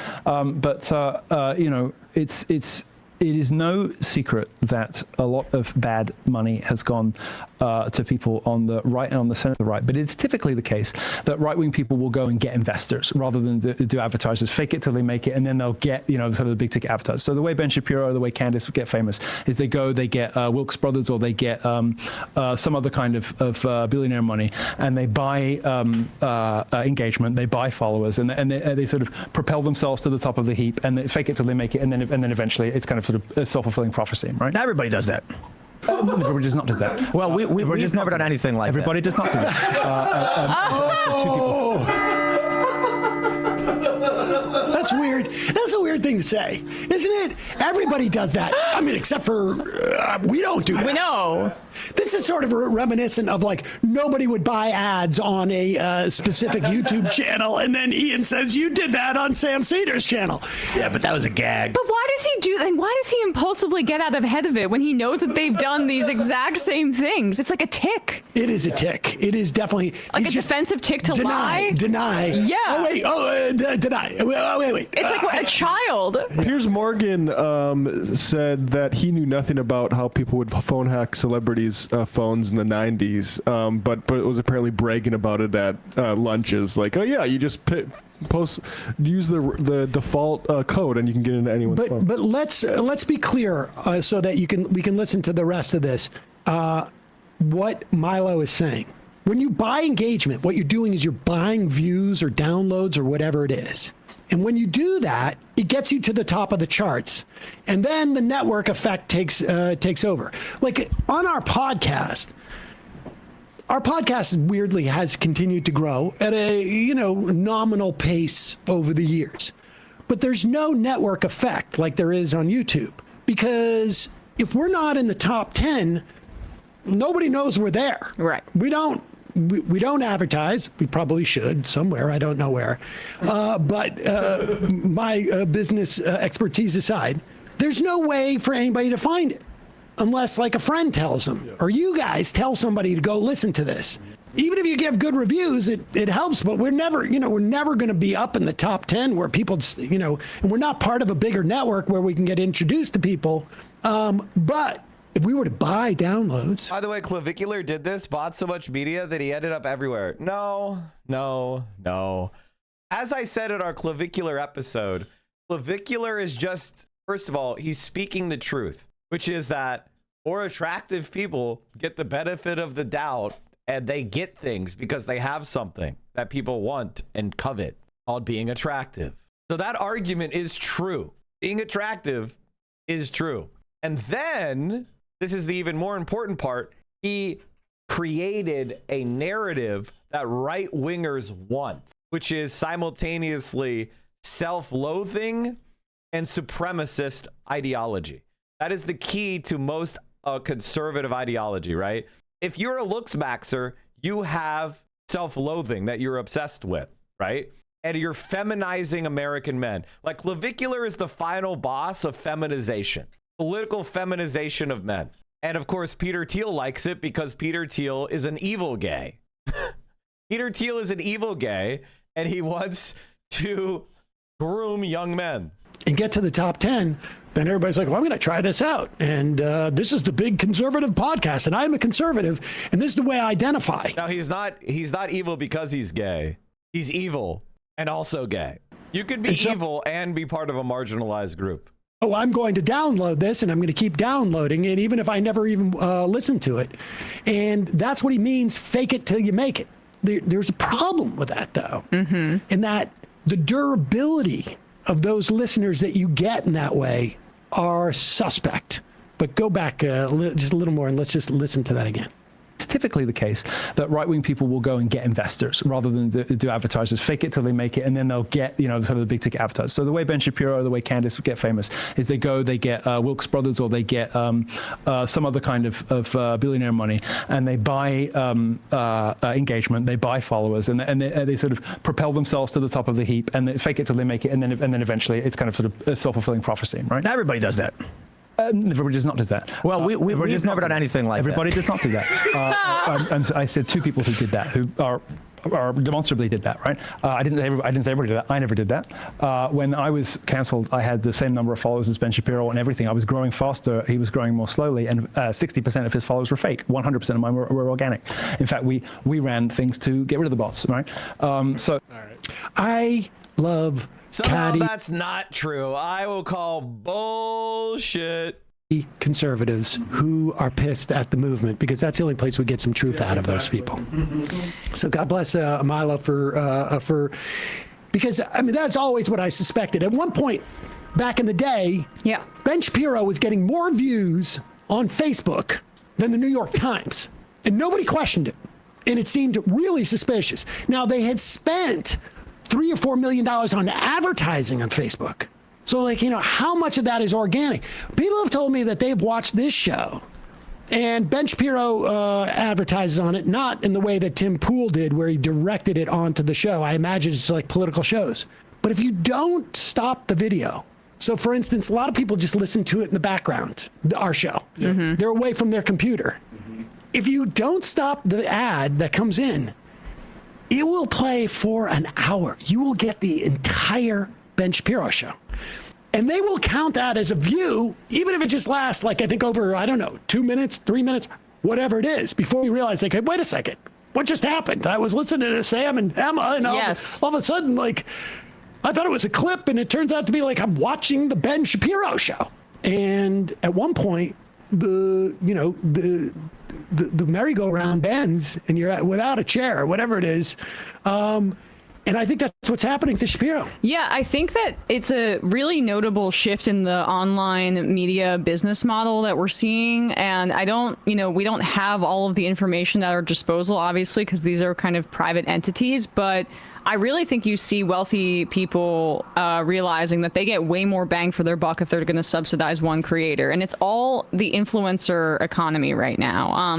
It is no secret that a lot of bad money has gone to people on the right and on the center right. But it's typically the case that right-wing people will go and get investors rather than do advertisers, fake it till they make it, and then they'll get, sort of the big ticket advertisers. So the way Ben Shapiro, the way Candace get famous is they get Wilkes Brothers, or they get some other kind of billionaire money, and they buy engagement, they buy followers, and they sort of propel themselves to the top of the heap, and they fake it till they make it, and then eventually it's kind of sort of a self-fulfilling prophecy, right? Not everybody does that. Everybody does not do that. Well, we've never done anything like everybody that. Everybody does not do that. Two people. That's weird. That's a weird thing to say, isn't it? Everybody does that. I mean, except for we don't do that. We know. This is sort of reminiscent of like nobody would buy ads on a specific YouTube channel, and then Ian says you did that on Sam Seder's channel. Yeah, but that was a gag. But why does he do that? Why does he impulsively get out ahead of it when he knows that they've done these exact same things? It's like a tick. It is a tick. It is definitely like a defensive tick to lie. Deny. Yeah. Oh wait. Deny. Wait. It's like a child. Piers Morgan said that he knew nothing about how people would phone hack celebrities' phones in the 90s, but was apparently bragging about it at lunches. Like, oh yeah, you just use the default code and you can get into anyone's phone. But let's be clear so that we can listen to the rest of this. What Milo is saying. When you buy engagement, what you're doing is you're buying views or downloads or whatever it is. And when you do that, it gets you to the top of the charts. And then the network effect takes over. Like on our podcast weirdly has continued to grow at a, nominal pace over the years. But there's no network effect like there is on YouTube. Because if we're not in the top 10, nobody knows we're there. Right. We don't advertise. We probably should somewhere. I don't know where. But my business expertise aside, there's no way for anybody to find it unless like a friend tells them or you guys tell somebody to go listen to this. Even if you give good reviews, it helps, but we're never going to be up in the top 10 where people, and we're not part of a bigger network where we can get introduced to people. But if we were to buy downloads. By the way, Clavicular did this, bought so much media that he ended up everywhere. No. As I said in our Clavicular episode, Clavicular is just, first of all, he's speaking the truth, which is that more attractive people get the benefit of the doubt and they get things because they have something that people want and covet called being attractive. So that argument is true. Being attractive is true. And then, this is the even more important part, he created a narrative that right-wingers want, which is simultaneously self-loathing and supremacist ideology. That is the key to most conservative ideology, right? If you're a looks maxer, you have self-loathing that you're obsessed with, right? And you're feminizing American men. Like, Clavicular is the final boss of feminization. Political feminization of men. And of course, Peter Thiel likes it because Peter Thiel is an evil gay. Peter Thiel is an evil gay, and he wants to groom young men. And get to the top 10, then everybody's like, well, I'm going to try this out. And this is the big conservative podcast, and I'm a conservative, and this is the way I identify. Now, he's not evil because he's gay. He's evil and also gay. You could be evil and be part of a marginalized group. Oh, I'm going to download this, and I'm going to keep downloading it, even if I never even listen to it. And that's what he means, fake it till you make it. There's a problem with that, though, in that the durability of those listeners that you get in that way are suspect. But go back just a little more, and let's just listen to that again. It's typically the case that right-wing people will go and get investors rather than do advertisers, fake it till they make it, and then they'll get, sort of the big ticket advertisers. So the way Ben Shapiro, the way Candace get famous is they get Wilkes Brothers, or they get some other kind of billionaire money, and they buy engagement, they buy followers, and they sort of propel themselves to the top of the heap, and they fake it till they make it, and then eventually it's kind of sort of a self-fulfilling prophecy, right? Everybody does that. Everybody does not do that. Well, we've never done anything like everybody that. Does not do that. And I said two people who did that, who are demonstrably did that, right? I didn't say everybody did that. I never did that. When I was cancelled, I had the same number of followers as Ben Shapiro and everything. I was growing faster. He was growing more slowly, and 60% of his followers were fake. 100% of mine were organic. In fact, we ran things to get rid of the bots, right? I love Somehow that's not true. I will call bullshit. Conservatives who are pissed at the movement, because that's the only place we get some truth out of those people. So God bless Amila for because I mean that's always what I suspected. At one point back in the day, Ben Shapiro was getting more views on Facebook than the New York Times, and nobody questioned it, and it seemed really suspicious. Now they had spent $3 or $4 million on advertising on Facebook. So, how much of that is organic? People have told me that they've watched this show, and Ben Shapiro advertises on it, not in the way that Tim Pool did, where he directed it onto the show. I imagine it's like political shows. But if you don't stop the video, so for instance, a lot of people just listen to it in the background, our show. Mm-hmm. They're away from their computer. Mm-hmm. If you don't stop the ad that comes in, it will play for an hour. You will get the entire Ben Shapiro show. And they will count that as a view, even if it just lasts, I think over, 2 minutes, 3 minutes, whatever it is, before you realize, hey, wait a second, what just happened? I was listening to Sam and Emma, and all of a sudden, I thought it was a clip, and it turns out to be I'm watching the Ben Shapiro show. And at one point, the merry-go-round bends, and you're without a chair or whatever it is. And I think that's what's happening to Shapiro. Yeah, I think that it's a really notable shift in the online media business model that we're seeing. And we don't have all of the information at our disposal, obviously, because these are kind of private entities. But I really think you see wealthy people realizing that they get way more bang for their buck if they're going to subsidize one creator. And it's all the influencer economy right now.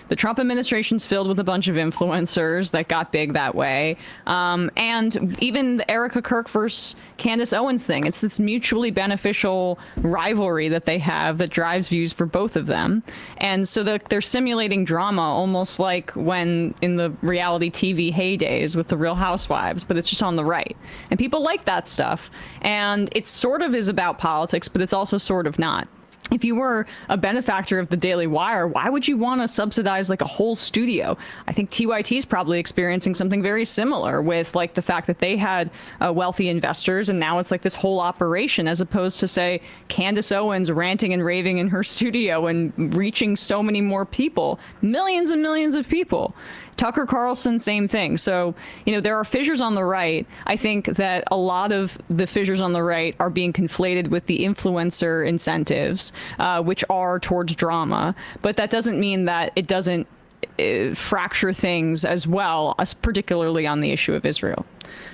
The Trump administration's filled with a bunch of influencers that got big that way. And even the Erica Kirk versus Candace Owens thing, it's this mutually beneficial rivalry that they have that drives views for both of them. And so they're simulating drama almost like when in the reality TV heydays with the Real Housewives, but it's just on the right. And people like that stuff. And it sort of is about politics, but it's also sort of not. If you were a benefactor of the Daily Wire, why would you want to subsidize a whole studio? I think TYT is probably experiencing something very similar with the fact that they had wealthy investors, and now it's this whole operation, as opposed to, say, Candace Owens ranting and raving in her studio and reaching so many more people, millions and millions of people. Tucker Carlson, same thing. So, there are fissures on the right. I think that a lot of the fissures on the right are being conflated with the influencer incentives, which are towards drama. But that doesn't mean that it doesn't fracture things as well, as particularly on the issue of Israel.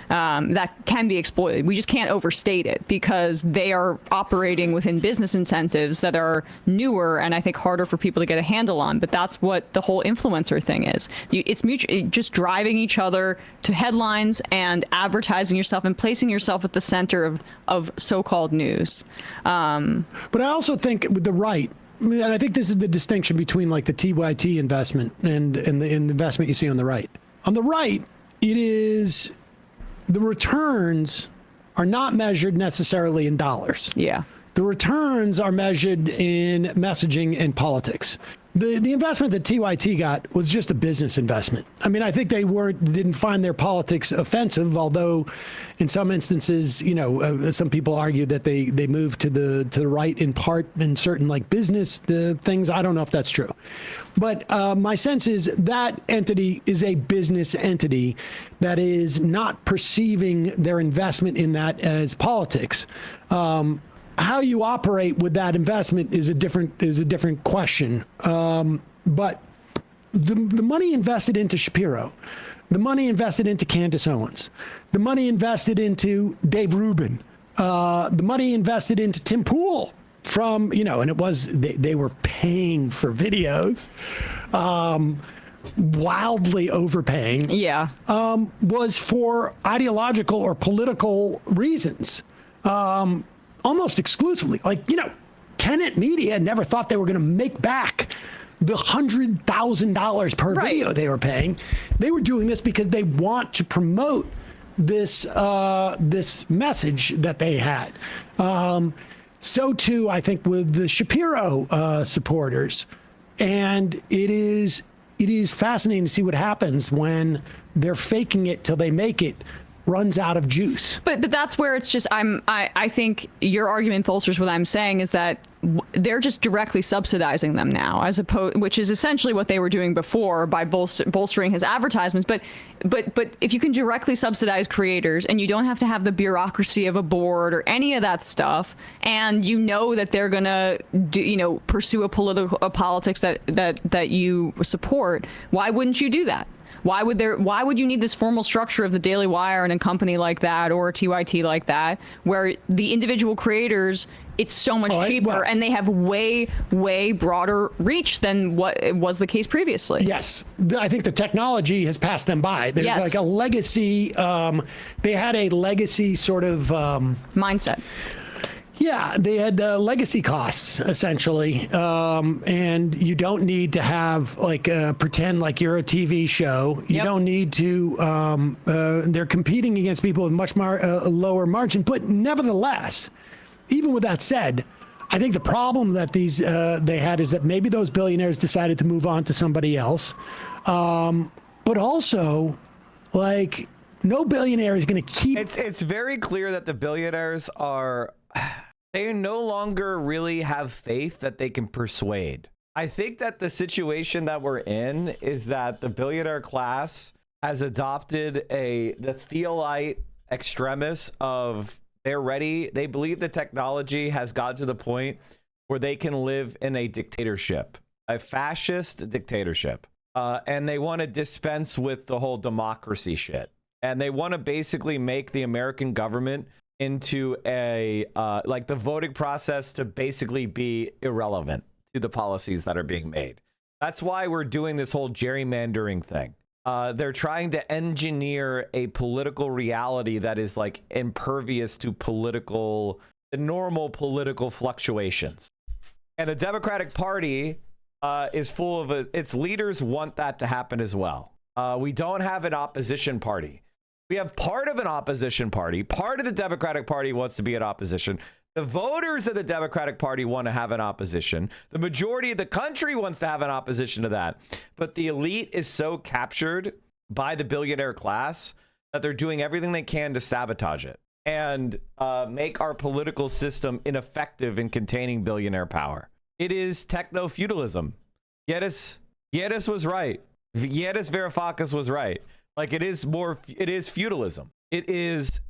That can be exploited. We just can't overstate it because they are operating within business incentives that are newer and I think harder for people to get a handle on. But that's what the whole influencer thing is. It's just driving each other to headlines and advertising yourself and placing yourself at the center of so-called news. But I also think with the right, and I think this is the distinction between the TYT investment and the investment you see on the right. On the right, it is the returns are not measured necessarily in dollars. Yeah. The returns are measured in messaging and politics. The investment that TYT got was just a business investment. I mean, I think they didn't find their politics offensive, although in some instances, some people argue that they moved to the right in part in certain business things. I don't know if that's true. But my sense is that entity is a business entity that is not perceiving their investment in that as politics. How you operate with that investment is a different question. But the money invested into Shapiro, the money invested into Candace Owens, the money invested into Dave Rubin, the money invested into Tim Pool from, and it was, they were paying for videos, wildly overpaying. Yeah. Was for ideological or political reasons, almost exclusively. Tenet Media never thought they were going to make back the $100,000 per video they were paying. They were doing this because they want to promote this this message that they had. So too, I think, with the Shapiro supporters, and it is fascinating to see what happens when they're faking it till they make it runs out of juice. But that's where it's just I think your argument bolsters what I'm saying is that they're just directly subsidizing them now, as opposed, which is essentially what they were doing before by bolstering his advertisements. But if you can directly subsidize creators and you don't have to have the bureaucracy of a board or any of that stuff, and that they're gonna pursue a politics that you support, why wouldn't you do that? Why would you need this formal structure of the Daily Wire and a company like that or a TYT like that, where the individual creators, it's so much cheaper and they have way, way broader reach than what was the case previously? Yes. I think the technology has passed them by. There's like a legacy. They had a legacy sort of mindset. Yeah, they had legacy costs, essentially. And you don't need to have, pretend like you're a TV show. You don't need to, they're competing against people with much lower margin. But nevertheless, even with that said, I think the problem that they had is that maybe those billionaires decided to move on to somebody else. But also, no billionaire is going to keep... It's very clear that the billionaires are... They no longer really have faith that they can persuade. I think that the situation that we're in is that the billionaire class has adopted the Theolite extremis of they believe the technology has got to the point where they can live in a dictatorship, a fascist dictatorship. And they want to dispense with the whole democracy shit. And they want to basically make the American government into the voting process to basically be irrelevant to the policies that are being made. That's why we're doing this whole gerrymandering thing. They're trying to engineer a political reality that is impervious to the normal political fluctuations. And the Democratic Party is full of its leaders want that to happen as well. We don't have an opposition party. We have part of an opposition party. Part of the Democratic Party wants to be in opposition. The voters of the Democratic Party want to have an opposition. The majority of the country wants to have an opposition to that. But the elite is so captured by the billionaire class that they're doing everything they can to sabotage it and make our political system ineffective in containing billionaire power. It is techno-feudalism. Yedis was right. Yedis Varoufakis was right. It is feudalism. It is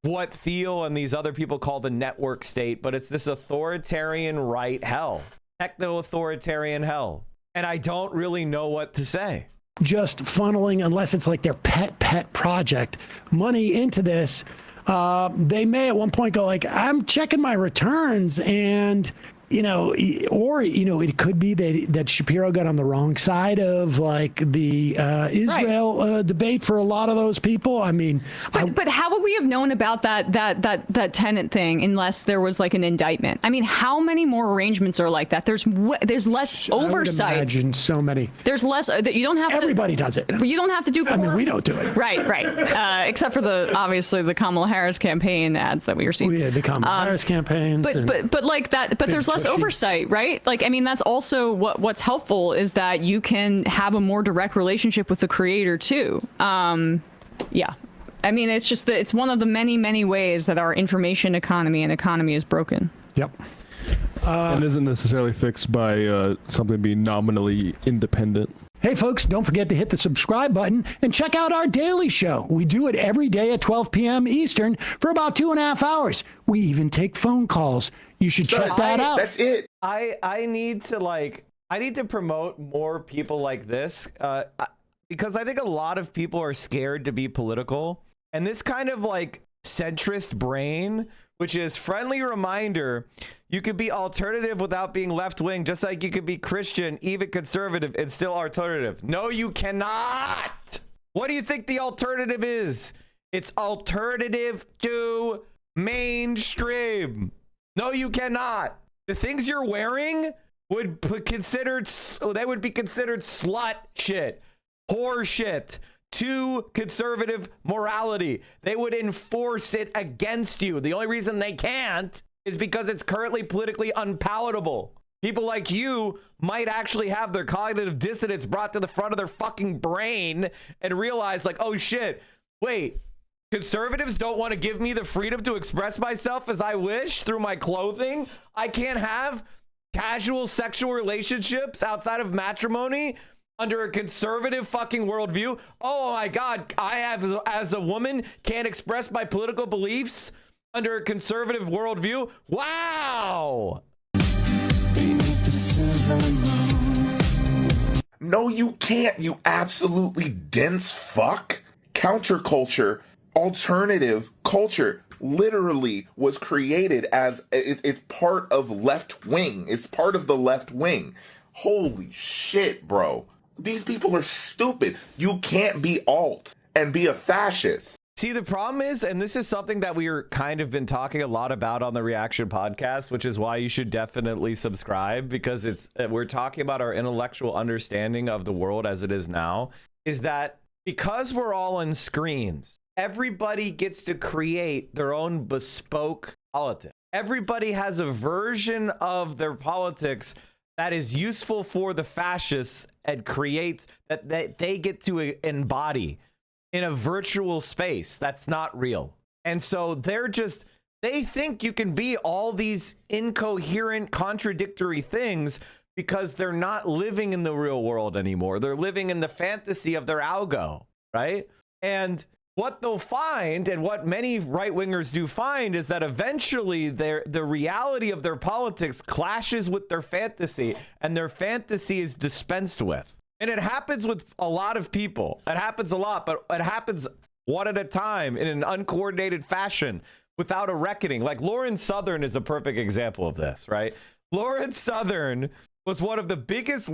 what Thiel and these other people call the network state, but it's this authoritarian right hell, techno-authoritarian hell. And I don't really know what to say. Just funneling, unless it's their pet project, money into this. They may at one point go I'm checking my returns and... it could be that Shapiro got on the wrong side of the Israel debate for a lot of those people. I mean, but how would we have known about that tenant thing unless there was an indictment? I mean, how many more arrangements are like that? There's less oversight. I would imagine so many. There's less that you don't have. Everybody does it. You don't have to do. I mean, we don't do it. Right. Except for obviously the Kamala Harris campaign ads that we were seeing. The Kamala Harris campaigns. But like that. But there's less oversight, right? That's also what's helpful is that you can have a more direct relationship with the creator too. Yeah. I mean, it's just that it's one of the many ways that our information economy and economy is broken. Yep. And isn't necessarily fixed by something being nominally independent. Hey, folks, don't forget to hit the subscribe button and check out our daily show. We do it every day at 12 p.m. Eastern for about 2.5 hours. We even take phone calls. You should check that out. That's it. I need to I need to promote more people like this because I think a lot of people are scared to be political. And this kind of like centrist brain, which is friendly reminder, you could be alternative without being left wing, just like you could be Christian, even conservative, and still alternative. No, you cannot. What do you think the alternative is? It's alternative to mainstream. No, you cannot. The things you're wearing would be considered slut shit, whore shit, to conservative morality. They would enforce it against you. The only reason they can't is because it's currently politically unpalatable. People like you might actually have their cognitive dissonance brought to the front of their fucking brain and realize like, oh shit, wait, conservatives don't want to give me the freedom to express myself as I wish through my clothing. I can't have casual sexual relationships outside of matrimony under a conservative fucking worldview. Oh my God, I have, as a woman, can't express my political beliefs under a conservative worldview. Wow. No, you can't, you absolutely dense fuck. Counterculture, alternative culture, literally was created as it's part of left wing. It's part of the left wing. Holy shit, bro. These people are stupid. You can't be alt and be a fascist. See, the problem is, and this is something that we're kind of been talking a lot about on the Reaction Podcast, which is why you should definitely subscribe, because we're talking about our intellectual understanding of the world as it is now, is that because we're all on screens, everybody gets to create their own bespoke politics. Everybody has a version of their politics that is useful for the fascists and creates that they get to embody in a virtual space that's not real. And so they think you can be all these incoherent, contradictory things because they're not living in the real world anymore. They're living in the fantasy of their algo, right? And what they'll find, and what many right-wingers do find, is that eventually the reality of their politics clashes with their fantasy, and their fantasy is dispensed with. And it happens with a lot of people. It happens a lot, but it happens one at a time in an uncoordinated fashion without a reckoning. Like Lauren Southern is a perfect example of this, right? Lauren Southern was one of the biggest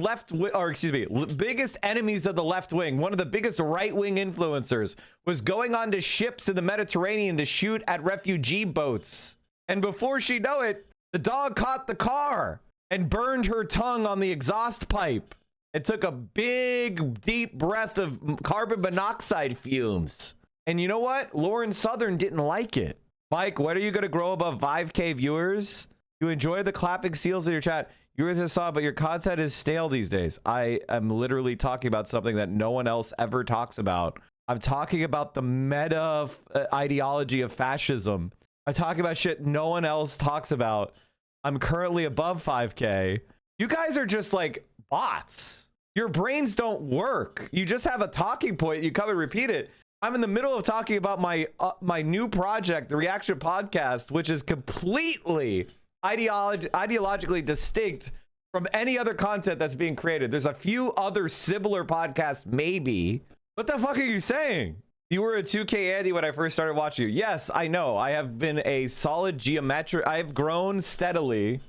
biggest enemies of the left wing. One of the biggest right-wing influencers, was going onto ships in the Mediterranean to shoot at refugee boats. And before she knew it, the dog caught the car and burned her tongue on the exhaust pipe. It took a big, deep breath of carbon monoxide fumes. And you know what? Lauren Southern didn't like it. Mike, when are you going to grow above 5K viewers? You enjoy the clapping seals in your chat. You were this saw, but your content is stale these days. I am literally talking about something that no one else ever talks about. I'm talking about the meta ideology of fascism. I'm talking about shit no one else talks about. I'm currently above 5K. You guys are just like bots. Your brains don't work. You just have a talking point. You come and repeat it. I'm in the middle of talking about my new project, the Reaction Podcast, which is completely ideologically distinct from any other content that's being created. There's a few other similar podcasts, maybe. What the fuck are you saying? You were a 2K Andy when I first started watching you. Yes, I know. I have been a solid geometric. I've grown steadily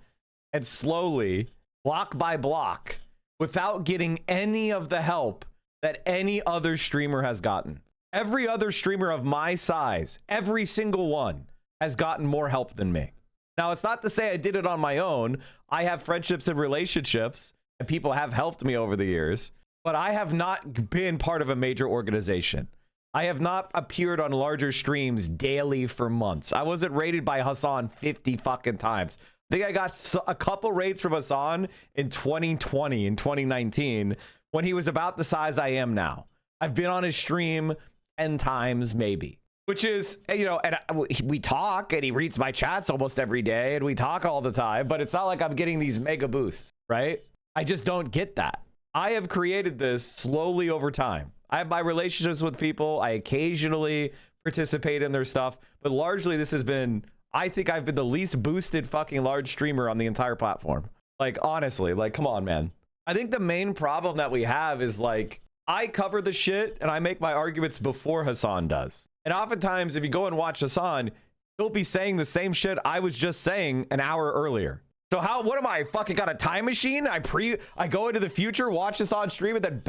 and slowly, block by block, without getting any of the help that any other streamer has gotten. Every other streamer of my size, every single one, has gotten more help than me. Now, it's not to say I did it on my own. I have friendships and relationships, and people have helped me over the years, but I have not been part of a major organization. I have not appeared on larger streams daily for months. I wasn't rated by Hassan 50 fucking times. I think I got a couple raids from Hassan in 2020 and 2019 when he was about the size I am now. I've been on his stream 10 times maybe, which is, you know, and we talk and he reads my chats almost every day and we talk all the time, but it's not like I'm getting these mega boosts, right? I just don't get that. I have created this slowly over time. I have my relationships with people. I occasionally participate in their stuff, but largely this has been, I think I've been the least boosted fucking large streamer on the entire platform. Like, honestly, like, come on, man. I think the main problem that we have is like, I cover the shit and I make my arguments before Hassan does. And oftentimes, if you go and watch Hassan, he'll be saying the same shit I was just saying an hour earlier. So what am I, fucking got a time machine? I go into the future, watch this on stream, and then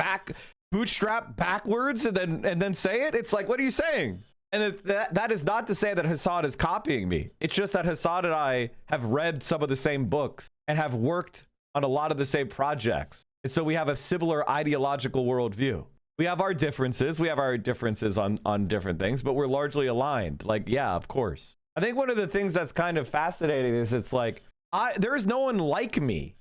bootstrap backwards and then say it? It's like, what are you saying? And that is not to say that Hassan is copying me. It's just that Hassan and I have read some of the same books and have worked on a lot of the same projects. And so we have a similar ideological worldview. We have our differences. We have our differences on different things, but we're largely aligned. Like, yeah, of course. I think one of the things that's kind of fascinating is it's like, there is no one like me.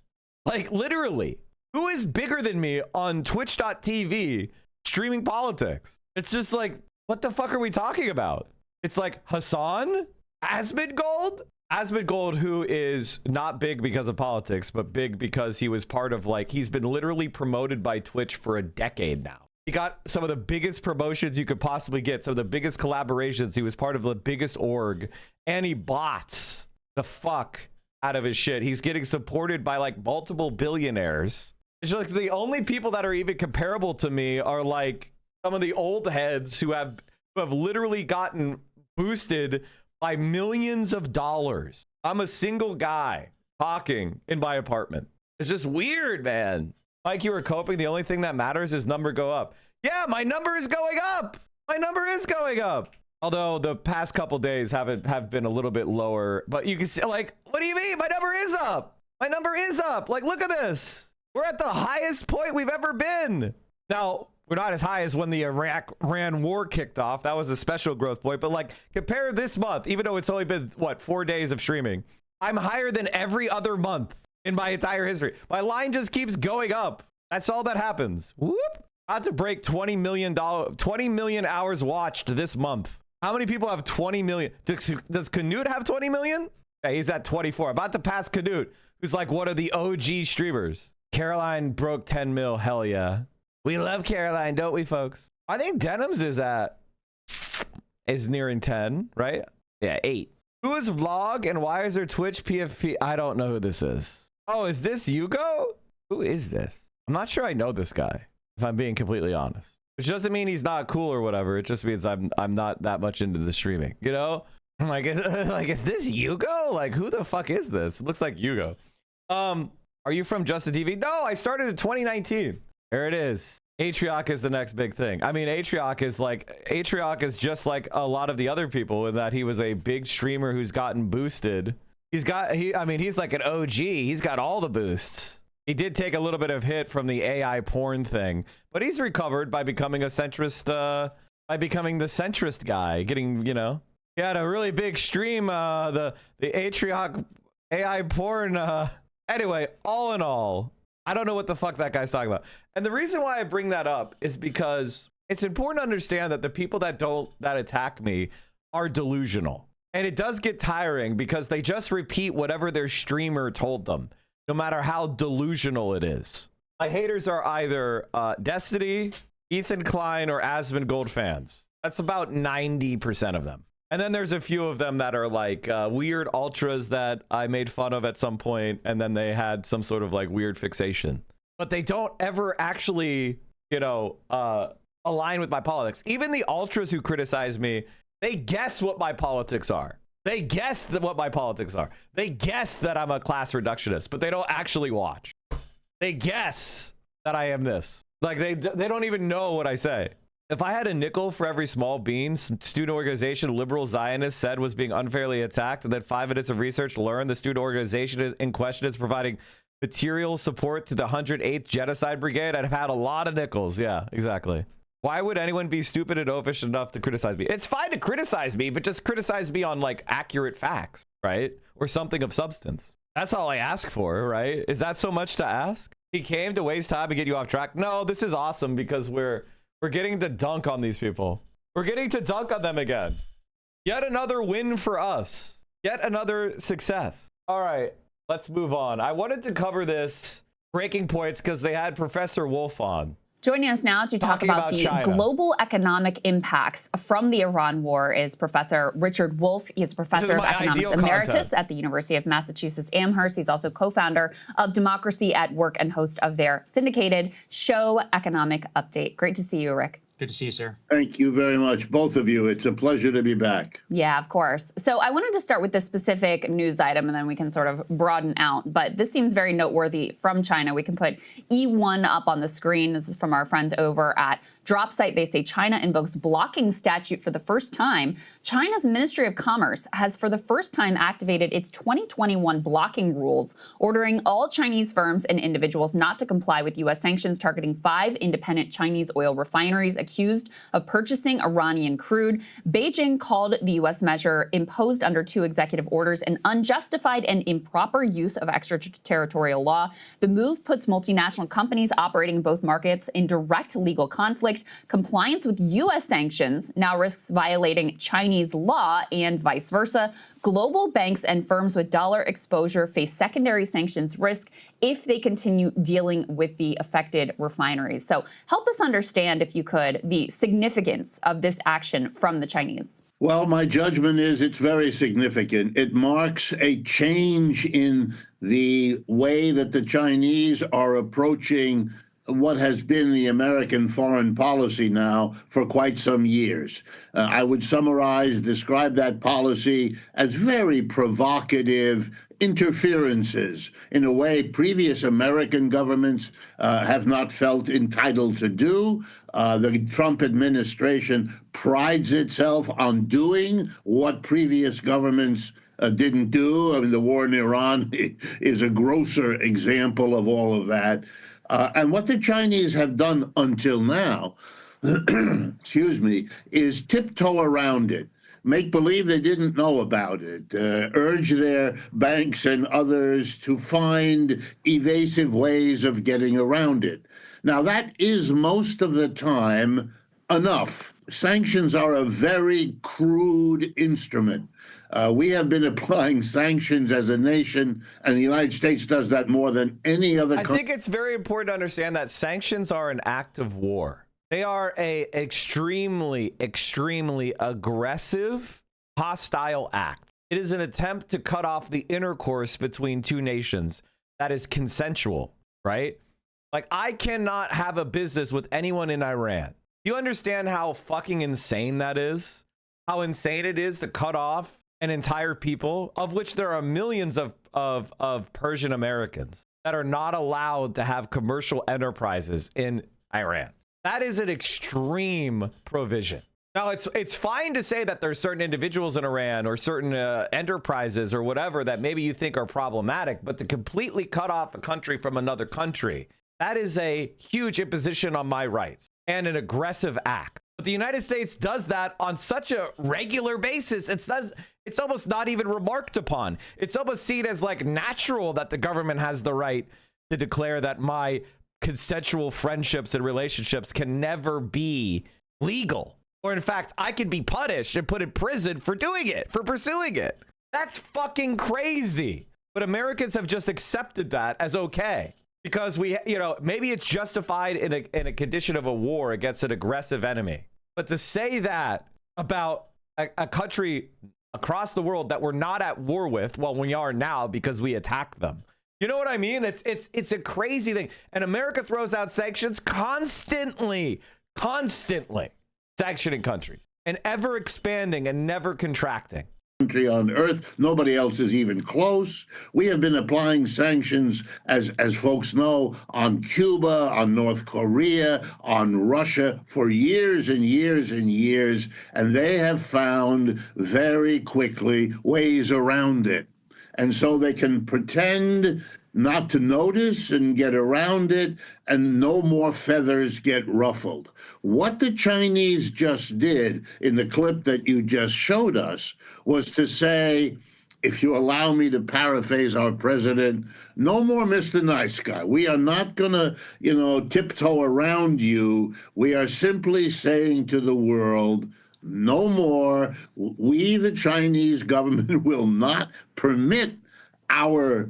Like, literally. Who is bigger than me on twitch.tv streaming politics? It's just like, what the fuck are we talking about? It's like Hassan, Asmongold, who is not big because of politics, but big because he was part of, like, he's been literally promoted by Twitch for a decade now. He got some of the biggest promotions you could possibly get, some of the biggest collaborations. He was part of the biggest org, and he bots the fuck out of his shit. He's getting supported by like multiple billionaires. It's like the only people that are even comparable to me are like some of the old heads who have literally gotten boosted by millions of dollars. I'm a single guy talking in my apartment. It's just weird, man. Like you were coping, the only thing that matters is number go up. Yeah, my number is going up. My number is going up. Although the past couple days have been a little bit lower, but you can see, like, what do you mean? My number is up. My number is up. Like, look at this. We're at the highest point we've ever been. Now, we're not as high as when the Iran war kicked off. That was a special growth point. But like, compare this month, even though it's only been, what, 4 days of streaming. I'm higher than every other month in my entire history. My line just keeps going up. That's all that happens. Whoop. About to break 20 million hours watched this month. How many people have 20 million? Does Canute have 20 million? Yeah, he's at 24. About to pass Canute, who's like one of the OG streamers. Caroline broke 10 mil. Hell yeah. We love Caroline, don't we, folks? I think Denims is nearing 10, right? Yeah, 8. Who is Vlog and why is there Twitch PFP? I don't know who this is. Oh, is this Hugo? Who is this? I'm not sure I know this guy, if I'm being completely honest. Which doesn't mean he's not cool or whatever. It just means I'm not that much into the streaming, you know? I'm like, is this Hugo? Like, who the fuck is this? It looks like Hugo. Are you from Justin TV? No, I started in 2019. There it is. Atrioc is the next big thing. I mean, Atrioc is just like a lot of the other people in that he was a big streamer who's gotten boosted. He's like an OG. He's got all the boosts. He did take a little bit of hit from the AI porn thing, but he's recovered by becoming a centrist, by becoming the centrist guy, getting, you know, he had a really big stream, the Atrioc AI porn. Anyway, all in all, I don't know what the fuck that guy's talking about. And the reason why I bring that up is because it's important to understand that the people that attack me are delusional. And it does get tiring because they just repeat whatever their streamer told them, no matter how delusional it is. My haters are either Destiny, Ethan Klein, or Asmongold fans. That's about 90% of them. And then there's a few of them that are like weird ultras that I made fun of at some point, and then they had some sort of like weird fixation. But they don't ever actually, you know, align with my politics. Even the ultras who criticize me, they guess what my politics are. They guess what my politics are. They guess that I'm a class reductionist, but they don't actually watch. They guess that I am this. Like they don't even know what I say. If I had a nickel for every small bean student organization liberal Zionist said was being unfairly attacked, and then 5 minutes of research learned the student organization in question is providing material support to the 108th Genocide Brigade, I'd have had a lot of nickels. Yeah, exactly. Why would anyone be stupid and oafish enough to criticize me? It's fine to criticize me, but just criticize me on like accurate facts, right? Or something of substance. That's all I ask for, right? Is that so much to ask? He came to waste time and get you off track. No, this is awesome because we're getting to dunk on these people. We're getting to dunk on them again. Yet another win for us. Yet another success. All right, let's move on. I wanted to cover this breaking points because they had Professor Wolf on. Joining us now to talk about the China. global economic impacts from the Iran war is Professor Richard Wolff. He is a professor of economics emeritus at the University of Massachusetts Amherst. He's also co-founder of Democracy at Work and host of their syndicated show, Economic Update. Great to see you, Rick. Good to see you, sir. Thank you very much, both of you. It's a pleasure to be back. Yeah, of course. So I wanted to start with this specific news item, and then we can sort of broaden out. But this seems very noteworthy from China. We can put E1 up on the screen. This is from our friends over at DropSite. They say China invokes blocking statute for the first time. China's Ministry of Commerce has for the first time activated its 2021 blocking rules, ordering all Chinese firms and individuals not to comply with U.S. sanctions targeting 5 independent Chinese oil refineries accused of purchasing Iranian crude. Beijing called the U.S. measure imposed under 2 executive orders an unjustified and improper use of extraterritorial law. The move puts multinational companies operating in both markets in direct legal conflict. Compliance with U.S. sanctions now risks violating Chinese law and vice versa. Global banks and firms with dollar exposure face secondary sanctions risk if they continue dealing with the affected refineries. So help us understand, if you could, the significance of this action from the Chinese. Well, my judgment is it's very significant. It marks a change in the way that the Chinese are approaching what has been the American foreign policy now for quite some years. I would describe that policy as very provocative interferences in a way previous American governments have not felt entitled to do. The Trump administration prides itself on doing what previous governments didn't do. I mean, the war in Iran is a grosser example of all of that. And what the Chinese have done until now, excuse me, is tiptoe around it. Make believe they didn't know about it, urge their banks and others to find evasive ways of getting around it. Now, that is most of the time enough. Sanctions are a very crude instrument. We have been applying sanctions as a nation, and the United States does that more than any other country. I think it's very important to understand that sanctions are an act of war. They are a extremely, extremely aggressive, hostile act. It is an attempt to cut off the intercourse between 2 nations that is consensual, right? Like, I cannot have a business with anyone in Iran. Do you understand how fucking insane that is? How insane it is to cut off an entire people, of which there are millions of Persian Americans that are not allowed to have commercial enterprises in Iran. That is an extreme provision. Now, it's fine to say that there's certain individuals in Iran or certain enterprises or whatever that maybe you think are problematic, but to completely cut off a country from another country, that is a huge imposition on my rights and an aggressive act. But the United States does that on such a regular basis. It's almost not even remarked upon. It's almost seen as like natural that the government has the right to declare that my consensual friendships and relationships can never be legal. Or in fact, I can be punished and put in prison for doing it, for pursuing it. That's fucking crazy. But Americans have just accepted that as okay. Because maybe it's justified in a condition of a war against an aggressive enemy. But to say that about a country across the world that we're not at war with, well, we are now because we attacked them. You know what I mean? It's a crazy thing. And America throws out sanctions constantly sanctioning countries and ever expanding and never contracting. Country on earth. Nobody else is even close. We have been applying sanctions, as folks know, on Cuba, on North Korea, on Russia for years and years and years, and they have found very quickly ways around it. And so they can pretend not to notice and get around it, and no more feathers get ruffled. What the Chinese just did in the clip that you just showed us was to say, if you allow me to paraphrase our president, no more Mr. Nice Guy. We are not going to, tiptoe around you. We are simply saying to the world, no more. We, the Chinese government, will not permit our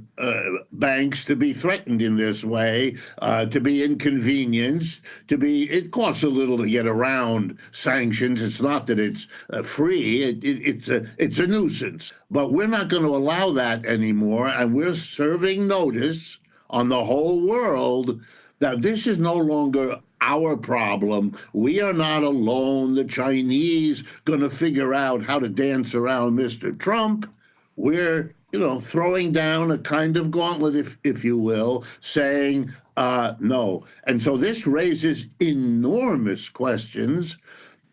banks to be threatened in this way, to be inconvenienced, it costs a little to get around sanctions. It's not that it's free. It's a nuisance. But we're not going to allow that anymore, and we're serving notice on the whole world that this is no longer our problem. We are not alone. The Chinese going to figure out how to dance around Mr. Trump. We're throwing down a kind of gauntlet, if you will, saying no. And so this raises enormous questions,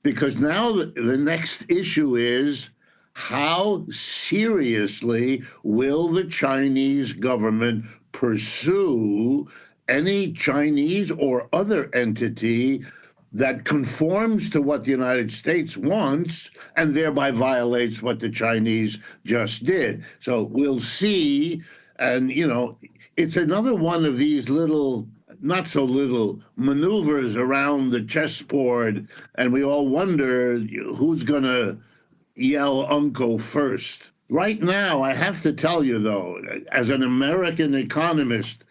because now the next issue is, how seriously will the Chinese government pursue any Chinese or other entity that conforms to what the United States wants and thereby violates what the Chinese just did? So we'll see. And, it's another one of these little, not so little, maneuvers around the chessboard. And we all wonder who's going to yell uncle first. Right now, I have to tell you, though, as an American economist,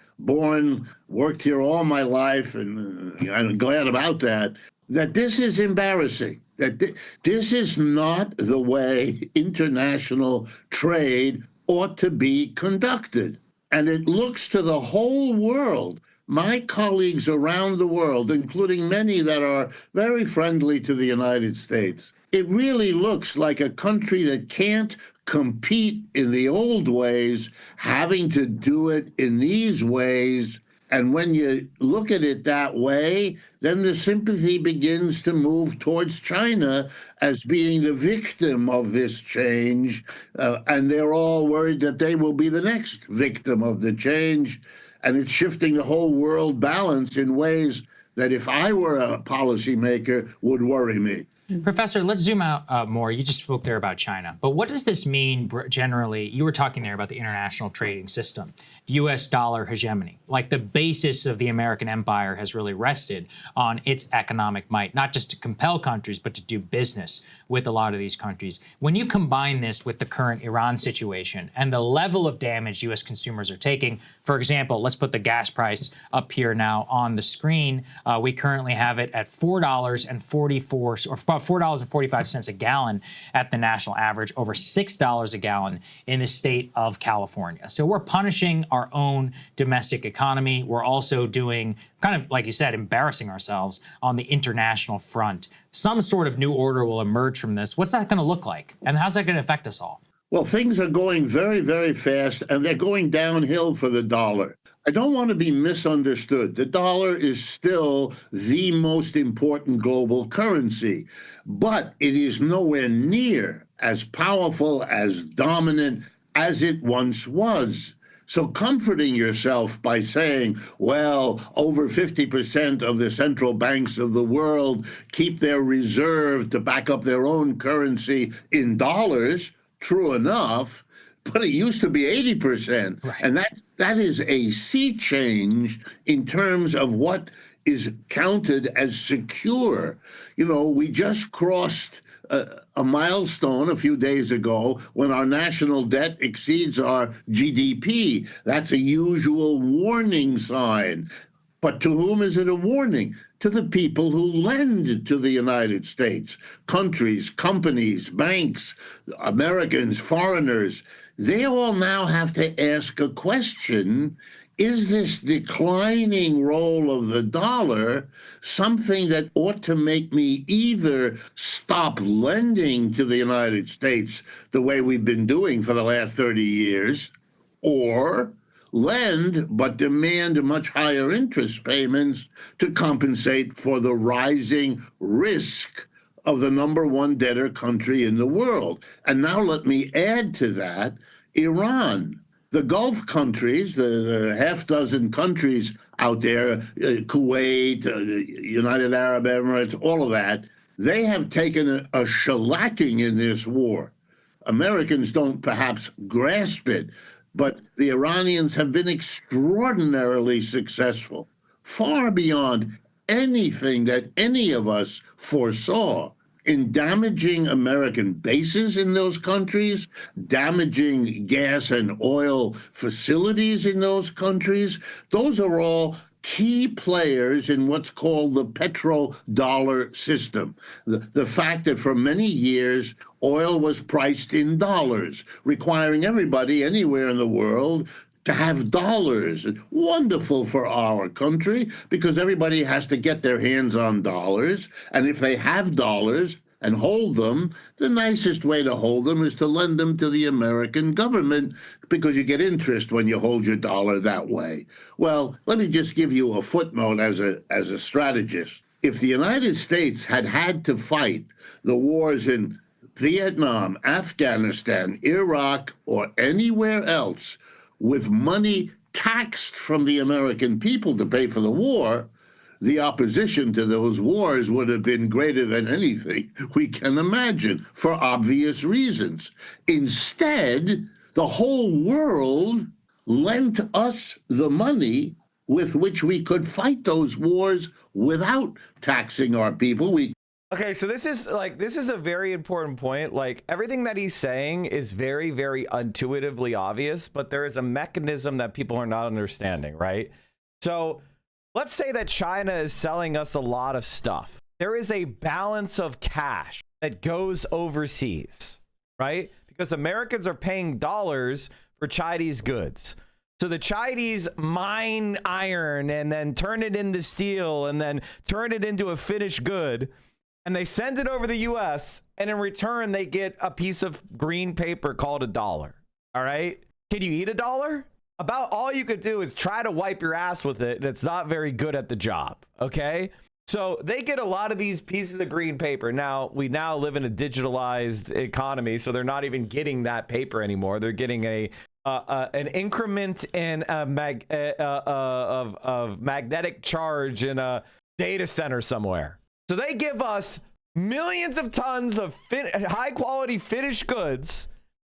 worked here all my life, and I'm glad about that this is embarrassing, that this is not the way international trade ought to be conducted. And it looks to the whole world. My colleagues around the world, including many that are very friendly to the United States, it really looks like a country that can't compete in the old ways, having to do it in these ways. And when you look at it that way, then the sympathy begins to move towards China as being the victim of this change. And they're all worried that they will be the next victim of the change. And it's shifting the whole world balance in ways that, if I were a policymaker, would worry me. Professor, let's zoom out more. You just spoke there about China. But what does this mean generally? You were talking there about the international trading system, U.S. dollar hegemony. Like, the basis of the American empire has really rested on its economic might, not just to compel countries, but to do business with a lot of these countries. When you combine this with the current Iran situation and the level of damage U.S. consumers are taking, for example, let's put the gas price up here now on the screen. We currently have it at $4.45 a gallon at the national average, over $6 a gallon in the state of California. So we're punishing our own domestic economy. We're also doing, kind of like you said, embarrassing ourselves on the international front. Some sort of new order will emerge from this. What's that going to look like? And how's that going to affect us all? Well, things are going very, very fast, and they're going downhill for the dollar. I don't want to be misunderstood. The dollar is still the most important global currency, but it is nowhere near as powerful, as dominant as it once was. So comforting yourself by saying, well, over 50% of the central banks of the world keep their reserve to back up their own currency in dollars, true enough, but it used to be 80%. Right. And that is a sea change in terms of what is counted as secure. We just crossed a milestone a few days ago when our national debt exceeds our GDP. That's a usual warning sign. But to whom is it a warning? To the people who lend to the United States, countries, companies, banks, Americans, foreigners. They all now have to ask a question: is this declining role of the dollar something that ought to make me either stop lending to the United States the way we've been doing for the last 30 years, or lend but demand much higher interest payments to compensate for the rising risk of the number one debtor country in the world? And now let me add to that Iran. The Gulf countries, the half dozen countries out there, Kuwait, United Arab Emirates, all of that, they have taken a shellacking in this war. Americans don't perhaps grasp it, but the Iranians have been extraordinarily successful, far beyond anything that any of us foresaw. in damaging American bases in those countries, damaging gas and oil facilities in those countries. Those are all key players in what's called the petrodollar system. The fact that for many years, oil was priced in dollars, requiring everybody anywhere in the world to have dollars. Wonderful for our country because everybody has to get their hands on dollars. And if they have dollars and hold them, the nicest way to hold them is to lend them to the American government because you get interest when you hold your dollar that way. Well, let me just give you a footnote as a strategist. If the United States had to fight the wars in Vietnam, Afghanistan, Iraq, or anywhere else with money taxed from the American people to pay for the war, the opposition to those wars would have been greater than anything we can imagine for obvious reasons. Instead, the whole world lent us the money with which we could fight those wars without taxing our people. Okay, so this is a very important point. Like, everything that he's saying is very, very intuitively obvious, but there is a mechanism that people are not understanding, right? So let's say that China is selling us a lot of stuff. There is a balance of cash that goes overseas, right? Because Americans are paying dollars for Chinese goods. So the Chinese mine iron and then turn it into steel and then turn it into a finished good. And they send it over the US, and in return, they get a piece of green paper called $1. All right? Can you eat $1? About all you could do is try to wipe your ass with it, and it's not very good at the job. Okay? So they get a lot of these pieces of green paper. Now, we now live in a digitalized economy, so they're not even getting that paper anymore. They're getting an increment in of magnetic charge in a data center somewhere. So they give us millions of tons of high quality finished goods,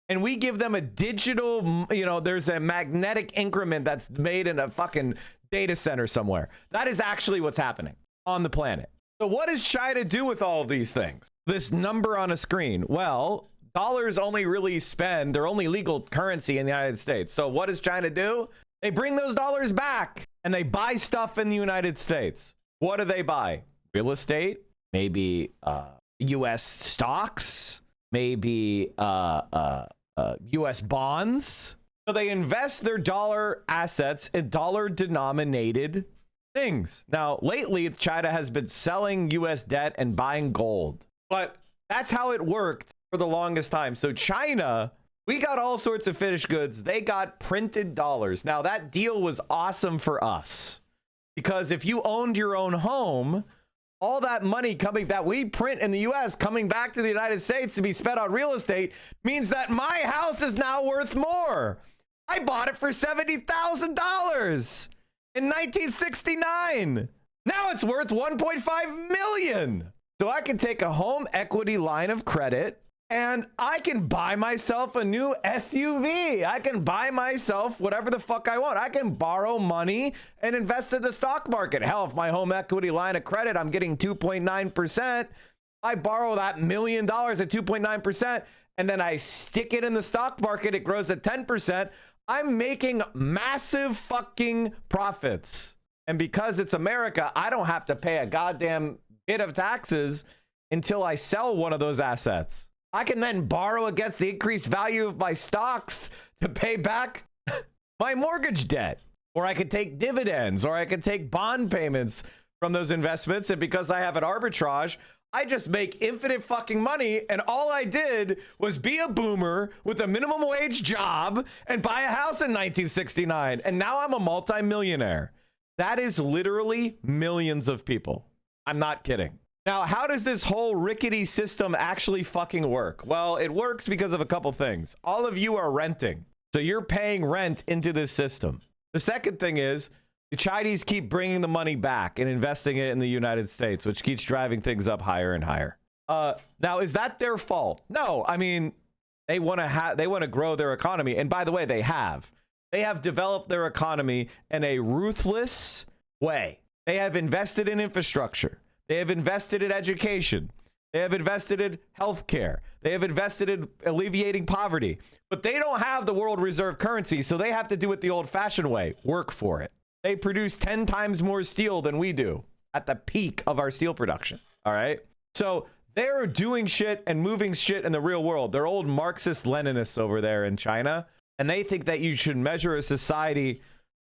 and we give them a digital, there's a magnetic increment that's made in a fucking data center somewhere. That is actually what's happening on the planet. So what does China do with all of these things? This number on a screen. Well, dollars only really they're only legal currency in the United States. So what does China do? They bring those dollars back and they buy stuff in the United States. What do they buy? Real estate, maybe U.S. stocks, maybe U.S. bonds. So they invest their dollar assets in dollar-denominated things. Now, lately, China has been selling U.S. debt and buying gold. But that's how it worked for the longest time. So China, we got all sorts of finished goods. They got printed dollars. Now, that deal was awesome for us. Because if you owned your own home, all that money that we print in the US coming back to the United States to be spent on real estate means that my house is now worth more. I bought it for $70,000 in 1969. Now it's worth $1.5 million. So I can take a home equity line of credit and I can buy myself a new SUV. I can buy myself whatever the fuck I want. I can borrow money and invest in the stock market. Hell, if my home equity line of credit, I'm getting 2.9%. I borrow that $1 million at 2.9%, and then I stick it in the stock market. It grows at 10%. I'm making massive fucking profits. And because it's America, I don't have to pay a goddamn bit of taxes until I sell one of those assets. I can then borrow against the increased value of my stocks to pay back my mortgage debt. Or I could take dividends, or I could take bond payments from those investments. And because I have an arbitrage, I just make infinite fucking money. And all I did was be a boomer with a minimum wage job and buy a house in 1969. And now I'm a multimillionaire. That is literally millions of people. I'm not kidding. Now, how does this whole rickety system actually fucking work? Well, it works because of a couple things. All of you are renting, so you're paying rent into this system. The second thing is the Chinese keep bringing the money back and investing it in the United States, which keeps driving things up higher and higher. Now, is that their fault? No, I mean, they want to grow their economy, and by the way, they have developed their economy in a ruthless way. They have invested in infrastructure. They have invested in education. They have invested in healthcare. They have invested in alleviating poverty. But they don't have the world reserve currency, so they have to do it the old-fashioned way. Work for it. They produce 10 times more steel than we do at the peak of our steel production. All right? So they're doing shit and moving shit in the real world. They're old Marxist-Leninists over there in China, and they think that you should measure a society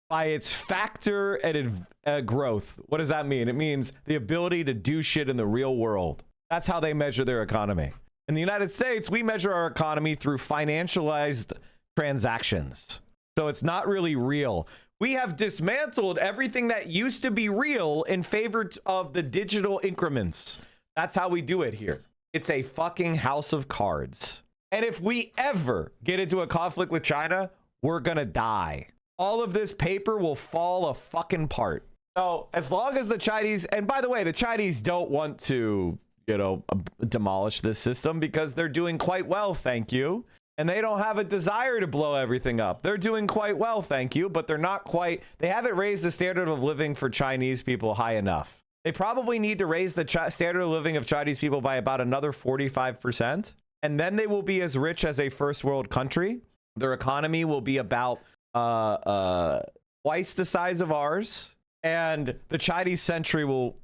by its factor and growth. What does that mean? It means the ability to do shit in the real world. That's how they measure their economy. In the United States, we measure our economy through financialized transactions. So it's not really real. We have dismantled everything that used to be real in favor of the digital increments. That's how we do it here. It's a fucking house of cards. And if we ever get into a conflict with China, we're gonna die. All of this paper will fall a fucking part. So as long as the Chinese, and by the way, the Chinese don't want to, you know, demolish this system because they're doing quite well, thank you. And they don't have a desire to blow everything up. They're doing quite well, thank you, but they're not quite, they haven't raised the standard of living for Chinese people high enough. They probably need to raise the standard of living of Chinese people by about another 45%. And then they will be as rich as a first world country. Their economy will be about twice the size of ours. And the Chinese century will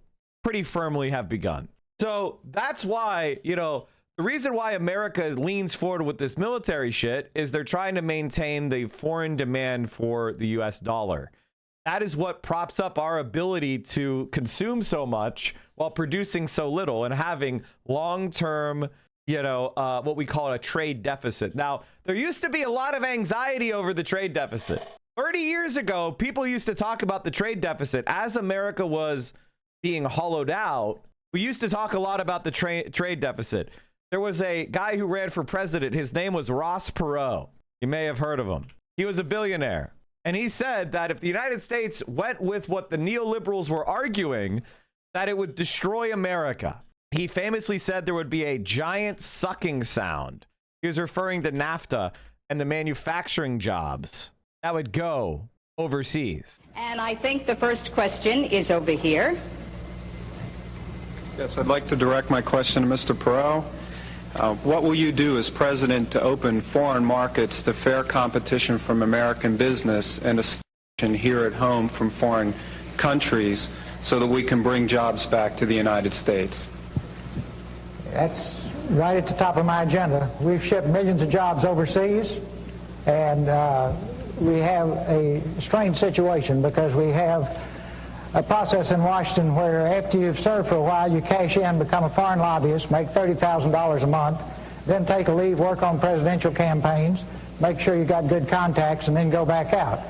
pretty firmly have begun. So that's why, you know, the reason why America leans forward with this military shit is they're trying to maintain the foreign demand for the US dollar. That is what props up our ability to consume so much while producing so little and having long-term, you know, what we call a trade deficit. Now, there used to be a lot of anxiety over the trade deficit. 30 years ago, people used to talk about the trade deficit. As America was being hollowed out, we used to talk a lot about the trade deficit. There was a guy who ran for president. His name was Ross Perot. You may have heard of him. He was a billionaire. And he said that if the United States went with what the neoliberals were arguing, that it would destroy America. He famously said there would be a giant sucking sound. He was referring to NAFTA and the manufacturing jobs that would go overseas. And I think the first question is over here. Yes, I'd like to direct my question to Mr. Perot. What will you do as president to open foreign markets to fair competition from American business and a here at home from foreign countries so that we can bring jobs back to the United States? That's right at the top of my agenda. We've shipped millions of jobs overseas, and we have a strange situation because we have a process in Washington where after you've served for a while, you cash in, become a foreign lobbyist, make $30,000 a month, then take a leave, work on presidential campaigns, make sure you got good contacts, and then go back out.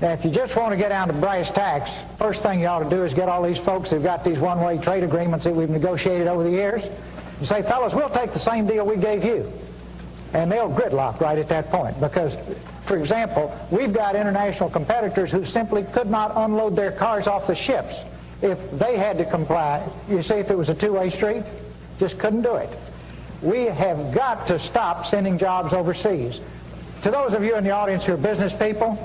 Now, if you just want to get down to brass tacks, first thing you ought to do is get all these folks who've got these one-way trade agreements that we've negotiated over the years and say, fellas, we'll take the same deal we gave you. And they'll gridlock right at that point because, for example, we've got international competitors who simply could not unload their cars off the ships if they had to comply. You see, if it was a two-way street, just couldn't do it. We have got to stop sending jobs overseas. To those of you in the audience who are business people,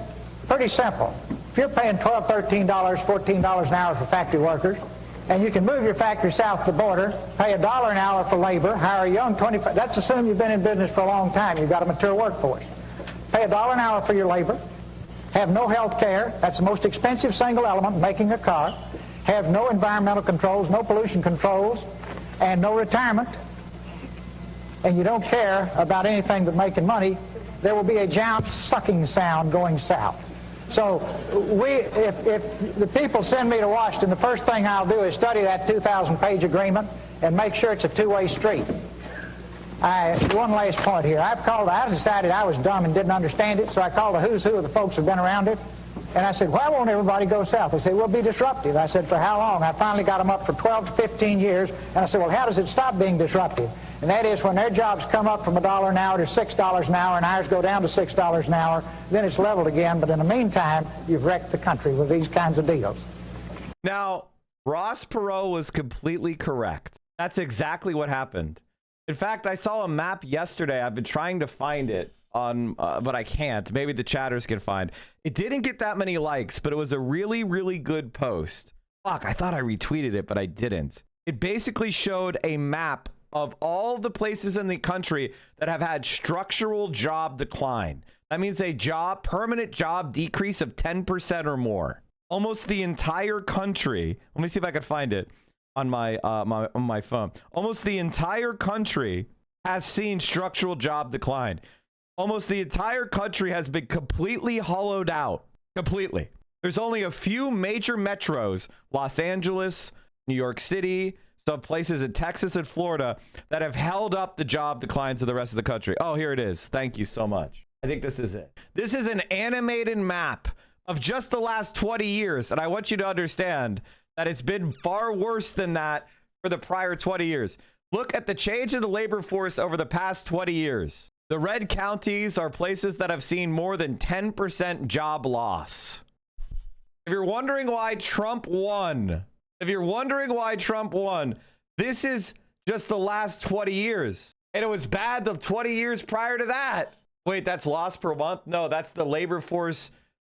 pretty simple. If you're paying $12, $13, $14 an hour for factory workers, and you can move your factory south of the border, pay $1 an hour for labor, hire a young 25, that's assuming you've been in business for a long time, you've got a mature workforce. Pay $1 an hour for your labor, have no health care, that's the most expensive single element, making a car, have no environmental controls, no pollution controls, and no retirement, and you don't care about anything but making money, there will be a giant sucking sound going south. So if the people send me to Washington, the first thing I'll do is study that 2,000-page agreement and make sure it's a two-way street. One last point here. I decided I was dumb and didn't understand it, so I called a who's who of the folks who've been around it. And I said, why won't everybody go south? They said, we'll be disruptive. I said, for how long? I finally got them up for 12 to 15 years. And I said, well, how does it stop being disruptive? And that is when their jobs come up from $1 an hour to $6 an hour and ours go down to $6 an hour, then it's leveled again. But in the meantime, you've wrecked the country with these kinds of deals. Now, Ross Perot was completely correct. That's exactly what happened. In fact, I saw a map yesterday. I've been trying to find it on, but I can't. Maybe the chatters can find. It didn't get that many likes, but it was a really, really good post. Fuck, I thought I retweeted it, but I didn't. It basically showed a map of all the places in the country that have had structural job decline. That means a permanent job decrease of 10% or more. Almost the entire country. Let me see if I can find it on my on my phone. Almost the entire country has seen structural job decline. Almost the entire country has been completely hollowed out. Completely. There's only a few major metros, Los Angeles, New York City, some places in Texas and Florida, that have held up the job declines of the rest of the country. Oh, here it is. Thank you so much. I think this is it. This is an animated map of just the last 20 years. And I want you to understand that it's been far worse than that for the prior 20 years. Look at the change in the labor force over the past 20 years. The red counties are places that have seen more than 10% job loss. If you're wondering why Trump won, this is just the last 20 years. And it was bad the 20 years prior to that. Wait, that's loss per month? No, that's the labor force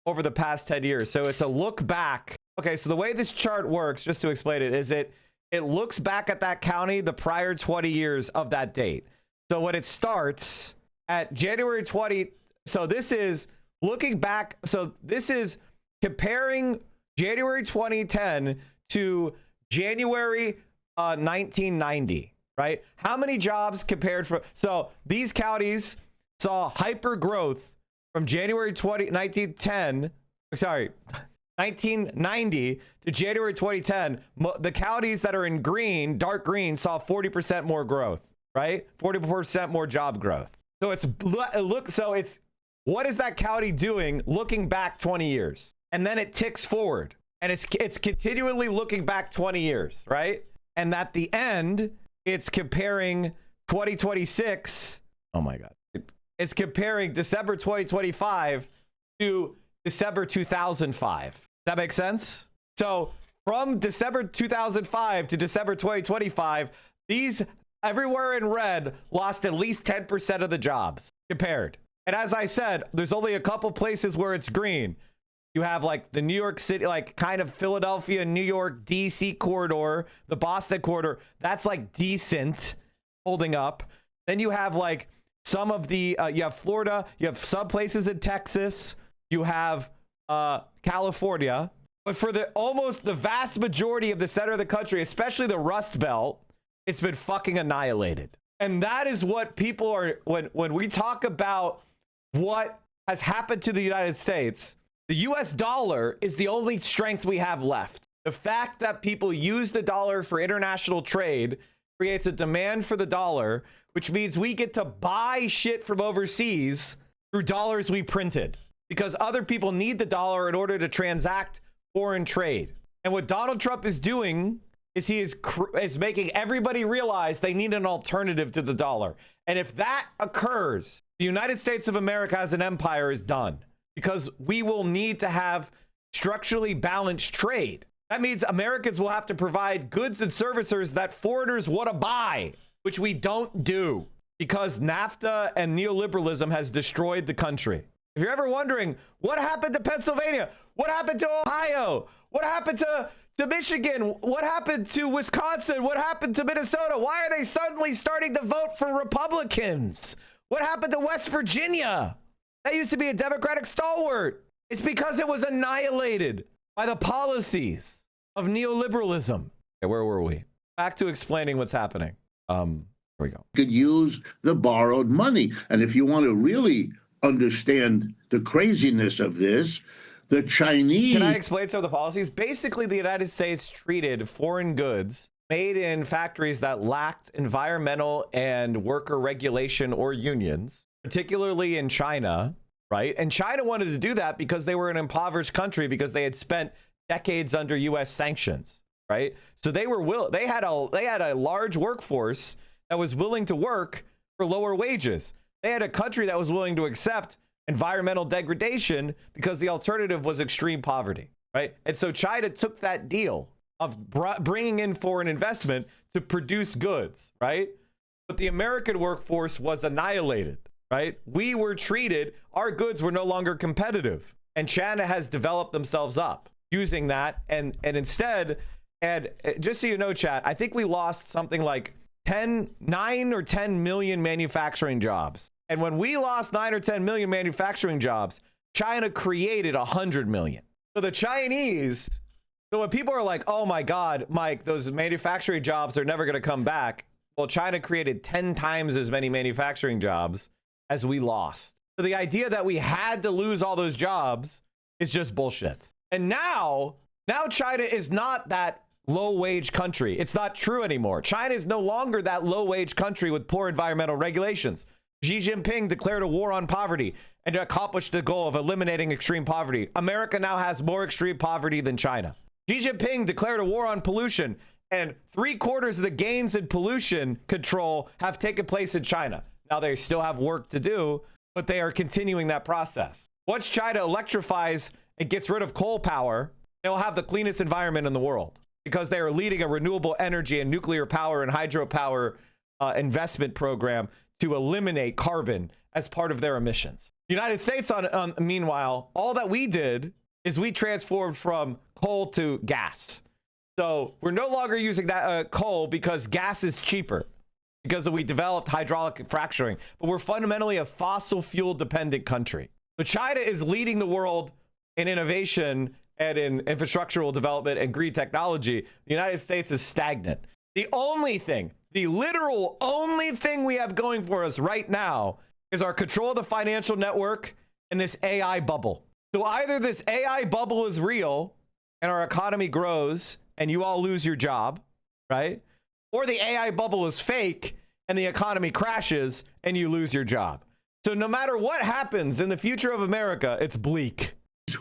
over the past 10 years. So it's a look back. Okay, so the way this chart works, just to explain it, is it looks back at that county the prior 20 years of that date. So when it starts at January 20, so this is looking back. So this is comparing January 2010 to January 1990, right? How many jobs compared for, so these counties saw hyper growth from January 1990 to January 2010. The counties that are in green, dark green, saw 40% more growth, right? 40% more job growth. So it's what is that county doing looking back 20 years? And then it ticks forward, and it's continually looking back 20 years, right? And at the end, it's comparing 2026. Oh my God. It's comparing December 2025 to December 2005. That makes sense? So from December 2005 to December 2025, these everywhere in red lost at least 10% of the jobs compared. And as I said, there's only a couple places where it's green. You have like the New York City, like kind of Philadelphia, New York, DC corridor, the Boston corridor. That's like decent holding up. Then you have like some of the, you have Florida, you have some places in Texas, you have California. But for almost the vast majority of the center of the country, especially the Rust Belt, it's been fucking annihilated. And that is what people are, when we talk about what has happened to the United States, the US dollar is the only strength we have left. The fact that people use the dollar for international trade creates a demand for the dollar, which means we get to buy shit from overseas through dollars we printed because other people need the dollar in order to transact foreign trade. And what Donald Trump is doing is he is making everybody realize they need an alternative to the dollar. And if that occurs, the United States of America as an empire is done, because we will need to have structurally balanced trade. That means Americans will have to provide goods and services that foreigners want to buy, which we don't do because NAFTA and neoliberalism has destroyed the country. If you're ever wondering what happened to Pennsylvania, what happened to Ohio, what happened to Michigan, what happened to Wisconsin, what happened to Minnesota, why are they suddenly starting to vote for Republicans? What happened to West Virginia? That used to be a Democratic stalwart. It's because it was annihilated by the policies of neoliberalism. Okay, where were we? Back to explaining what's happening. Here we go. Could use the borrowed money. And if you want to really understand the craziness of this, the Chinese... Can I explain some of the policies? Basically, the United States treated foreign goods made in factories that lacked environmental and worker regulation or unions, particularly in China, right? And China wanted to do that because they were an impoverished country because they had spent decades under U.S. sanctions, right? So they had a large workforce that was willing to work for lower wages. They had a country that was willing to accept environmental degradation because the alternative was extreme poverty, right? And so China took that deal of bringing in foreign investment to produce goods, right? But the American workforce was annihilated. Right? We were treated, our goods were no longer competitive. And China has developed themselves up using that. And instead, and just so you know, chat, I think we lost something like 9 or 10 million manufacturing jobs. And when we lost 9 or 10 million manufacturing jobs, China created 100 million. So the Chinese, so when people are like, oh my God, Mike, those manufacturing jobs are never going to come back. Well, China created 10 times as many manufacturing jobs as we lost. So the idea that we had to lose all those jobs is just bullshit. And now China is not that low-wage country. It's not true anymore. China is no longer that low-wage country with poor environmental regulations. Xi Jinping declared a war on poverty and accomplished the goal of eliminating extreme poverty. America now has more extreme poverty than China. Xi Jinping declared a war on pollution, and 3/4 of the gains in pollution control have taken place in China. Now they still have work to do, but they are continuing that process. Once China electrifies and gets rid of coal power, they'll have the cleanest environment in the world because they are leading a renewable energy and nuclear power and hydropower investment program to eliminate carbon as part of their emissions. The United States, meanwhile, all that we did is we transformed from coal to gas. So we're no longer using that coal because gas is cheaper because we developed hydraulic fracturing, but we're fundamentally a fossil fuel dependent country. So China is leading the world in innovation and in infrastructural development and green technology. The United States is stagnant. The literal only thing we have going for us right now is our control of the financial network and this AI bubble. So either this AI bubble is real and our economy grows and you all lose your job, right? Or the AI bubble is fake and the economy crashes and you lose your job. So no matter what happens in the future of America, it's bleak.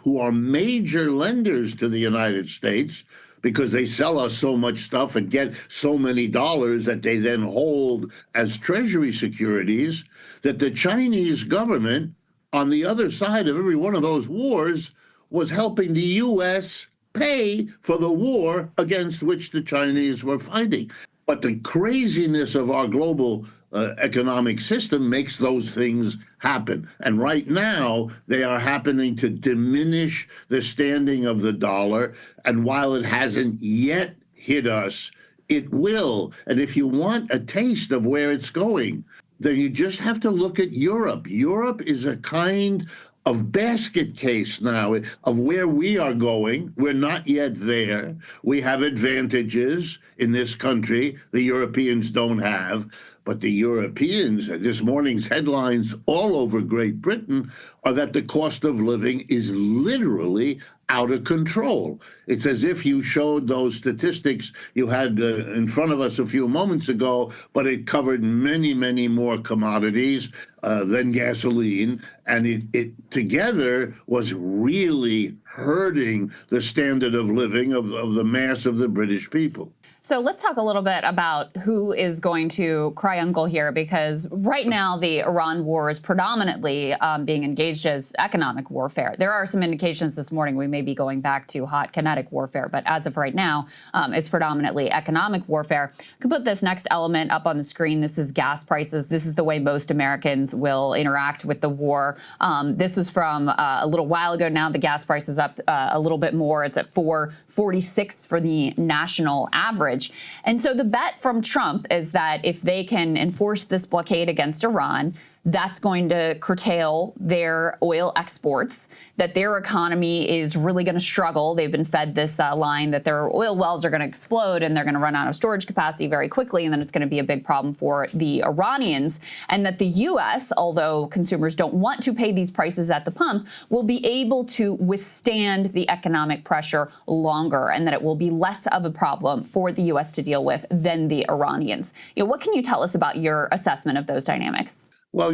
Who are major lenders to the United States because they sell us so much stuff and get so many dollars that they then hold as treasury securities, that the Chinese government on the other side of every one of those wars was helping the U.S. pay for the war against which the Chinese were fighting. But the craziness of our global economic system makes those things happen. And right now, they are happening to diminish the standing of the dollar. And while it hasn't yet hit us, it will. And if you want a taste of where it's going, then you just have to look at Europe. Europe is a kind of basket case now of where we are going. We're not yet there. We have advantages in this country the Europeans don't have. But the Europeans, this morning's headlines all over Great Britain are that the cost of living is literally out of control. It's as if you showed those statistics you had in front of us a few moments ago, but it covered many, many more commodities than gasoline. And it together was really hurting the standard of living of the mass of the British people. So let's talk a little bit about who is going to cry uncle here, because right now the Iran war is predominantly being engaged as economic warfare. There are some indications this morning we may be going back to hot kinetic warfare, but as of right now, it's predominantly economic warfare. I can put this next element up on the screen. This is gas prices. This is the way most Americans will interact with the war. This was from a little while ago now. The gas price is up a little bit more. It's at $4.46 for the national average. And so the bet from Trump is that if they can enforce this blockade against Iran, that's going to curtail their oil exports, that their economy is really going to struggle. They've been fed this line that their oil wells are going to explode and they're going to run out of storage capacity very quickly, and then it's going to be a big problem for the Iranians, and that the U.S., although consumers don't want to pay these prices at the pump, will be able to withstand the economic pressure longer, and that it will be less of a problem for the U.S. to deal with than the Iranians. What can you tell us about your assessment of those dynamics? Well,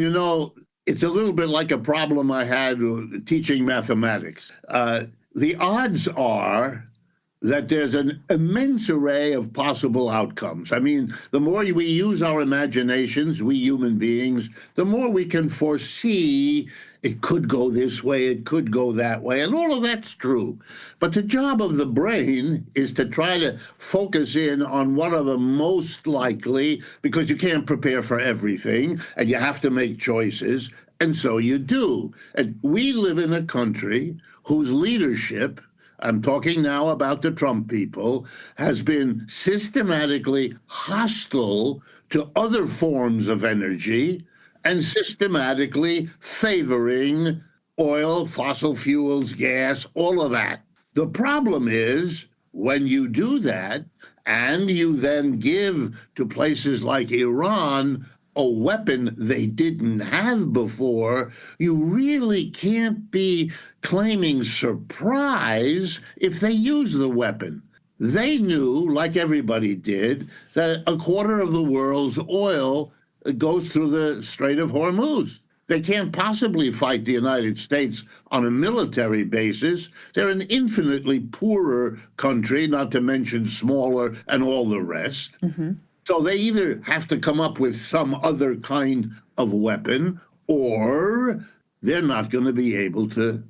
it's a little bit like a problem I had teaching mathematics. The odds are that there's an immense array of possible outcomes. I mean, the more we use our imaginations, we human beings, the more we can foresee it could go this way, it could go that way, and all of that's true. But the job of the brain is to try to focus in on what are the most likely, because you can't prepare for everything, and you have to make choices, and so you do. And we live in a country whose leadership, I'm talking now about the Trump people, has been systematically hostile to other forms of energy and systematically favoring oil, fossil fuels, gas, all of that. The problem is when you do that and you then give to places like Iran a weapon they didn't have before, you really can't be claiming surprise if they use the weapon. They knew, like everybody did, that a quarter of the world's oil goes through the Strait of Hormuz. They can't possibly fight the United States on a military basis. They're an infinitely poorer country, not to mention smaller and all the rest. So they either have to come up with some other kind of weapon, or they're not going to be able to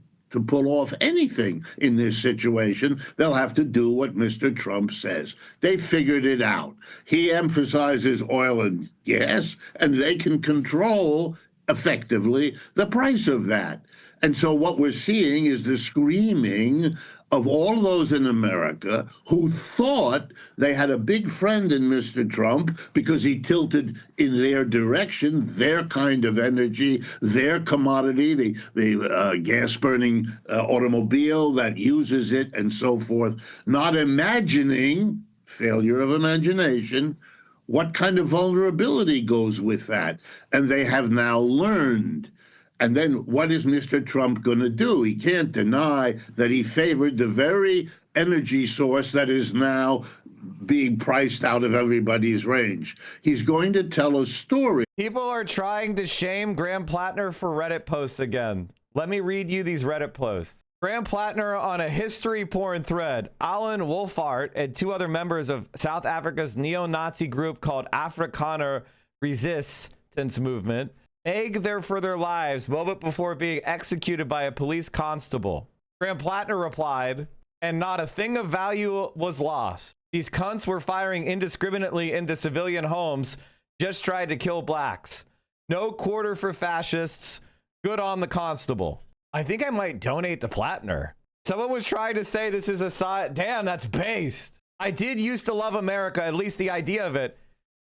pull off anything in this situation. They'll have to do what Mr. Trump says. They figured it out. He emphasizes oil and gas, and they can control effectively the price of that. And so what we're seeing is the screaming of all those in America who thought they had a big friend in Mr. Trump because he tilted in their direction, their kind of energy, their commodity, the gas-burning automobile that uses it and so forth, not imagining, failure of imagination, what kind of vulnerability goes with that. And they have now learned. And then what is Mr. Trump going to do? He can't deny that he favored the very energy source that is now being priced out of everybody's range. He's going to tell a story. People are trying to shame Graham Plattner for Reddit posts again. Let me read you these Reddit posts. Graham Plattner on a history porn thread. Alan Wolfart and two other members of South Africa's neo-Nazi group called Afrikaner Resistance Movement beg for their lives moment before being executed by a police constable. Graham Plattner replied, and not a thing of value was lost. These cunts were firing indiscriminately into civilian homes, just tried to kill blacks. No quarter for fascists. Good on the constable. I think I might donate to Plattner. Someone was trying to say this is a side. Damn, that's based. I did used to love America, at least the idea of it.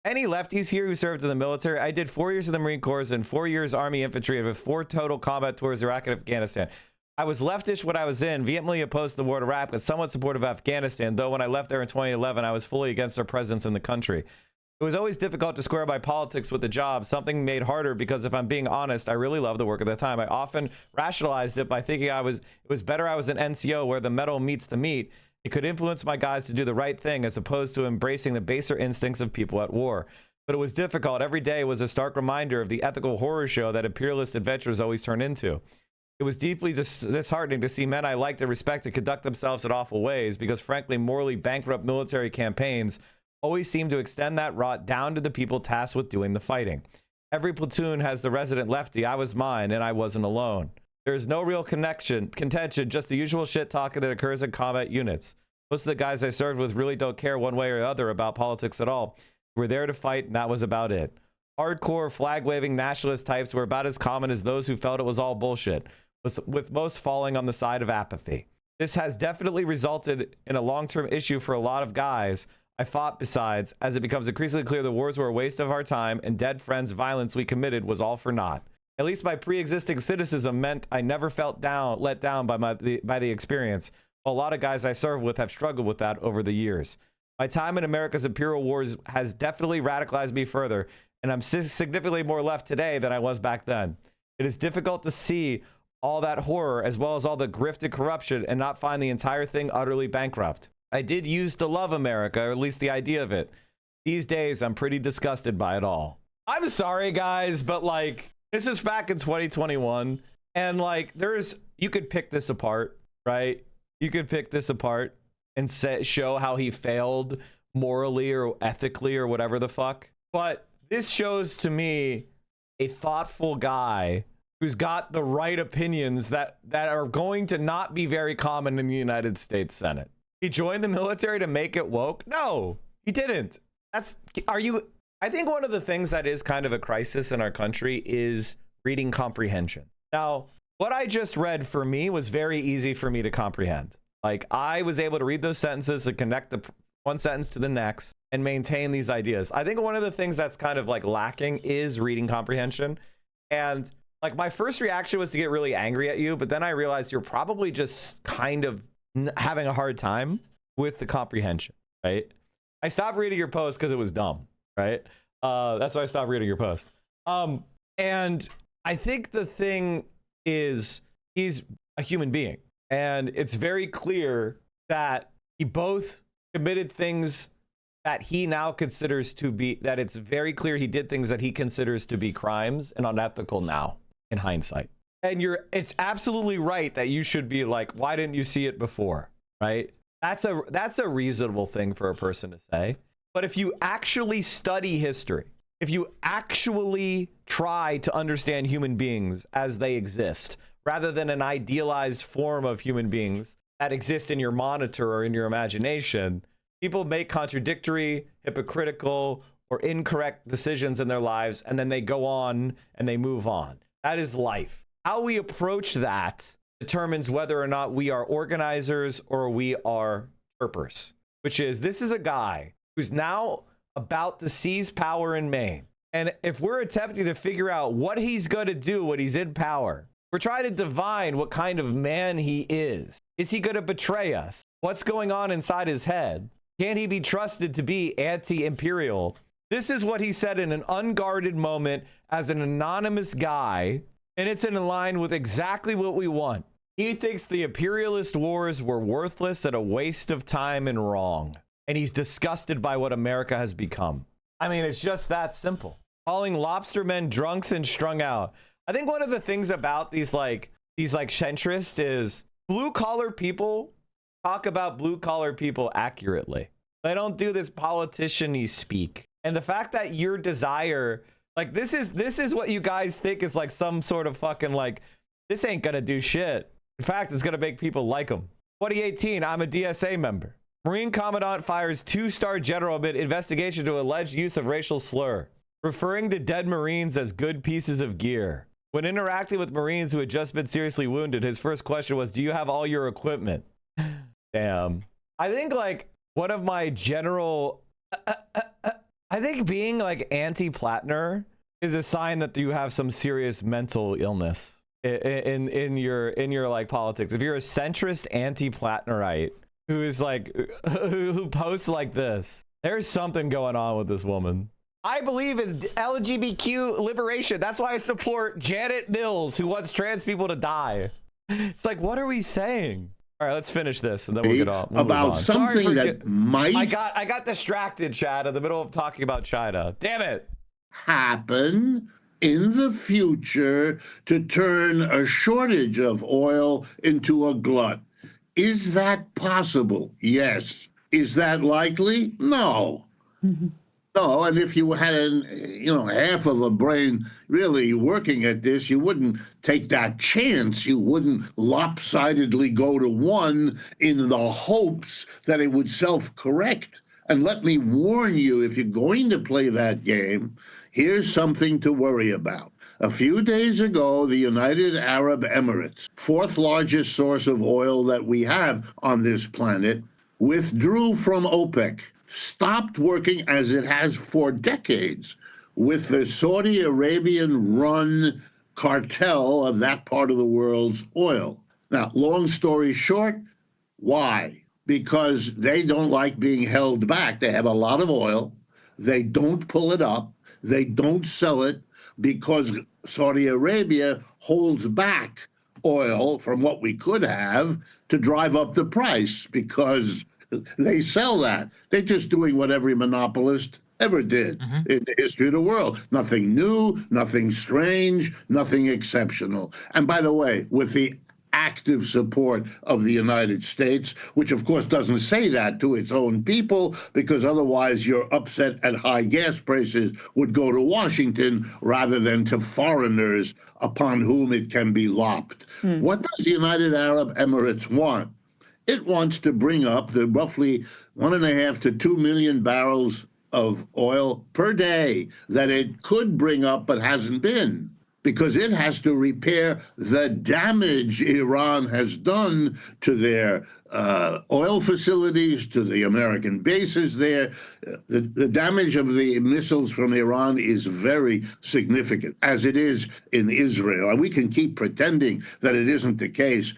Any lefties here who served in the military? I did 4 years in the Marine Corps and 4 years Army infantry with 4 total combat tours Iraq and Afghanistan. I was leftish when I was in, vehemently opposed to the war to Iraq, but somewhat supportive of Afghanistan, though when I left there in 2011, I was fully against their presence in the country. It was always difficult to square my politics with the job, something made harder because if I'm being honest, I really loved the work at the time. I often rationalized it by thinking it was better I was an NCO where the metal meets the meat. It could influence my guys to do the right thing as opposed to embracing the baser instincts of people at war. But it was difficult. Every day was a stark reminder of the ethical horror show that imperialist adventurers always turn into. It was deeply disheartening to see men I liked and respected conduct themselves in awful ways because, frankly, morally bankrupt military campaigns always seem to extend that rot down to the people tasked with doing the fighting. Every platoon has the resident lefty. I was mine, and I wasn't alone. There is no real contention, just the usual shit talking that occurs in combat units. Most of the guys I served with really don't care one way or the other about politics at all. We're there to fight, and that was about it. Hardcore flag-waving nationalist types were about as common as those who felt it was all bullshit, with most falling on the side of apathy. This has definitely resulted in a long-term issue for a lot of guys I fought besides, as it becomes increasingly clear the wars were a waste of our time and dead friends' violence we committed was all for naught. At least my pre-existing cynicism meant I never felt let down by the experience. While a lot of guys I served with have struggled with that over the years. My time in America's imperial wars has definitely radicalized me further, and I'm significantly more left today than I was back then. It is difficult to see all that horror as well as all the grift and corruption and not find the entire thing utterly bankrupt. I did used to love America, or at least the idea of it. These days, I'm pretty disgusted by it all. I'm sorry, guys, but like, this is back in 2021, and like, you could pick this apart, right? You could pick this apart and show how he failed morally or ethically or whatever the fuck. But this shows to me a thoughtful guy who's got the right opinions that are going to not be very common in the United States Senate. He joined the military to make it woke? No, he didn't. I think one of the things that is kind of a crisis in our country is reading comprehension. Now, what I just read for me was very easy for me to comprehend. Like, I was able to read those sentences and connect one sentence to the next, and maintain these ideas. I think one of the things that's kind of like lacking is reading comprehension. And like my first reaction was to get really angry at you, but then I realized you're probably just kind of having a hard time with the comprehension, right? I stopped reading your post because it was dumb, right? That's why I stopped reading your post. And I think the thing is he's a human being, and it's very clear that he both committed things that he now considers to be, that it's very clear he did things that he considers to be crimes and unethical now in hindsight. And it's absolutely right that you should be like, why didn't you see it before, right? That's a reasonable thing for a person to say. But if you actually study history, if you actually try to understand human beings as they exist, rather than an idealized form of human beings that exist in your monitor or in your imagination, people make contradictory, hypocritical, or incorrect decisions in their lives, and then they go on and they move on. That is life. How we approach that determines whether or not we are organizers or we are chirpers, which is, this is a guy who's now about to seize power in Maine. And if we're attempting to figure out what he's going to do when he's in power, we're trying to divine what kind of man he is. Is he going to betray us? What's going on inside his head? Can he be trusted to be anti-imperial? This is what he said in an unguarded moment as an anonymous guy, and it's in line with exactly what we want. He thinks the imperialist wars were worthless and a waste of time and wrong. And he's disgusted by what America has become. I mean, it's just that simple. Calling lobstermen drunks and strung out. I think one of the things about these centrists is blue collar people talk about blue collar people accurately. They don't do this politician-y speak. And the fact that your desire, like, this is what you guys think is like some sort of fucking like, this ain't gonna do shit. In fact, it's gonna make people like him. 2018, I'm a DSA member. Marine Commandant fires 2-star general amid investigation to alleged use of racial slur, referring to dead Marines as good pieces of gear. When interacting with Marines who had just been seriously wounded, his first question was, do you have all your equipment? Damn. I think like one of my general, I think being like anti-Plattner is a sign that you have some serious mental illness in your like politics. If you're a centrist anti-Plattnerite, who is like, who posts like this, there's something going on with this woman. I believe in LGBTQ liberation. That's why I support Janet Mills, who wants trans people to die. It's like, what are we saying? All right, let's finish this and then we'll get on. About something that might I got distracted, Chad, in the middle of talking about China. Damn it. Happen in the future to turn a shortage of oil into a glut. Is that possible? Yes. Is that likely? No. No, and if you had, half of a brain really working at this, you wouldn't take that chance. You wouldn't lopsidedly go to one in the hopes that it would self-correct. And let me warn you, if you're going to play that game, here's something to worry about. A few days ago, the United Arab Emirates, fourth largest source of oil that we have on this planet, withdrew from OPEC, stopped working as it has for decades with the Saudi Arabian-run cartel of that part of the world's oil. Now, long story short, why? Because they don't like being held back. They have a lot of oil. They don't pull it up. They don't sell it, because Saudi Arabia holds back oil from what we could have to drive up the price, because they sell that. They're just doing what every monopolist ever did in the history of the world. Nothing new, nothing strange, nothing exceptional. And by the way, with the active support of the United States, which of course doesn't say that to its own people, because otherwise your upset at high gas prices would go to Washington rather than to foreigners upon whom it can be lopped. What does the United Arab Emirates want? It wants to bring up the roughly 1.5 to 2 million barrels of oil per day that it could bring up but hasn't been, because it has to repair the damage Iran has done to their oil facilities, to the American bases there. The damage of the missiles from Iran is very significant, as it is in Israel. And we can keep pretending that it isn't the case,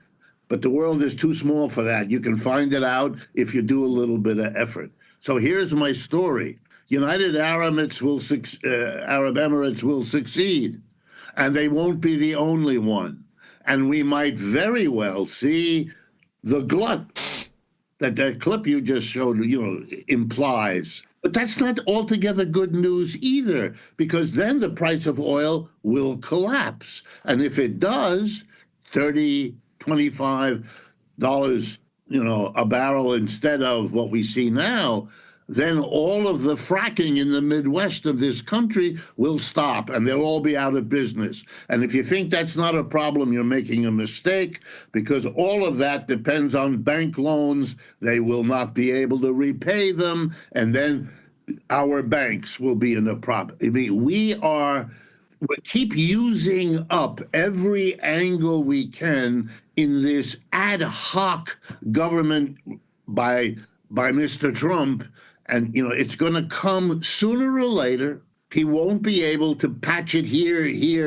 but the world is too small for that. You can find it out if you do a little bit of effort. So here's my story. United Arab Emirates will succeed, and they won't be the only one. And we might very well see the glut that clip you just showed, implies. But that's not altogether good news either, because then the price of oil will collapse. And if it does, $30, $25, a barrel instead of what we see now, then all of the fracking in the Midwest of this country will stop, and they'll all be out of business. And if you think that's not a problem, you're making a mistake, because all of that depends on bank loans. They will not be able to repay them, and then our banks will be in a problem. I mean, we keep using up every angle we can in this ad hoc government by Mr. Trump. And, it's going to come sooner or later. He won't be able to patch it here,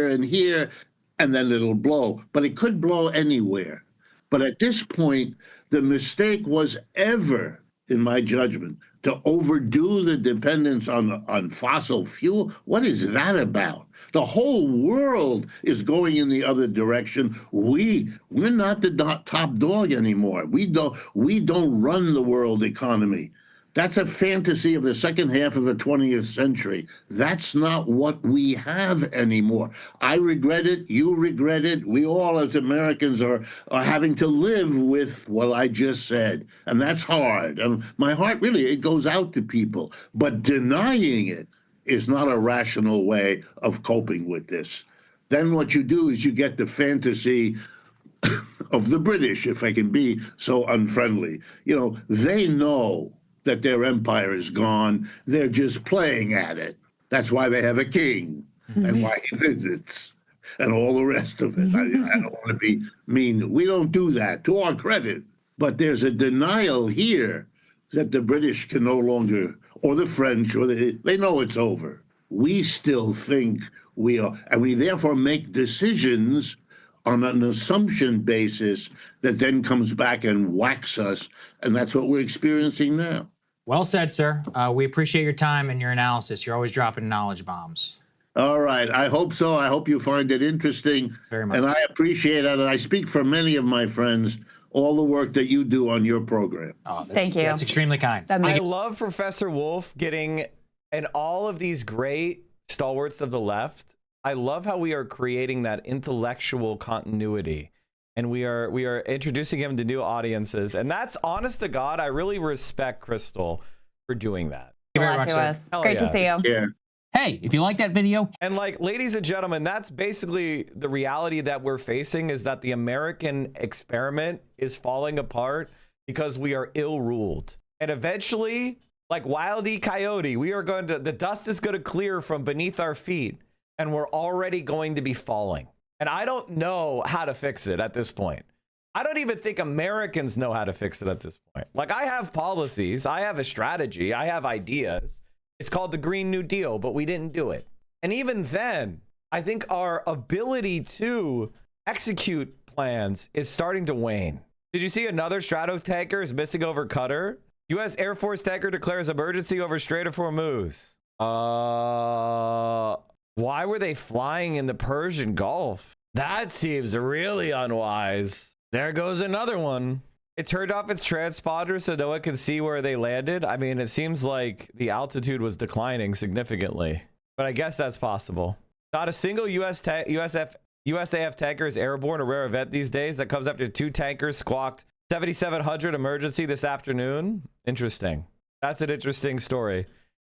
and here, and then it'll blow. But it could blow anywhere. But at this point, the mistake was ever, in my judgment, to overdo the dependence on fossil fuel. What is that about? The whole world is going in the other direction. We're not the top dog anymore. We don't run the world economy. That's a fantasy of the second half of the 20th century. That's not what we have anymore. I regret it. You regret it. We all as Americans are having to live with what I just said. And that's hard. And my heart really, it goes out to people. But denying it is not a rational way of coping with this. Then what you do is you get the fantasy of the British, if I can be so unfriendly. They know that their empire is gone. They're just playing at it. That's why they have a king and why he visits and all the rest of it. I don't want to be mean. We don't do that, to our credit. But there's a denial here that the British can no longer, or the French, or they know it's over. We still think we are, and we therefore make decisions on an assumption basis that then comes back and whacks us. And that's what we're experiencing now. Well said, sir. We appreciate your time and your analysis. You're always dropping knowledge bombs. All right. I hope so. I hope you find it interesting. Very much. And I appreciate it. And I speak for many of my friends, all the work that you do on your program. Thank you. That's extremely kind. I love Professor Wolf getting, and all of these great stalwarts of the left, I love how we are creating that intellectual continuity. And we are introducing him to new audiences. And that's, honest to God, I really respect Crystal for doing that. Thank you very much, us. Great to see you. Yeah. Hey, if you like that video. And ladies and gentlemen, that's basically the reality that we're facing, is that the American experiment is falling apart because we are ill-ruled. And eventually, like Wile E. Coyote, the dust is going to clear from beneath our feet, and we're already going to be falling. And I don't know how to fix it at this point. I don't even think Americans know how to fix it at this point. Like, I have policies, I have a strategy, I have ideas. It's called the Green New Deal, but we didn't do it. And even then, I think our ability to execute plans is starting to wane. Did you see another Strato tanker is missing over Qatar? U.S. Air Force tanker declares emergency over Strait of Hormuz. Why were they flying in the Persian Gulf? That seems really unwise. There goes another one. It turned off its transponder so no one could see where they landed. I mean, it seems like the altitude was declining significantly, but I guess that's possible. Not a single USAF tanker is airborne, a rare event these days. That comes after 2 tankers squawked 7700 emergency this afternoon. Interesting. That's an interesting story.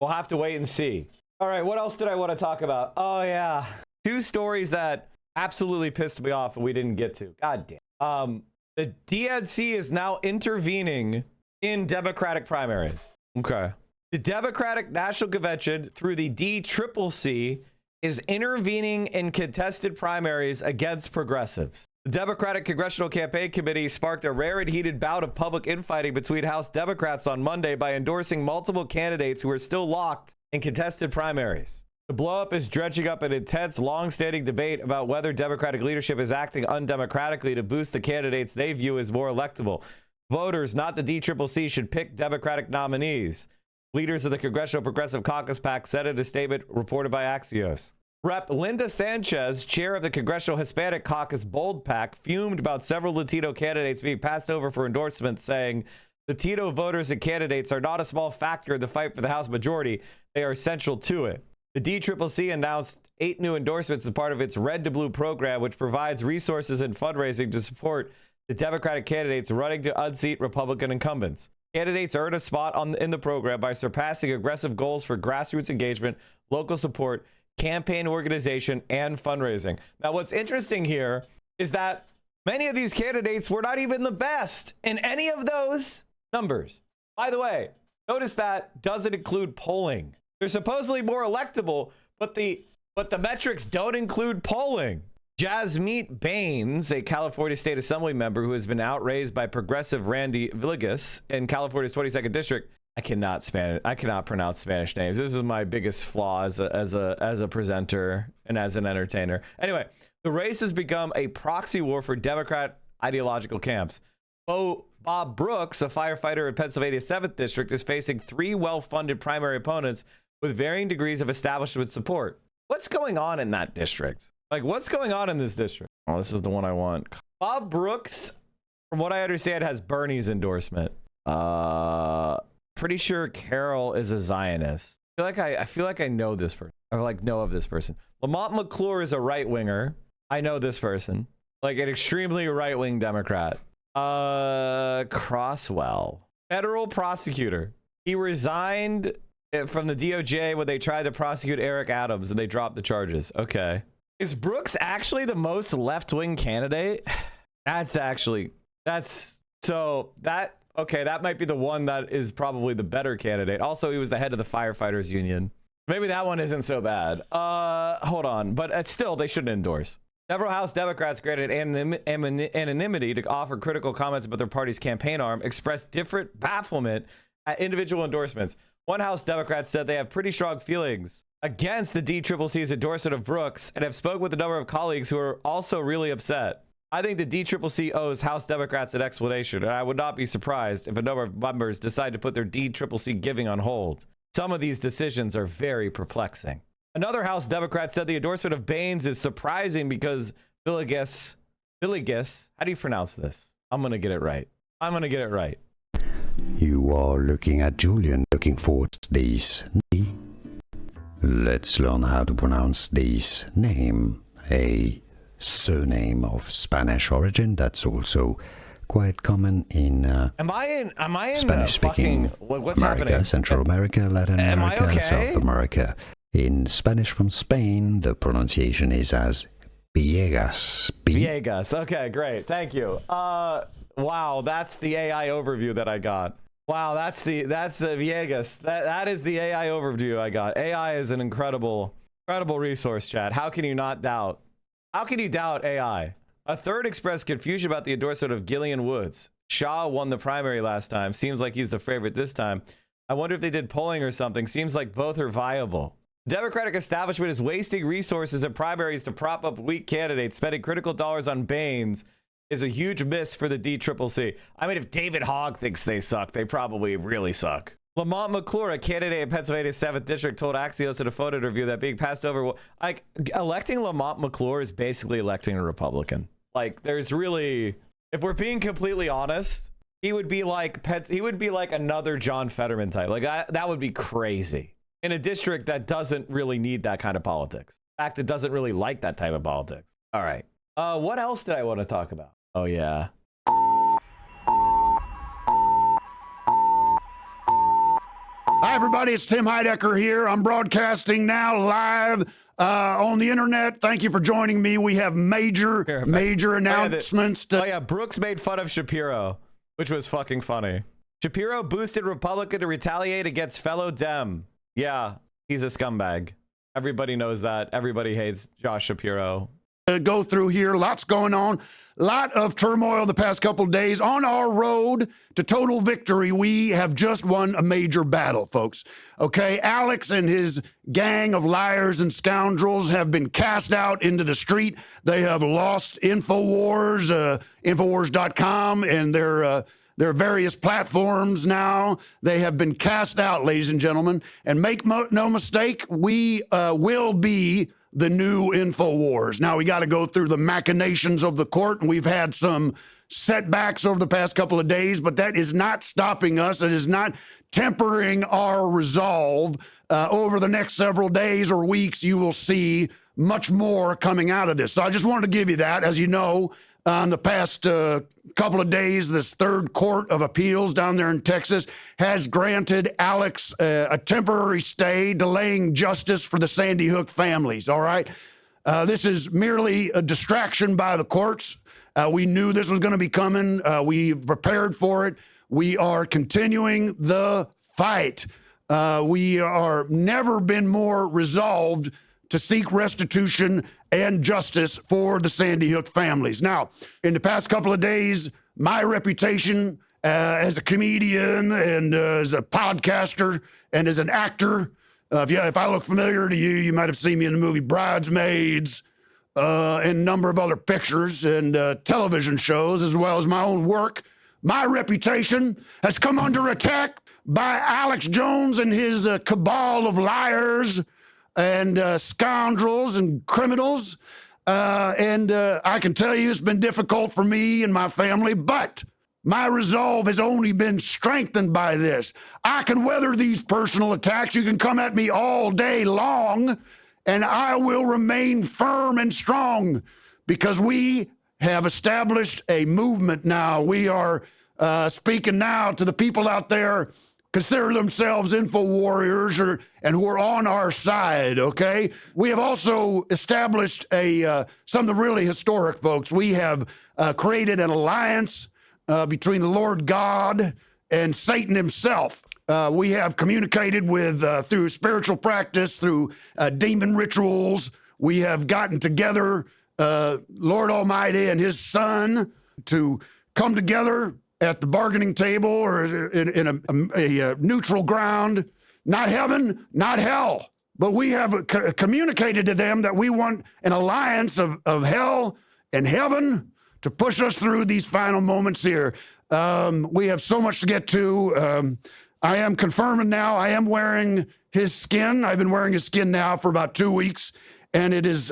We'll have to wait and see. All right, what else did I want to talk about? Oh, yeah. 2 stories that absolutely pissed me off and we didn't get to. God damn. The DNC is now intervening in Democratic primaries. Okay. The Democratic National Convention, through the DCCC, is intervening in contested primaries against progressives. The Democratic Congressional Campaign Committee sparked a rare and heated bout of public infighting between House Democrats on Monday by endorsing multiple candidates who are still locked in contested primaries. The blowup is dredging up an intense, long-standing debate about whether Democratic leadership is acting undemocratically to boost the candidates they view as more electable. Voters, not the DCCC, should pick Democratic nominees. Leaders of the Congressional Progressive Caucus PAC said in a statement reported by Axios. Rep. Linda Sanchez, chair of the Congressional Hispanic Caucus Bold PAC, fumed about several Latino candidates being passed over for endorsements, saying, Latino voters and candidates are not a small factor in the fight for the House majority. They are central to it. The DCCC announced 8 new endorsements as part of its Red to Blue program, which provides resources and fundraising to support the Democratic candidates running to unseat Republican incumbents. Candidates earn a spot in the program by surpassing aggressive goals for grassroots engagement, local support, campaign organization, and fundraising. Now, what's interesting here is that many of these candidates were not even the best in any of those numbers. By the way, notice that doesn't include polling. They're supposedly more electable, but the metrics don't include polling. Jasmeet Baines, a California State Assembly member who has been outraised by progressive Randy Villegas in California's 22nd district. I cannot pronounce Spanish names. This is my biggest flaw as a presenter and as an entertainer. Anyway, the race has become a proxy war for Democrat ideological camps. Bob Brooks, a firefighter in Pennsylvania's 7th district, is facing 3 well-funded primary opponents with varying degrees of establishment support. What's going on in that district? Like, what's going on in this district? Oh, this is the one I want. Bob Brooks, from what I understand, has Bernie's endorsement. Pretty sure Carol is a Zionist. I feel like I know this person, or like know of this person. Lamont McClure is a right-winger. I know this person. Like an extremely right-wing Democrat. Crosswell, federal prosecutor. He resigned from the DOJ when they tried to prosecute Eric Adams and they dropped the charges. Okay. Is Brooks actually the most left-wing candidate? Okay, that might be the one that is probably the better candidate. Also, he was the head of the firefighters union. Maybe that one isn't so bad. Hold on, but still, they shouldn't endorse. Several House Democrats granted anonymity to offer critical comments about their party's campaign arm, expressed different bafflement at individual endorsements. One House Democrat said they have pretty strong feelings against the DCCC's endorsement of Brooks and have spoken with a number of colleagues who are also really upset. I think the DCCC owes House Democrats an explanation, and I would not be surprised if a number of members decide to put their DCCC giving on hold. Some of these decisions are very perplexing. Another House Democrat said the endorsement of Baines is surprising because Villegas, how do you pronounce this? I'm going to get it right. You are looking at Julian, looking for this name. Let's learn how to pronounce this name. A surname of Spanish origin that's also quite common in am I in Spanish-speaking what's America, happening? Central America, Latin America, okay? South America. In Spanish from Spain, the pronunciation is as Villegas. Villegas. Okay, great. Thank you. Wow, that's the AI overview that I got. Wow, that's the Villegas. That is the AI overview I got. AI is an incredible resource, chat. How can you not doubt? How can you doubt AI? A third expressed confusion about the endorsement of Gillian Woods. Shaw won the primary last time. Seems like he's the favorite this time. I wonder if they did polling or something. Seems like both are viable. The Democratic establishment is wasting resources in primaries to prop up weak candidates. Spending critical dollars on Baines is a huge miss for the DCCC. I mean, if David Hogg thinks they suck, they probably really suck. Lamont McClure, a candidate in Pennsylvania's 7th district, told Axios in a phone interview that being passed over, like, electing Lamont McClure is basically electing a Republican. Like, there's really, if we're being completely honest, he would be like another John Fetterman type. Like, that would be crazy in a district that doesn't really need that kind of politics. In fact, it doesn't really like that type of politics. All right. What else did I want to talk about? Oh, yeah. Hi, everybody. It's Tim Heidecker here. I'm broadcasting now live on the internet. Thank you for joining me. We have major announcements. Brooks made fun of Shapiro, which was fucking funny. Shapiro boosted Republican to retaliate against fellow Dem. Yeah, he's a scumbag. Everybody knows that. Everybody hates Josh Shapiro. go through here. Lots going on. A lot of turmoil the past couple of days. On our road to total victory, we have just won a major battle, folks. Okay, Alex and his gang of liars and scoundrels have been cast out into the street. They have lost INFOWARS, INFOWARS.com, and their various platforms now. They have been cast out, ladies and gentlemen. And make no mistake, we will be the new INFOWARS. Now, we got to go through the machinations of the court, and we've had some setbacks over the past couple of days, but that is not stopping us. It is not tempering our resolve. Over the next several days or weeks, you will see much more coming out of this. So I just wanted to give you that. As you know, in the past couple of days, this third court of appeals down there in Texas has granted Alex a temporary stay, delaying justice for the Sandy Hook families, all right? This is merely a distraction by the courts. We knew this was going to be coming. We prepared for it. We are continuing the fight. We are never been more resolved to seek restitution and justice for the Sandy Hook families. Now, in the past couple of days, my reputation as a comedian and as a podcaster and as an actor, if I look familiar to you, you might have seen me in the movie Bridesmaids and a number of other pictures and television shows, as well as my own work. My reputation has come under attack by Alex Jones and his cabal of liars and scoundrels and criminals. And I can tell you it's been difficult for me and my family, but my resolve has only been strengthened by this. I can weather these personal attacks. You can come at me all day long, and I will remain firm and strong because we have established a movement now. We are speaking now to the people out there consider themselves info warriors and who are on our side, okay? We have also established something really historic, folks. We have created an alliance between the Lord God and Satan himself. We have communicated with, through spiritual practice, through demon rituals. We have gotten together, Lord Almighty and his son, to come together at the bargaining table or in a neutral ground, not heaven, not hell. But we have communicated to them that we want an alliance of hell and heaven to push us through these final moments here. We have so much to get to. I am confirming now, I am wearing his skin. I've been wearing his skin now for about 2 weeks, and it is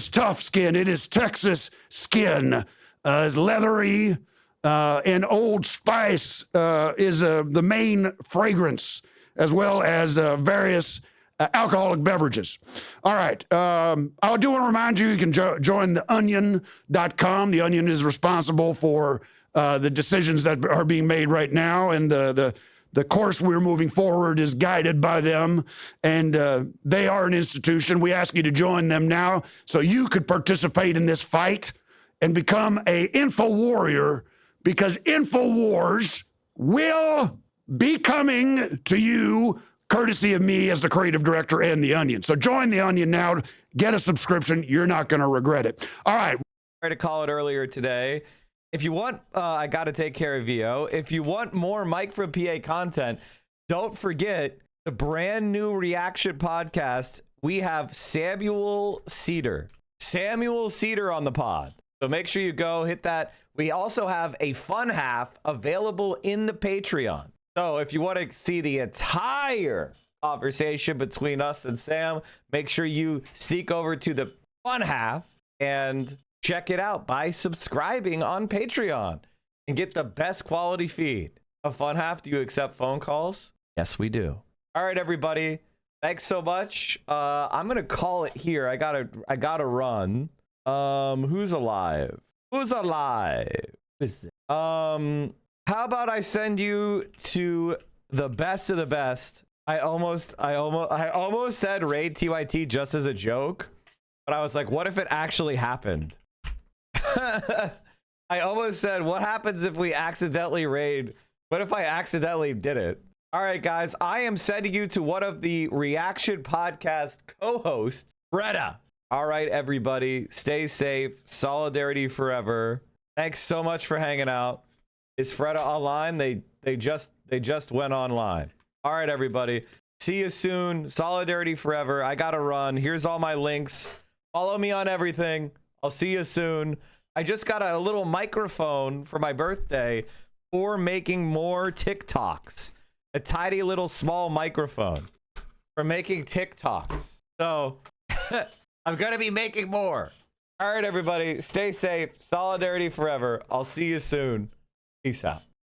tough skin. It is Texas skin. It's leathery. And Old Spice is the main fragrance, as well as various alcoholic beverages. All right. I do want to remind you, you can join theonion.com. The Onion is responsible for the decisions that are being made right now, and the course we're moving forward is guided by them, and they are an institution. We ask you to join them now so you could participate in this fight and become a info warrior, because INFOWARS will be coming to you courtesy of me as the creative director and The Onion. So join The Onion now. Get a subscription. You're not going to regret it. All right. I tried to call it earlier today. If you want, I got to take care of VO. If you want more Mike from PA content, don't forget the brand new reaction podcast. We have Samuel SEDER on the pod. So make sure you go hit that. We also have a fun half available in the Patreon. So if you want to see the entire conversation between us and Sam, make sure you sneak over to the fun half and check it out by subscribing on Patreon and get the best quality feed. A fun half, do you accept phone calls? Yes, we do. All right, everybody. Thanks so much. I'm going to call it here. I gotta run. Who's alive? Who's alive? Who is this? How about I send you to the best of the best? I almost said raid TYT just as a joke, but I was like, what if it actually happened? I almost said, what happens if we accidentally raid? What if I accidentally did it? All right, guys, I am sending you to one of the reaction podcast co-hosts, Greta. All right, everybody, stay safe. Solidarity forever. Thanks so much for hanging out. Is Freda online? They just went online. All right, everybody. See you soon. Solidarity forever. I gotta run. Here's all my links. Follow me on everything. I'll see you soon. I just got a little microphone for my birthday for making more TikToks. A tiny little small microphone for making TikToks. So I'm gonna be making more. All right, everybody. Stay safe. Solidarity forever. I'll see you soon. Peace out.